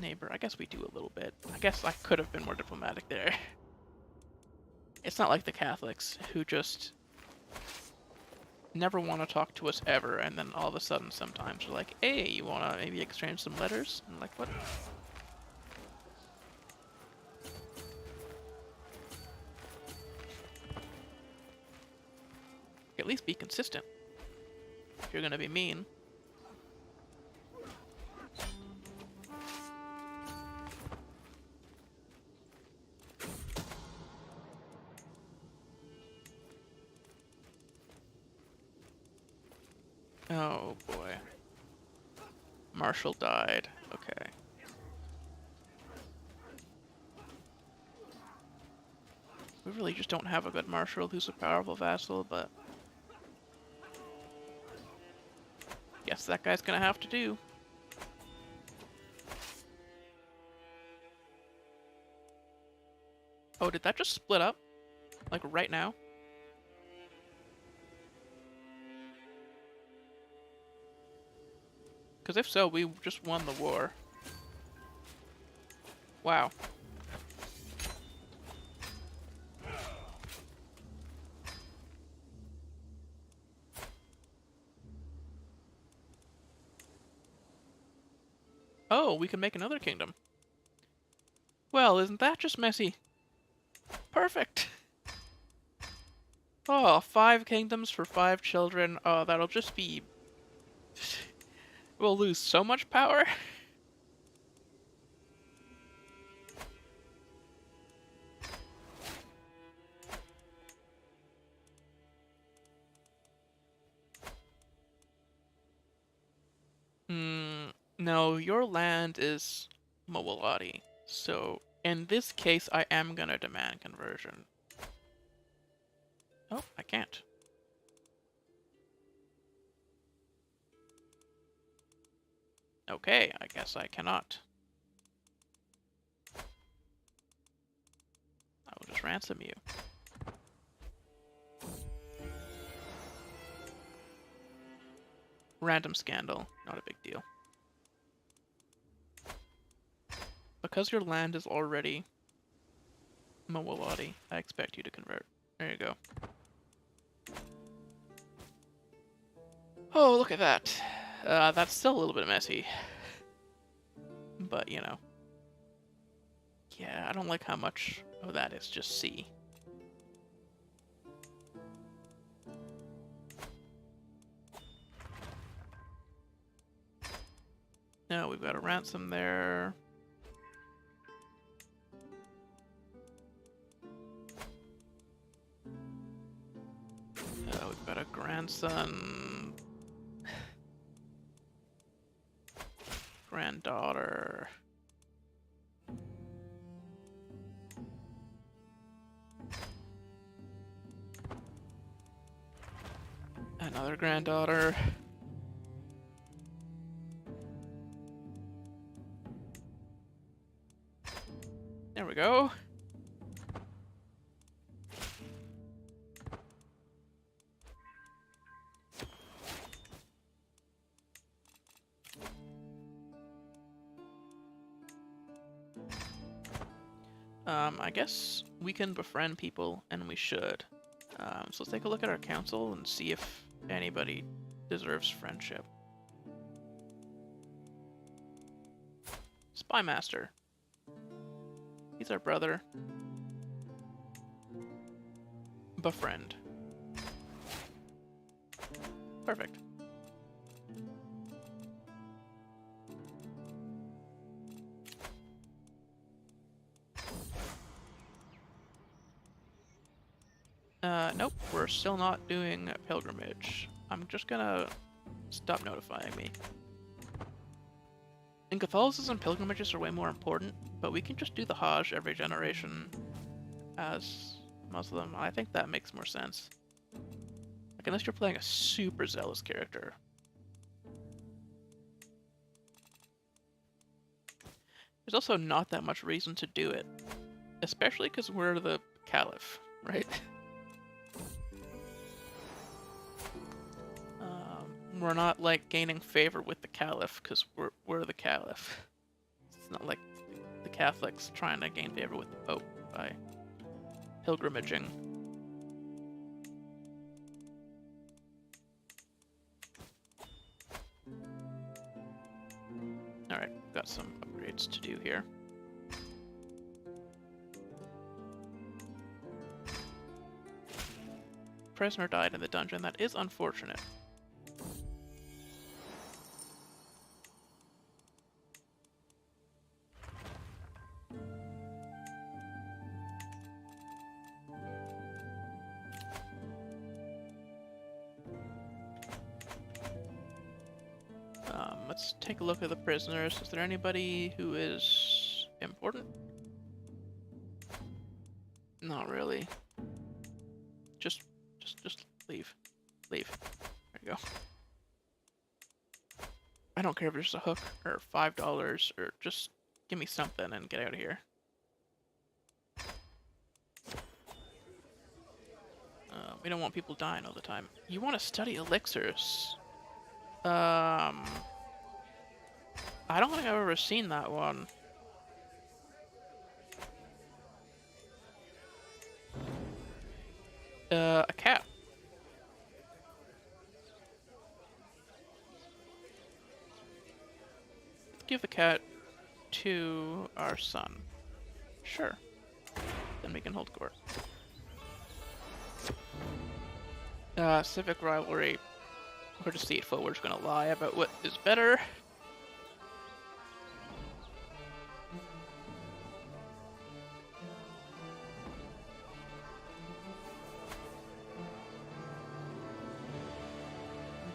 neighbor. I guess we do a little bit. I guess I could have been more diplomatic there. It's not like the Catholics, who just never want to talk to us ever, and then all of a sudden sometimes they're like, hey, you want to maybe exchange some letters? And I'm like, what? At least be consistent. If you're going to be mean. Oh boy. Marshall died. Okay. We really just don't have a good marshal who's a powerful vassal, but guess that guy's gonna have to do. Oh, did that just split up? Like right now? Because if so, we just won the war. Wow. Oh, we can make another kingdom. Well, isn't that just messy? Perfect! Oh, 5 kingdoms for 5 children. Oh, that'll just be... We'll lose so much power. No, your land is Mowaladi. So, in this case, I am gonna demand conversion. Oh, I can't. Okay, I guess I cannot. I will just ransom you. Random scandal, not a big deal. Because your land is already Mowaladi, I expect you to convert. There you go. Oh, look at that. That's still a little bit messy. But, you know. Yeah, I don't like how much of that is just sea. No, we've got a ransom there. We've got a grandson. Granddaughter. Another our granddaughter. There we go. I guess we can befriend people, and we should. So let's take a look at our council and see if anybody deserves friendship. Spy Master. He's our brother. Befriend. Perfect. Nope, we're still not doing pilgrimage. I'm just gonna stop notifying me. In Catholicism, pilgrimages are way more important, but we can just do the Hajj every generation as Muslim. I think that makes more sense. Like, unless you're playing a super zealous character. There's also not that much reason to do it. Especially because we're the Caliph, right? We're not, like, gaining favor with the Caliph because we're the Caliph. It's not like the Catholics trying to gain favor with the Pope by pilgrimaging. Alright, got some upgrades to do here. Prisoner died in the dungeon. That is unfortunate. Let's take a look at the prisoners. Is there anybody who is important? Not really. Just leave. Leave. There you go. I don't care if there's a hook or $5 or just give me something and get out of here. We don't want people dying all the time. You want to study elixirs? I don't think I've ever seen that one. A cat. Give the cat to our son. Sure. Then we can hold court. Civic rivalry. We're deceitful. We're just gonna lie about what is better.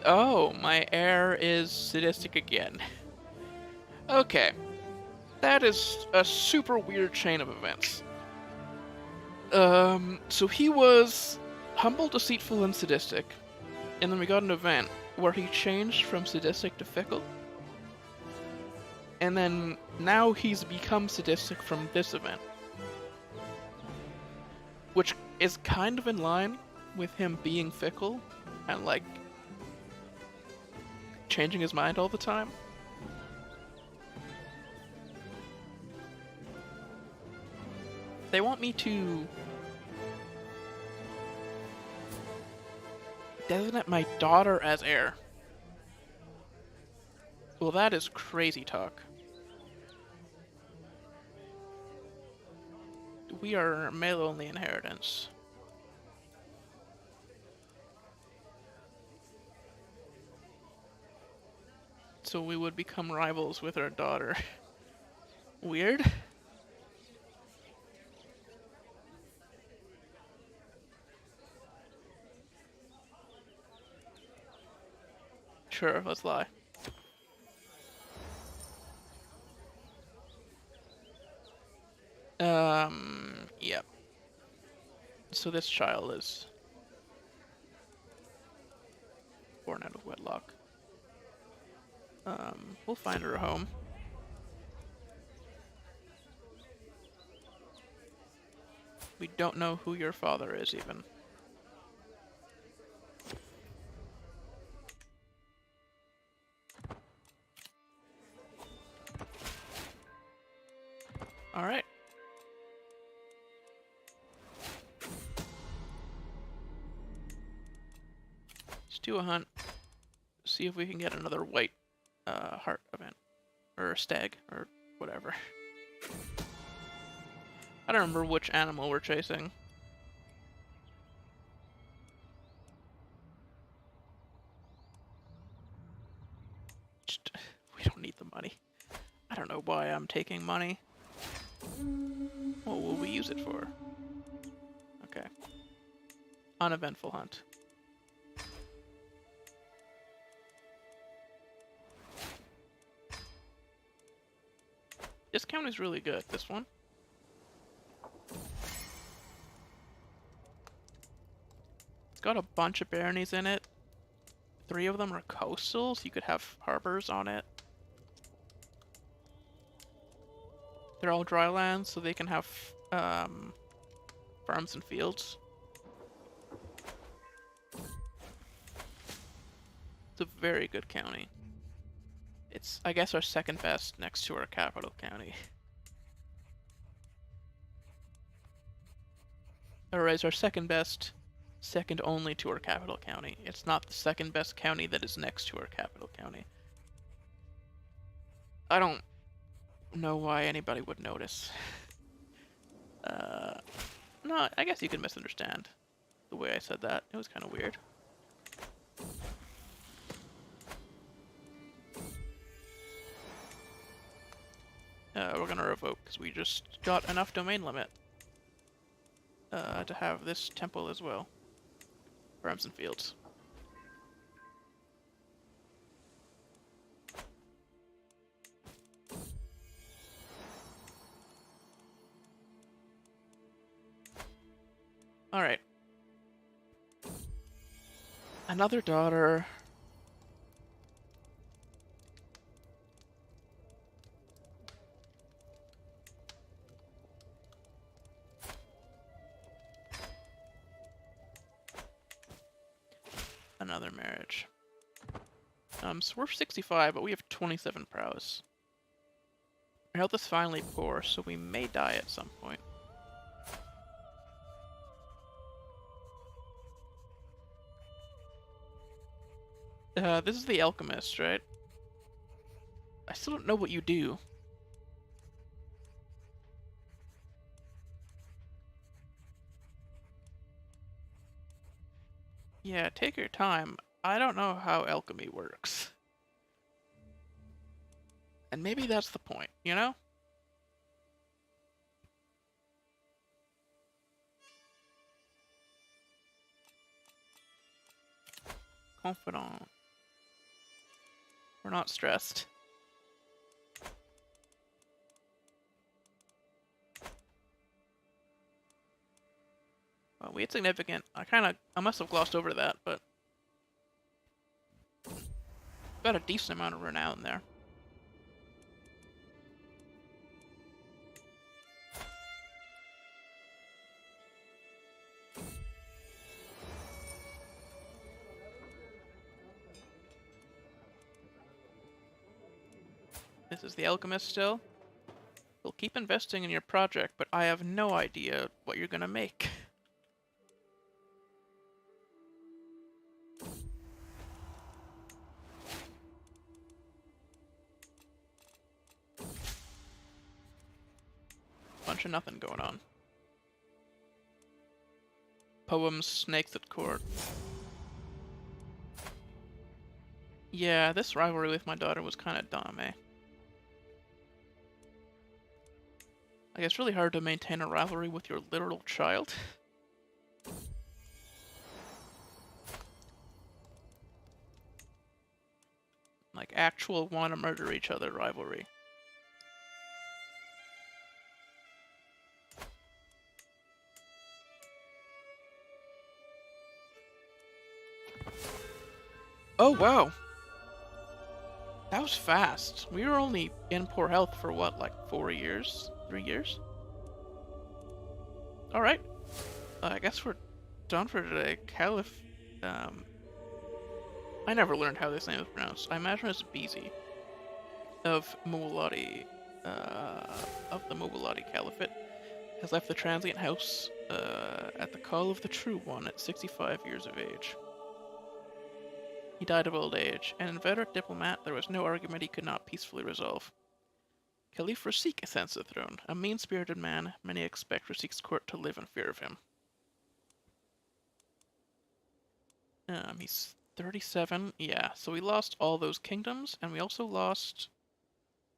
Oh, my heir is sadistic again. Okay. That is a super weird chain of events. So he was humble, deceitful, and sadistic. And then we got an event where he changed from sadistic to fickle. And then now he's become sadistic from this event. Which is kind of in line with him being fickle and, like, changing his mind all the time. They want me to designate my daughter as heir. Well, that is crazy talk. We are male-only inheritance. So we would become rivals with our daughter. Weird? Sure, let's lie. Yep. So this child is... born out of wedlock. We'll find her a home. We don't know who your father is, even. Alright. Let's do a hunt. See if we can get another white heart event. Or a stag, or whatever. I don't remember which animal we're chasing. We don't need the money. I don't know why I'm taking money. What will we use it for? Okay. Uneventful hunt. This county's really good, this one. It's got a bunch of baronies in it. 3 of them are coastal, so you could have harbors on it. They're all dry lands, so they can have farms and fields. It's a very good county. It's, I guess, our second best next to our capital county. Or is our second best, second only to our capital county. It's not the second best county that is next to our capital county. I don't know why anybody would notice. No, I guess you can misunderstand the way I said that. It was kind of weird. We're gonna revoke because we just got enough domain limit to have this temple as well. Farms and fields. Alright. Another daughter. Another marriage. So we're 65, but we have 27 prowess. Our health is finally poor, so we may die at some point. This is the alchemist, right? I still don't know what you do. Yeah, take your time. I don't know how alchemy works. And maybe that's the point, you know? Confidant. We're not stressed. Well, we had significant. I must have glossed over that, but got a decent amount of renown there. This is the alchemist still. We'll keep investing in your project, but I have no idea what you're gonna make. Bunch of nothing going on. Poems, snakes at court. Yeah, this rivalry with my daughter was kind of dumb, eh? Like, it's really hard to maintain a rivalry with your literal child. Like, actual wanna murder each other rivalry. Oh, wow. That was fast. We were only in poor health for what, like 4 years? 3 years? Alright. I guess we're done for today. Caliph, I never learned how this name is pronounced. I imagine it's Beezy. Of Muwalati, of the Muwalati Caliphate, has left the transient house, at the call of the True One at 65 years of age. He died of old age. An inveterate diplomat, there was no argument he could not peacefully resolve. Caliph Rasik ascends the throne, a mean-spirited man. Many expect Rasik's court to live in fear of him. He's 37. Yeah, so we lost all those kingdoms, and we also lost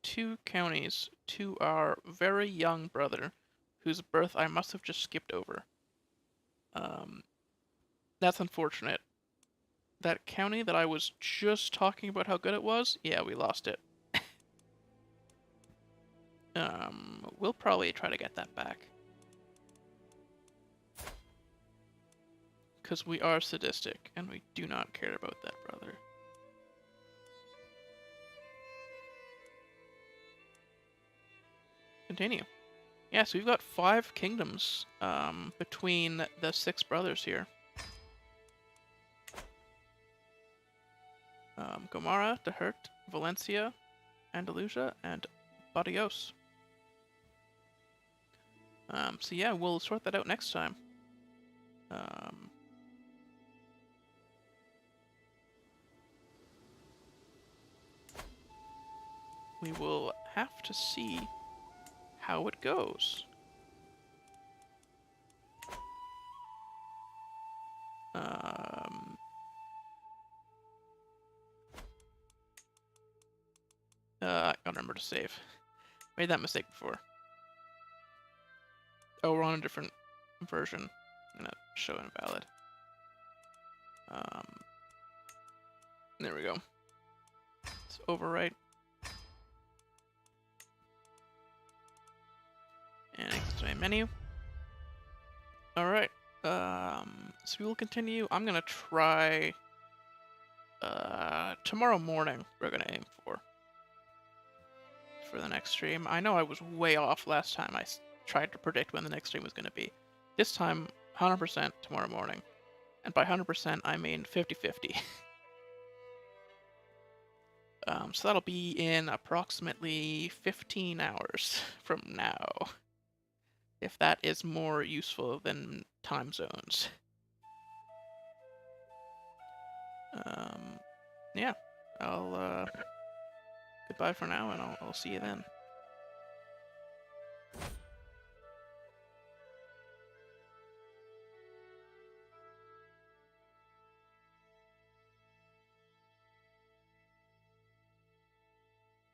2 counties to our very young brother, whose birth I must have just skipped over. That's unfortunate. That county that I was just talking about how good it was, yeah, we lost it. We'll probably try to get that back. Because we are sadistic, and we do not care about that brother. Continue. Yeah, so we've got 5 kingdoms, between the 6 brothers here. Ghomara, Dahert, Valencia, Andalusia, and Badajoz. So yeah, we'll sort that out next time. We will have to see how it goes. I gotta remember to save. Made that mistake before. Oh, we're on a different version. I'm gonna show invalid. There we go. Let's overwrite. And exit to my menu. Alright. So we will continue. I'm gonna try tomorrow morning we're gonna aim for the next stream. I know I was way off last time I tried to predict when the next stream was gonna be. This time, 100% tomorrow morning. And by 100% I mean 50-50. So that'll be in approximately 15 hours from now. If that is more useful than time zones. Yeah. I'll, goodbye for now, and I'll see you then.